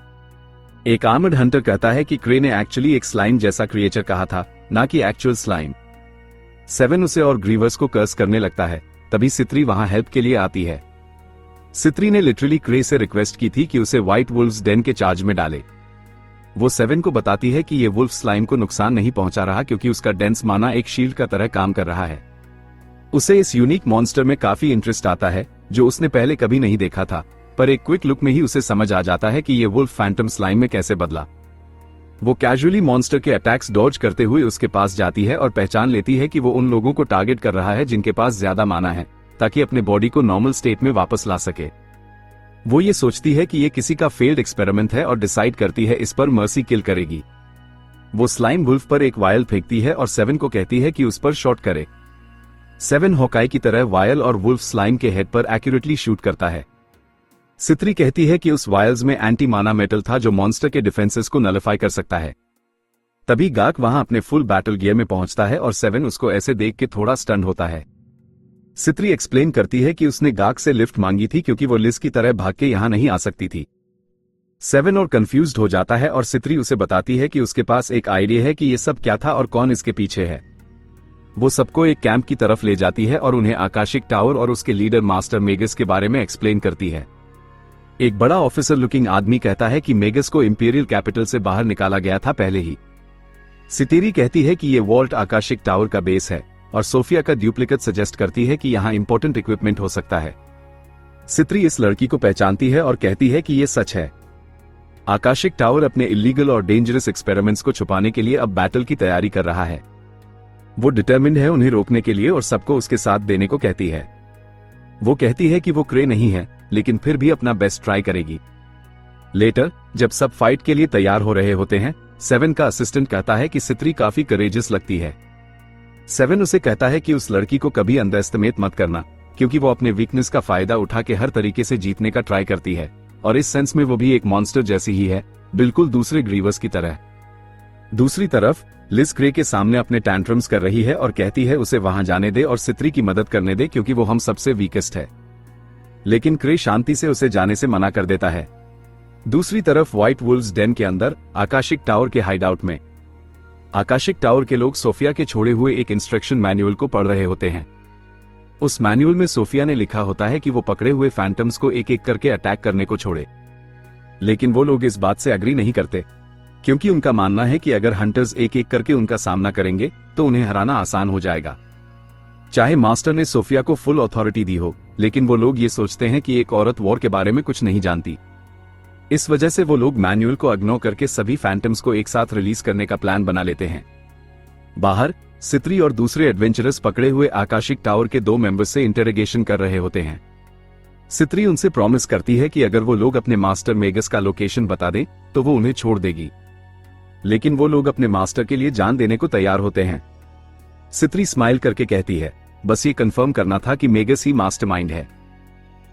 एक आर्मर्ड हंटर कहता है कि क्रे ने एक्चुअली एक स्लाइम जैसा क्रिएचर कहा था, ना कि एक्चुअल स्लाइम। 7 उसे और ग्रीवर्स को कर्स करने लगता है। तभी सित्री वहां हेल्प के लिए आती है। सित्री ने लिटरली क्रे से रिक्वेस्ट की थी कि उसे व्हाइट वुल्फ्स डेन के चार्ज में डाले। वो 7 को बताती है कि ये वुल्फ स्लाइम को नुकसान नहीं पहुंचा रहा क्योंकि उसका डेंस माना एक शील्ड का तरह काम कर रहा है। उसे इस यूनिक मॉन्स्टर में काफी इंटरेस्ट आता है, जो उसने पहले कभी नहीं देखा था, पर एक क्विक लुक में ही उसे समझ आ जाता है कि ये वुल्फ फैंटम स्लाइम में कैसे बदला। वो कैजुअली मॉन्स्टर के अटैक्स डॉज करते हुए उसके पास जाती है और पहचान लेती है कि वो उन लोगों को टारगेट कर रहा है जिनके पास ज्यादा माना है, ताकि अपने बॉडी को नॉर्मल स्टेट में वापस ला सके। वो ये सोचती है कि ये किसी का फेल्ड एक्सपेरिमेंट है और डिसाइड करती है इस पर मर्सी किल करेगी। वो स्लाइम वुल्फ पर एक वायल फेंकती है और 7 को कहती है कि उस पर शॉट करे। 7 हॉकाई की तरह वायल और वुल्फ स्लाइम के हेड पर एक्यूरेटली शूट करता है। सित्री कहती है कि उस वायल्स में एंटी माना मेटल था जो मॉन्स्टर के डिफेंसेस को नलिफाई कर सकता है। तभी गाक वहां अपने फुल बैटल गियर में पहुंचता है और 7 उसको ऐसे देख के थोड़ा स्टन होता है। सित्री एक्सप्लेन करती है कि उसने गाक से लिफ्ट मांगी थी क्योंकि वो लिज की तरह भाग के यहां नहीं आ सकती थी। 7 और कंफ्यूज्ड हो जाता है और सित्री उसे बताती है कि उसके पास एक आइडिया है कि ये सब क्या था और कौन इसके पीछे है। वो सबको एक कैंप की तरफ ले जाती है और उन्हें आकाशिक टावर और उसके लीडर मास्टर मेगस के बारे में एक्सप्लेन करती है। एक बड़ा ऑफिसर लुकिंग आदमी कहता है कि मेगस को इंपीरियल कैपिटल से बाहर निकाला गया था पहले ही। सितेरी कहती है कि ये वॉल्ट आकाशिक टावर का बेस है और सोफिया का ड्यूप्लिकेट सजेस्ट करती है कि यहाँ इंपॉर्टेंट इक्विपमेंट हो सकता है। सित्री इस लड़की को पहचानती है और कहती है कि ये सच है। आकाशिक टावर अपने इलीगल और डेंजरस एक्सपेरिमेंट्स को छुपाने के लिए अब बैटल की तैयारी कर रहा है। वो डिटर्मिन्ड है उन्हें रोकने के लिए और सबको उसके साथ देने को कहती है। वो कहती है कि वो क्रे नहीं है लेकिन फिर भी अपना बेस्ट ट्राई करेगी। लेटर जब सब फाइट के लिए तैयार हो रहे होते हैं, 7 का असिस्टेंट कहता है कि सित्री काफी करेजियस लगती है। 7 उसे कहता है कि उस लड़की को कभी अंडरएस्टिमेट मत करना क्योंकि वो अपने वीकनेस का फायदा उठा के हर तरीके से जीतने का ट्राई करती है और इस सेंस में वो भी एक मॉन्स्टर जैसी ही है, बिल्कुल दूसरे ग्रीवर्स की तरह। दूसरी तरफ लिज क्रे के सामने अपने टैंट्रम्स कर रही है और कहती है उसे वहां जाने दे और सित्री की मदद करने दे क्योंकि वो हम सबसे वीकेस्ट है। लेकिन क्रे शांति से उसे जाने से मना कर देता है। दूसरी तरफ व्हाइट वुल्व्स डेन के अंदर आकाशिक टावर के हाइडआउट में आकाशिक टावर के लोग सोफिया के छोड़े हुए एक इंस्ट्रक्शन मैनुअल को पढ़ रहे होते हैं। उस मैनुअल में सोफिया ने लिखा होता है कि वो पकड़े हुए फैंटम्स को एक एक करके अटैक करने को छोड़े। लेकिन वो लोग इस बात से एग्री नहीं करते क्योंकि उनका मानना है कि अगर हंटर्स एक एक करके उनका सामना करेंगे तो उन्हें हराना आसान हो जाएगा। चाहे मास्टर ने सोफिया को फुल अथॉरिटी दी हो, लेकिन वो लोग ये सोचते हैं कि एक औरत वॉर के बारे में कुछ नहीं जानती। इस वजह से वो लोग मैनुअल को इग्नोर करके सभी फैंटम्स को एक साथ रिलीज करने का प्लान बना लेते हैं। बाहर सित्री और दूसरे एडवेंचरर्स पकड़े हुए आकाशिक टावर के 2 मेंबर्स से इंटरोगेशन कर रहे होते हैं। सित्री उनसे प्रॉमिस करती है कि अगर वो लोग अपने मास्टर मेगस का लोकेशन बता दें तो वो उन्हें छोड़ देगी। लेकिन वो लोग अपने मास्टर के लिए जान देने को तैयार होते हैं। सित्री स्माइल करके कहती है, बस ये कंफर्म करना था कि मेगस ही मास्टरमाइंड है।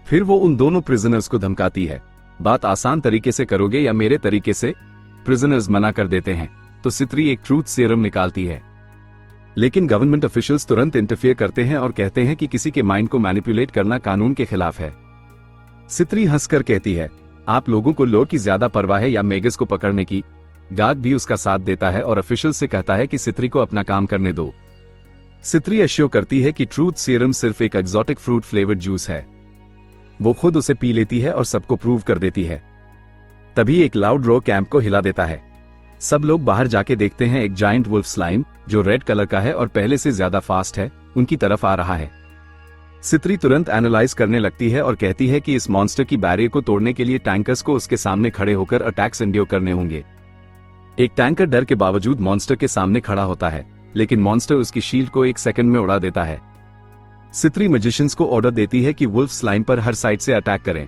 फिर वो उन दोनों प्रिजनर्स को धमकाती है, बात आसान तरीके से करोगे या मेरे तरीके से? प्रिजनर्स मना कर देते हैं तो सित्री एक ट्रूथ सीरम निकालती है। लेकिन गवर्नमेंट ऑफिशियल्स तुरंत इंटरफियर करते हैं और कहते हैं कि किसी के माइंड को मैनिपुलेट करना कानून के खिलाफ है। सित्री हंसकर कहती है, आप लोगों को लॉ की ज्यादा परवाह है या मेगस को पकड़ने की? गाग भी उसका साथ देता है और ऑफिशियल से कहता है कि सित्री को अपना काम करने दो। सित्री एश्योर करती है कि ट्रूथ सीरम सिर्फ एक एक्सोटिक फ्रूट फ्लेवर्ड जूस है। वो खुद उसे पी लेती है और सबको प्रूव कर देती है। तभी एक लाउड रो कैंप को हिला देता है। सब लोग बाहर जाके देखते हैं एक जायंट वुल्फ स्लाइम जो रेड कलर का है और पहले से ज्यादा फास्ट है, उनकी तरफ आ रहा है। सित्री तुरंत एनालाइज करने लगती है और कहती है कि इस मॉन्स्टर की बैरियर को तोड़ने के लिए टैंकर्स को उसके सामने खड़े होकर अटैक्स एंड्योर करने होंगे। एक टैंकर डर के बावजूद मॉन्स्टर के सामने खड़ा होता है, लेकिन मॉन्स्टर उसकी शील्ड को 1 सेकंड में उड़ा देता है। सित्री मैजिशियंस को ऑर्डर देती है कि वुल्फ स्लाइम पर हर साइड से अटैक करें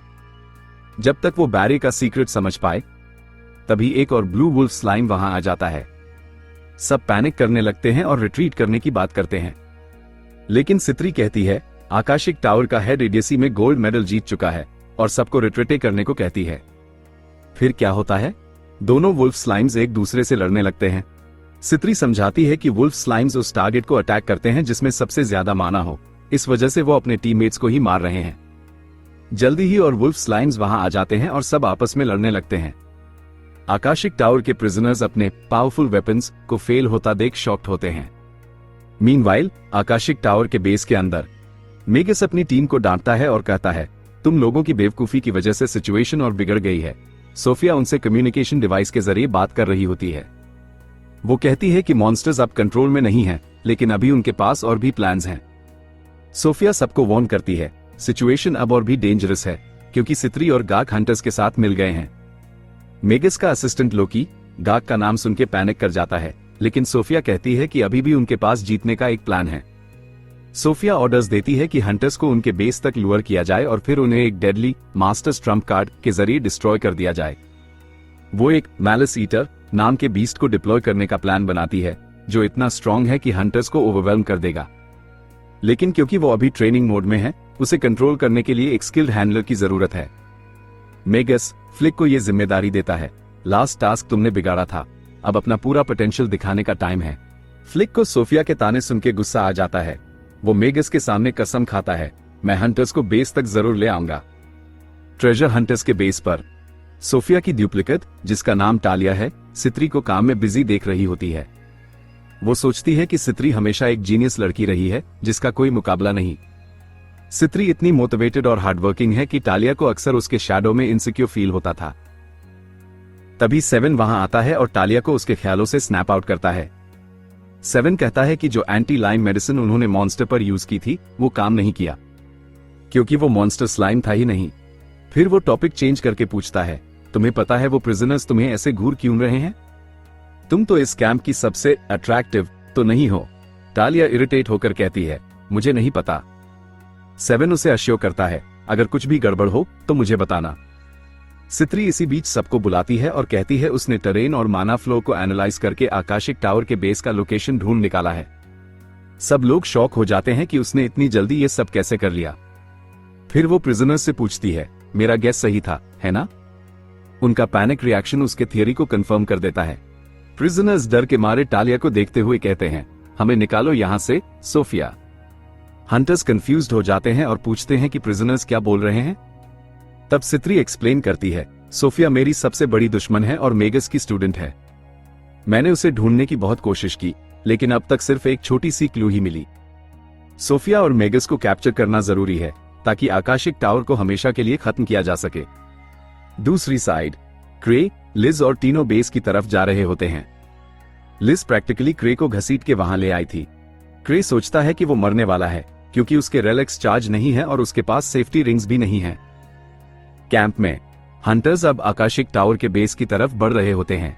जब तक वो बैरियर का सीक्रेट समझ पाए। तभी एक और ब्लू वुल्फ स्लाइम वहां आ जाता है। सब पैनिक करने लगते हैं और रिट्रीट करने की बात करते हैं। लेकिन सित्री कहती है, आकाशिक टावर का हेड इडियसी में गोल्ड मेडल जीत चुका है और सबको रिट्रीट करने को कहती है। फिर क्या होता है? दोनों वुल्फ स्लाइम्स एक दूसरे से लड़ने लगते हैं। सित्री समझाती है कि वुल्फ स्लाइम्स उस टारगेट को अटैक करते हैं जिसमें सबसे ज्यादा माना हो, इस वजह से वो अपने टीममेट्स को ही मार रहे हैं। जल्दी ही और वुल्फ स्लाइम्स वहां आ जाते हैं और सब आपस में लड़ने लगते हैं। आकाशिक टावर के प्रिजनर्स अपने पावरफुल वेपन्स को फेल होता देख शॉक्ड होते हैं। मीनवाइल आकाशिक टावर के बेस के अंदर मेगस अपनी टीम को डांटता है और कहता है, तुम लोगों की बेवकूफी की वजह से सिचुएशन और बिगड़ गई है। सोफिया उनसे कम्युनिकेशन डिवाइस के जरिए बात कर रही होती है। वो कहती है कि मॉन्स्टर्स अब कंट्रोल में नहीं हैं, लेकिन अभी उनके पास और भी प्लान्स हैं। सोफिया सबको वार्न करती है, सिचुएशन अब और भी डेंजरस है क्योंकि सित्री और गाक हंटर्स के साथ मिल गए हैं। मेगस का असिस्टेंट लोकी गाक का नाम सुन के पैनिक कर जाता है, लेकिन सोफिया कहती है कि अभी भी उनके पास जीतने का एक प्लान है। सोफिया ऑर्डर्स देती है कि हंटर्स को उनके बेस तक लुअर किया जाए और फिर उन्हें एक डेडली मास्टर्स ट्रम्प कार्ड के जरिए डिस्ट्रॉय कर दिया जाए। वो एक मैलिस ईटर नाम के बीस्ट को डिप्लॉय करने का प्लान बनाती है जो इतना स्ट्रॉन्ग है कि हंटर्स को ओवरवेल्म कर देगा। लेकिन क्योंकि वो अभी ट्रेनिंग मोड में है, उसे कंट्रोल करने के लिए एक स्किल्ड हैंडलर की जरूरत है। मेगस फ्लिक को यह जिम्मेदारी देता है, लास्ट टास्क तुमने बिगाड़ा था, अब अपना पूरा पोटेंशियल दिखाने का टाइम है। फ्लिक को सोफिया के ताने सुन के गुस्सा आ जाता है। वो मेगस के सामने कसम खाता है, मैं हंटर्स को बेस तक जरूर ले आऊंगा। ट्रेजर हंटर्स के बेस पर सोफिया की ड्यूप्लिकेट, जिसका नाम टालिया है, सित्री को काम में बिजी देख रही होती है। वो सोचती है कि सित्री हमेशा एक जीनियस लड़की रही है जिसका कोई मुकाबला नहीं। सित्री इतनी मोटिवेटेड और हार्डवर्किंग है कि टालिया को अक्सर उसके शैडो में इनसिक्योर फील होता था। तभी 7 वहां आता है और टालिया को उसके ख्यालों से स्नैप आउट करता है। 7 कहता है कि जो एंटी लाइम मेडिसिन उन्होंने मॉन्स्टर पर यूज की थी वो काम नहीं किया, क्योंकि वो मॉन्स्टर स्लाइम था ही नहीं। फिर वो टॉपिक चेंज करके पूछता है, तुम्हें पता है वो प्रिजनर्स तुम्हें ऐसे घूर क्यों रहे हैं? तुम तो इस कैंप की सबसे अट्रैक्टिव तो नहीं हो। टालिया इरिटेट होकर कहती है, मुझे नहीं पता। 7 उसे अश्योर करता है, अगर कुछ भी गड़बड़ हो तो मुझे बताना। सित्री इसी बीच सबको बुलाती है और कहती है उसने टेरेन और माना फ्लो को एनालाइज करके आकाशिक टावर के बेस का लोकेशन ढूंढ निकाला है। सब लोग शॉक हो जाते हैं कि उसने इतनी जल्दी ये सब कैसे कर लिया। फिर वो प्रिजनर्स से पूछती है, मेरा गेस सही था, है ना? उनका पैनिक रिएक्शन उसके थियरी को कंफर्म कर देता है। प्रिजनर्स डर के मारे टालिया को देखते हुए कहते हैं, हमें निकालो यहां से, सोफिया। हंटर्स कंफ्यूज्ड हो जाते हैं और पूछते हैं कि प्रिजनर्स क्या बोल रहे हैं। तब सित्री एक्सप्लेन करती है, सोफिया मेरी सबसे बड़ी दुश्मन है और मेगस की स्टूडेंट है। मैंने उसे ढूंढने की बहुत कोशिश की, लेकिन अब तक सिर्फ एक छोटी सी क्लू ही मिली। सोफिया और मेगस को कैप्चर करना जरूरी है ताकि आकाशिक टावर को हमेशा के लिए खत्म किया जा सके। दूसरी साइड क्रे, लिज और टीनो बेस की तरफ जा रहे होते हैं। लिज प्रैक्टिकली क्रे को घसीट के वहां ले आई थी। क्रे सोचता है कि वो मरने वाला है क्योंकि उसके रेलेक्स चार्ज नहीं है और उसके पास सेफ्टी रिंग्स भी नहीं है। कैंप में हंटर्स अब आकाशिक टावर के बेस की तरफ बढ़ रहे होते हैं।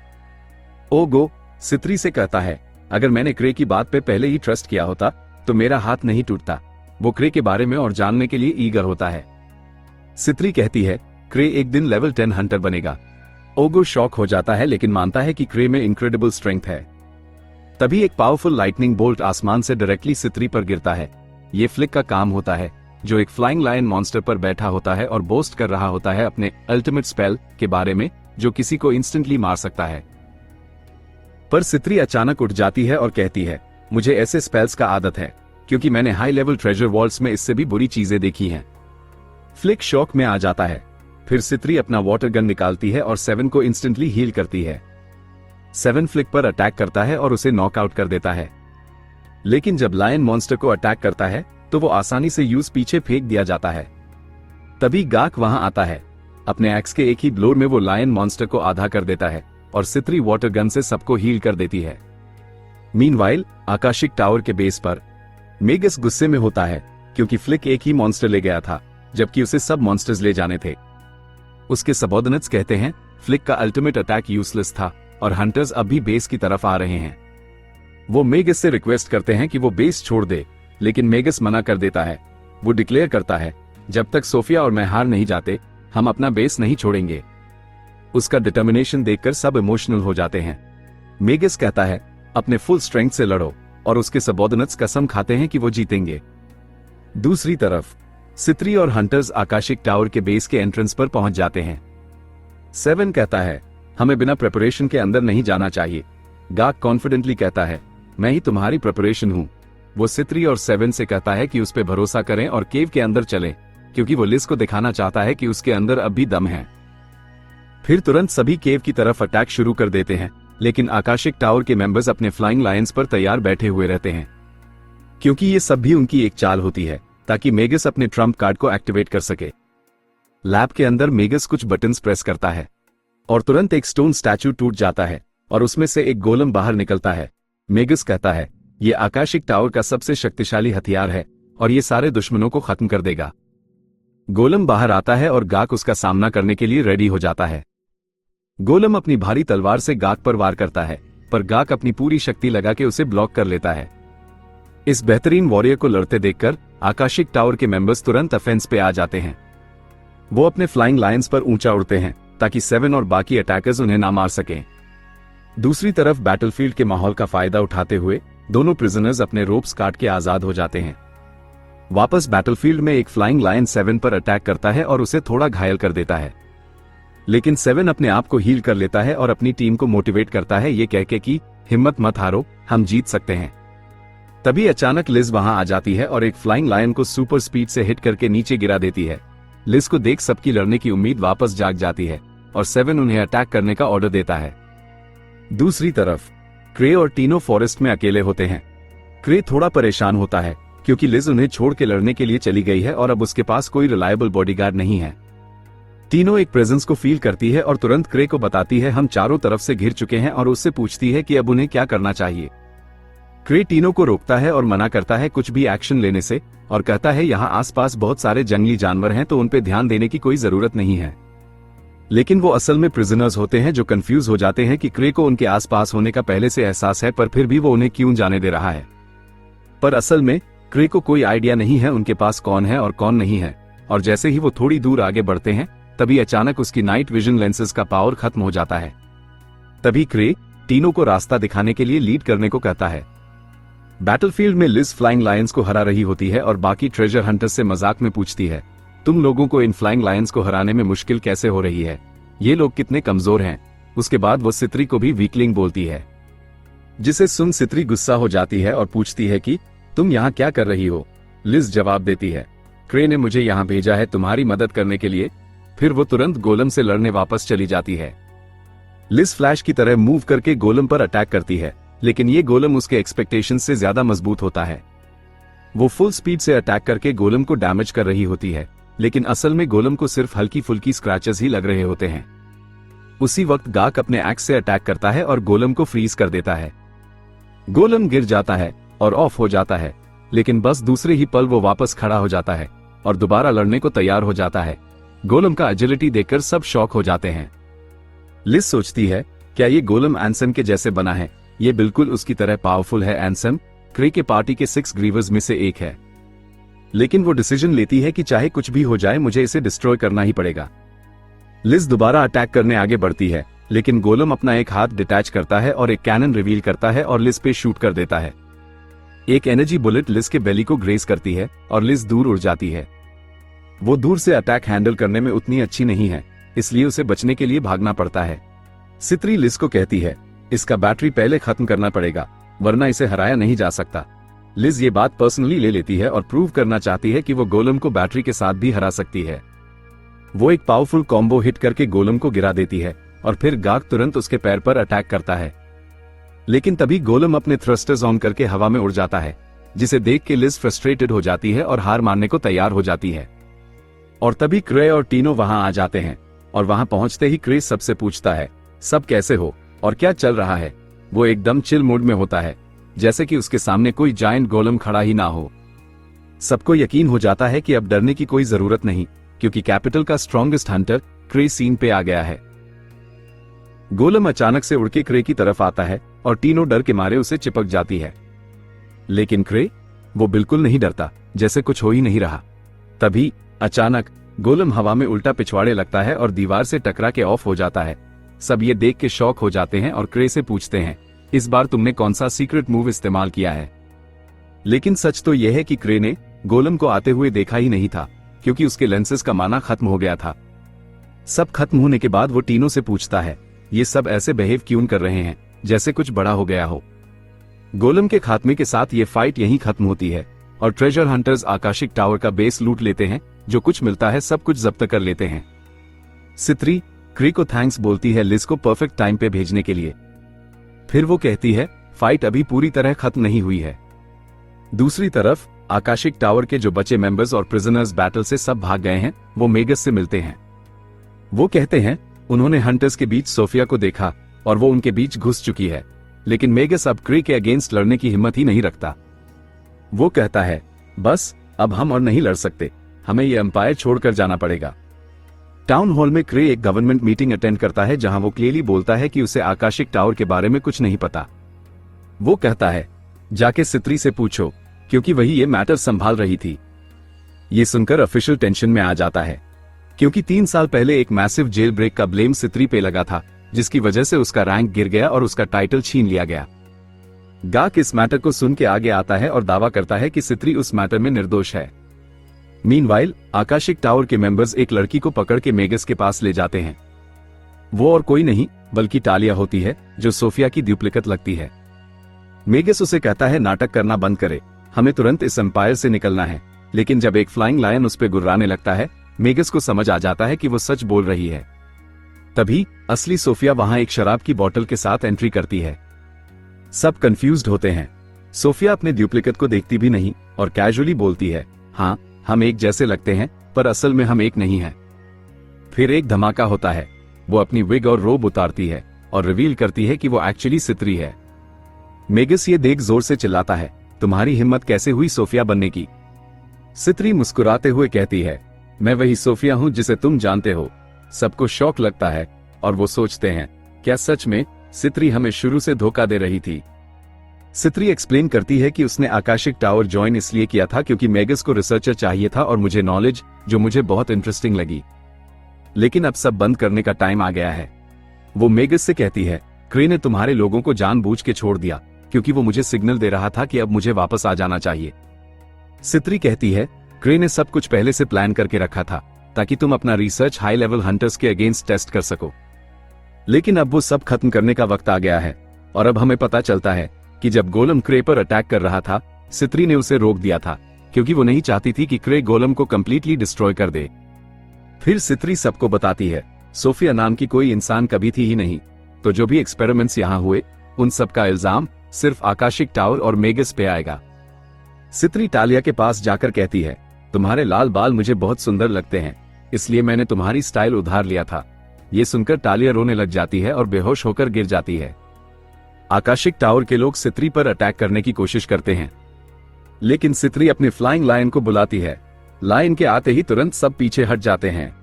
ओगो सित्री से कहता है, अगर मैंने क्रे की बात पे पहले ही ट्रस्ट किया होता तो मेरा हाथ नहीं टूटता। वो क्रे के बारे में और जानने के लिए ईगर होता है। सित्री कहती है, क्रे एक दिन लेवल 10 हंटर बनेगा। ओगो शॉक हो जाता है लेकिन मानता है कि क्रे में इनक्रेडिबल स्ट्रेंथ है। तभी एक पावरफुल लाइटनिंग बोल्ट आसमान से डायरेक्टली सित्री पर गिरता है। ये फ्लिक का काम होता है, जो एक फ्लाइंग लायन मॉन्स्टर पर बैठा होता है और बोस्ट कर रहा होता है अपने अल्टीमेट स्पेल के बारे में, जो किसी को इंस्टेंटली मार सकता है। पर सित्री अचानक उठ जाती है और कहती है, मुझे ऐसे स्पेल्स का आदत है क्योंकि मैंने हाई लेवल ट्रेजर वॉल्ट्स में इससे भी बुरी चीजें देखी हैं। फ्लिक शॉक में आ जाता है। फिर सित्री अपना वाटर गन निकालती है और 7 को इंस्टेंटली हील करती है। 7 फ्लिक पर अटैक करता है और उसे नॉकआउट कर देता है। लेकिन जब लायन मॉन्स्टर को अटैक करता है तो वो आसानी से यूज पीछे फेंक दिया जाता है। तभी गाक वहां आता है। अपने एक्स के एक ही ब्लो में वो लायन मॉन्स्टर को आधा कर देता है और सित्री वाटर गन से सबको हील कर देती है। मीनवाइल आकाशिक टावर के बेस पर मेगस गुस्से में होता है क्योंकि फ्लिक एक ही मॉन्स्टर ले गया था जबकि उसे सब मॉन्स्टर्स ले जाने थे। उसके सबऑर्डिनेट्स कहते हैं फ्लिक का अल्टीमेट अटैक यूजलेस था और हंटर्स अब भी बेस की तरफ आ रहे हैं। वो मेगस से रिक्वेस्ट करते हैं कि वो बेस छोड़ दे, लेकिन मेगस मना कर देता है। वो डिक्लेयर करता है, जब तक सोफिया और मैं हार नहीं जाते हम अपना बेस नहीं छोड़ेंगे। उसका डिटर्मिनेशन देखकर सब इमोशनल हो जाते हैं। मेगस कहता है, अपने फुल स्ट्रेंथ से लड़ो, और उसके सबऑर्डिनेट्स कसम खाते हैं कि वो जीतेंगे। दूसरी तरफ सित्री और हंटर्स आकाशिक टावर के बेस के एंट्रेंस पर पहुंच जाते हैं। 7 कहता है, हमें बिना प्रिपरेशन के अंदर नहीं जाना चाहिए। गाक कॉन्फिडेंटली कहता है, मैं ही तुम्हारी प्रिपरेशन हूं। वो सित्री और 7 से कहता है कि उस पर भरोसा करें और केव के अंदर चलें, क्योंकि वो लिज को दिखाना चाहता है कि उसके अंदर अब भी दम है। फिर तुरंत सभी केव की तरफ अटैक शुरू कर देते हैं, लेकिन आकाशिक टावर के मेंबर्स अपने फ्लाइंग लायंस पर तैयार बैठे हुए रहते हैं, क्योंकि ये सब भी उनकी एक चाल होती है ताकि मेगस अपने ट्रम्प कार्ड को एक्टिवेट कर सके। लैब के अंदर मेगस कुछ बटन्स प्रेस करता है और तुरंत एक स्टोन स्टैचू टूट जाता है और उसमें से एक गोलम बाहर निकलता है। मेगस कहता है, ये आकाशिक टावर का सबसे शक्तिशाली हथियार है और ये सारे दुश्मनों को खत्म कर देगा। गोलम बाहर आता है और गाक उसका सामना करने के लिए रेडी हो जाता है। गोलम अपनी भारी तलवार से गाक पर वार करता है, पर गाक अपनी पूरी शक्ति लगा के उसे ब्लॉक कर लेता है। इस बेहतरीन वॉरियर को लड़ते देखकर आकाशिक टावर के मेंबर्स तुरंत ऑफेंस पे आ जाते हैं। वो अपने फ्लाइंग लायंस पर ऊंचा उड़ते हैं ताकि 7 और बाकी अटैकर्स उन्हें ना मार सकें। दूसरी तरफ बैटलफील्ड के माहौल का फायदा उठाते हुए दोनों प्रिजनर्स अपने रोप्स काट के आजाद हो जाते हैं। वापस बैटलफील्ड में एक फ्लाइंग लायन 7 पर अटैक करता है और उसे थोड़ा घायल कर देता है, लेकिन 7 अपने आप को हील कर लेता है और अपनी टीम को मोटिवेट करता है ये कहके कि हिम्मत मत हारो, हम जीत सकते हैं। तभी अचानक लिज वहां आ जाती है और एक फ्लाइंग लायन को सुपर स्पीड से हिट करके नीचे गिरा देती है। लिज को देख सबकी लड़ने की उम्मीद वापस जाग जाती है और 7 उन्हें अटैक करने का ऑर्डर देता है। दूसरी तरफ क्रे और टीनो फॉरेस्ट में अकेले होते हैं। क्रे थोड़ा परेशान होता है क्योंकि लिज उन्हें छोड़ के लड़ने के लिए चली गई है और अब उसके पास कोई रिलायबल बॉडीगार्ड नहीं है। टीनो एक प्रेजेंस को फील करती है और तुरंत क्रे को बताती है हम चारों तरफ से घिर चुके हैं और उससे पूछती है कि अब उन्हें क्या करना चाहिए। क्रे टीनो को रोकता है और मना करता है कुछ भी एक्शन लेने से और कहता है यहाँ आसपास बहुत सारे जंगली जानवर हैं तो उन पे ध्यान देने की कोई जरूरत नहीं है। लेकिन वो असल में प्रिजनर्स होते हैं जो कंफ्यूज हो जाते हैं कि क्रे को उनके आसपास होने का पहले से एहसास है पर फिर भी वो उन्हें क्यों जाने दे रहा है। पर असल में क्रे को कोई आइडिया नहीं है उनके पास कौन है और कौन नहीं है, और जैसे ही वो थोड़ी दूर आगे बढ़ते हैं तभी अचानक उसकी नाइट विजन लेंसेज का पावर खत्म हो जाता है। तभी क्रे टीनो को रास्ता दिखाने के लिए लीड करने को कहता है। बैटलफील्ड में लिज फ्लाइंग लायंस को हरा रही होती है और बाकी ट्रेजर हंटर्स से मजाक में पूछती है तुम लोगों को इन फ्लाइंग लायंस को हराने में मुश्किल कैसे हो रही है, ये लोग कितने कमजोर हैं। उसके बाद वो सित्री को भी वीकलिंग बोलती है, जिसे सुन सित्री गुस्सा हो जाती है और पूछती है कि तुम यहाँ क्या कर रही हो। लिज जवाब देती है क्रे ने मुझे यहाँ भेजा है तुम्हारी मदद करने के लिए। फिर वो तुरंत गोलम से लड़ने वापस चली जाती है। लिज फ्लैश की तरह मूव करके गोलम पर अटैक करती है, लेकिन ये गोलम उसके एक्सपेक्टेशन से ज्यादा मजबूत होता है। वो फुल स्पीड से अटैक करके गोलम को डैमेज कर रही होती है, लेकिन असल में गोलम को सिर्फ हल्की फुल्की स्क्रैचेस ही लग रहे होते हैं। उसी वक्त गाक अपने एक्स से अटैक करता है और गोलम को फ्रीज कर देता है। गोलम गिर जाता है और ऑफ हो जाता है, लेकिन बस दूसरे ही पल वो वापस खड़ा हो जाता है और दोबारा लड़ने को तैयार हो जाता है। गोलम का एजिलिटी देखकर सब शॉक हो जाते हैं। लिज सोचती है क्या ये गोलम एंसन के जैसे बना है, ये बिल्कुल उसकी तरह पावरफुल है। एंसन क्रे के पार्टी के 6 ग्रीवर्स में से एक है, लेकिन वो डिसीजन लेती है कि चाहे कुछ भी हो जाए मुझे इसे डिस्ट्रॉय करना ही पड़ेगा। लिज दोबारा अटैक करने आगे बढ़ती है, लेकिन गोलम अपना एक हाथ डिटैच करता है और एक कैनन रिवील करता है और लिज पे शूट कर देता है। एक एनर्जी बुलेट लिज के बेली को ग्रेस करती है और लिज दूर उड़ जाती है। वो दूर से अटैक हैंडल करने में उतनी अच्छी नहीं है, इसलिए उसे बचने के लिए भागना पड़ता है। सित्री लिज को कहती है इसका बैटरी पहले खत्म करना पड़ेगा वरना इसे हराया नहीं जा सकता। लिज ये बात पर्सनली ले लेती है और प्रूव करना चाहती है कि वो गोलम को बैटरी के साथ भी हरा सकती है। वो एक पावरफुल कॉम्बो हिट करके गोलम को गिरा देती है और फिर गाक तुरंत उसके पैर पर अटैक करता है, लेकिन तभी गोलम अपने थ्रस्टर्स ऑन करके हवा में उड़ जाता है, जिसे देख के लिज फ्रस्ट्रेटेड हो जाती है और हार मानने को तैयार हो जाती है। और तभी क्रे और टीनो वहां आ जाते हैं और वहां पहुंचते ही क्रे सबसे पूछता है सब कैसे हो और क्या चल रहा है। वो एकदम चिल मूड में होता है, जैसे कि उसके सामने कोई जायंट गोलम खड़ा ही ना हो। सबको यकीन हो जाता है कि अब डरने की कोई जरूरत नहीं, क्योंकि कैपिटल का स्ट्रॉन्गेस्ट हंटर क्रे सीन पे आ गया है। गोलम अचानक से उड़ के क्रे की तरफ आता है और टीनो डर के मारे उसे चिपक जाती है, लेकिन क्रे वो बिल्कुल नहीं डरता, जैसे कुछ हो ही नहीं रहा। तभी अचानक गोलम हवा में उल्टा पिछवाड़े लगता है और दीवार से टकरा के ऑफ हो जाता है। सब ये देख के शॉक हो जाते हैं और क्रे से पूछते हैं इस बार तुमने कौन सा सीक्रेट मूव इस्तेमाल किया है। लेकिन सच तो यह है कि क्रे ने गोलम को आते हुए देखा ही नहीं था, क्योंकि उसके लेंसेज का माना खत्म हो गया था। सब खत्म होने के बाद वो टीनो से पूछता है ये सब ऐसे बिहेव क्यों कर रहे हैं जैसे कुछ बड़ा हो गया हो। गोलम के खात्मे के साथ ये फाइट यहीं खत्म होती है और ट्रेजर हंटर्स आकाशिक टावर का बेस लूट लेते हैं। जो कुछ मिलता है सब कुछ जब्त कर लेते हैं। सित्री क्रे को थैंक्स बोलती है लिज को परफेक्ट टाइम पे भेजने के लिए। फिर वो कहती है फाइट अभी पूरी तरह खत्म नहीं हुई है। दूसरी तरफ आकाशिक टावर के जो बचे मेंबर्स और प्रिजनर्स बैटल से सब भाग गए हैं, वो मेगस से मिलते हैं। वो कहते हैं उन्होंने हंटर्स के बीच सोफिया को देखा और वो उनके बीच घुस चुकी है, लेकिन मेगस अब क्रे के अगेंस्ट लड़ने की हिम्मत ही नहीं रखता। वो कहता है बस अब हम और नहीं लड़ सकते, हमें ये एम्पायर छोड़कर जाना पड़ेगा। टाउन हॉल में क्रे एक गवर्नमेंट मीटिंग अटेंड करता है जहां वो क्लियरली बोलता है कि उसे आकाशिक टावर के बारे में कुछ नहीं पता। वो कहता है जाके सित्री से पूछो क्योंकि वही ये मैटर संभाल रही थी। ये सुनकर ऑफिशियल टेंशन में आ जाता है, क्योंकि 3 साल पहले एक मैसिव जेल ब्रेक का ब्लेम सित्री पे लगा था, जिसकी वजह से उसका रैंक गिर गया और उसका टाइटल छीन लिया गया। गाक इस मैटर को सुन के आगे आता है और दावा करता है कि सित्री उस मैटर में निर्दोष है। मीनवाइल आकाशिक टावर के मेंबर्स एक लड़की को पकड़ के मेगस के पास ले जाते हैं। वो और कोई नहीं बल्कि टालिया होती है, जो सोफिया की डुप्लीकेट लगती है। मेगस उसे कहता है नाटक करना बंद करे, हमें तुरंत इस एम्पायर से निकलना है। लेकिन जब एक फ्लाइंग लायन उस पर गुर्राने लगता है, मेगस को समझ आ जाता है कि वो सच बोल रही है। तभी असली सोफिया वहां एक शराब की बोतल के साथ एंट्री करती है। सब कंफ्यूज्ड होते हैं। सोफिया अपने डुप्लीकेट को देखती भी नहीं और कैजुअली बोलती है, हाँ हम एक जैसे लगते हैं, पर असल में हम एक नहीं हैं। फिर एक धमाका होता है। वो अपनी विग और रोब उतारती है और रिवील करती है कि वो एक्चुअली सित्री है। मेगस ये देख जोर से चिल्लाता है, तुम्हारी हिम्मत कैसे हुई सोफिया बनने की? सित्री मुस्कुराते हुए कहती है, मैं वही सोफिया हूं जिसे तुम जानते हो। सबको शौक लगता है और वो सोचते हैं, क्या सच में सित्री हमें शुरू से धोखा दे रही थी? सित्री एक्सप्लेन करती है कि उसने आकाशिक टावर ज्वाइन इसलिए किया था क्योंकि मेगस को रिसर्चर चाहिए था और मुझे नॉलेज, जो मुझे बहुत इंटरेस्टिंग लगी। लेकिन अब सब बंद करने का टाइम आ गया है। वो मेगस से कहती है, क्रे ने तुम्हारे लोगों को जानबूझ के छोड़ दिया क्योंकि वो मुझे सिग्नल दे रहा था कि अब मुझे वापस आ जाना चाहिए। सित्री कहती है, क्रे ने सब कुछ पहले से प्लान करके रखा था ताकि तुम अपना रिसर्च हाई लेवल हंटर्स के अगेंस्ट टेस्ट कर सको। लेकिन अब वो सब खत्म करने का वक्त आ गया है और अब हमें पता चलता है कि जब गोलम क्रे पर अटैक कर रहा था, सित्री ने उसे रोक दिया था क्योंकि वो नहीं चाहती थी कि क्रे गोलम को कंप्लीटली डिस्ट्रॉय कर दे। फिर सित्री सबको बताती है, सोफिया नाम की कोई इंसान कभी थी ही नहीं, तो जो भी एक्सपेरिमेंट्स यहां हुए उन सब का इल्जाम सिर्फ आकाशिक टावर और मेगस पे आएगा। सित्री टालिया के पास जाकर कहती है, तुम्हारे लाल बाल मुझे बहुत सुंदर लगते हैं, इसलिए मैंने तुम्हारी स्टाइल उधार लिया था। ये सुनकर टालिया रोने लग जाती है और बेहोश होकर गिर जाती है। आकाशिक टावर के लोग सित्री पर अटैक करने की कोशिश करते हैं, लेकिन सित्री अपने फ्लाइंग लायन को बुलाती है। लायन के आते ही तुरंत सब पीछे हट जाते हैं।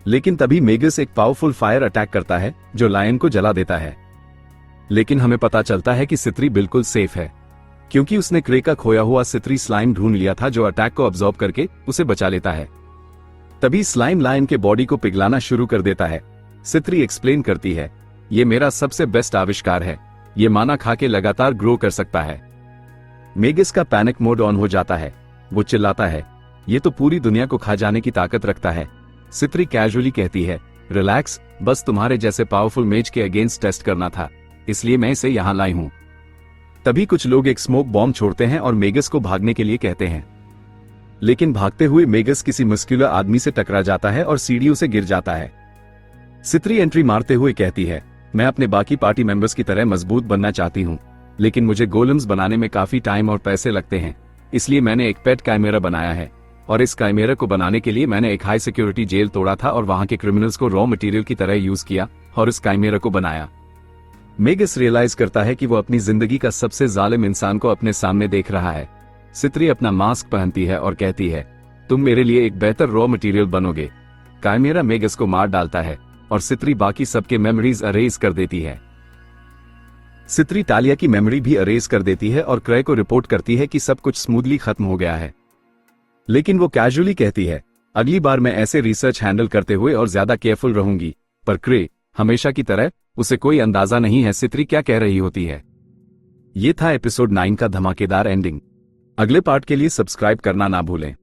लेकिन तभी मेगस एक पावरफुल फायर अटैक करता है जो लायन को जला देता है। लेकिन हमें पता चलता है कि सित्री बिल्कुल सेफ है क्योंकि उसने क्रे का खोया हुआ सित्री स्लाइम ढूंढ लिया था जो अटैक को अब्सॉर्ब करके उसे बचा लेता है। तभी स्लाइम लायन के बॉडी को पिघलाना शुरू कर देता है। सित्री एक्सप्लेन करती है, ये मेरा सबसे बेस्ट आविष्कार है, ये माना खा के लगातार ग्रो कर सकता है। मेगस का पैनिक मोड ऑन हो जाता है। वो चिल्लाता है, ये तो पूरी दुनिया को खा जाने की ताकत रखता है। सित्री कैजुअली कहती है, रिलैक्स, बस तुम्हारे जैसे पावरफुल मेज के अगेंस्ट टेस्ट करना था, इसलिए मैं इसे यहां लाई हूं। तभी कुछ लोग एक स्मोक बॉम्ब छोड़ते हैं और मेगस को भागने के लिए कहते हैं। लेकिन भागते हुए मेगस किसी मस्कुलर आदमी से टकरा जाता है और सीढ़ियों से गिर जाता है। सित्री एंट्री मारते हुए कहती है, मैं अपने बाकी पार्टी मेंबर्स की तरह मजबूत बनना चाहती हूं, लेकिन मुझे गोलम्स बनाने में काफी टाइम और पैसे लगते हैं, इसलिए मैंने एक पेट काइमेरा बनाया है और इस काइमेरा को बनाने के लिए मैंने एक हाई सिक्योरिटी जेल तोड़ा था और वहां के क्रिमिनल्स को रॉ मटेरियल की तरह यूज किया और इस काइमेरा को बनाया। मेगस रियलाइज करता है कि वो अपनी जिंदगी का सबसे जालिम इंसान को अपने सामने देख रहा है। सित्री अपना मास्क पहनती है और कहती है, तुम मेरे लिए एक बेहतर रॉ मटेरियल बनोगे। काइमेरा मेगस को मार डालता है और सित्री बाकी सबके मेमोरीज अरेज कर देती है। सित्री टालिया की मेमोरी भी अरेज कर देती है और क्रे को रिपोर्ट करती है कि सब कुछ स्मूथली खत्म हो गया है। लेकिन वो कैजुअली कहती है, अगली बार मैं ऐसे रिसर्च हैंडल करते हुए और ज्यादा केयरफुल रहूंगी। पर क्रे हमेशा की तरह उसे कोई अंदाजा नहीं है सित्री क्या कह रही होती है। ये था एपिसोड 9 का धमाकेदार एंडिंग। अगले पार्ट के लिए सब्सक्राइब करना ना भूलें।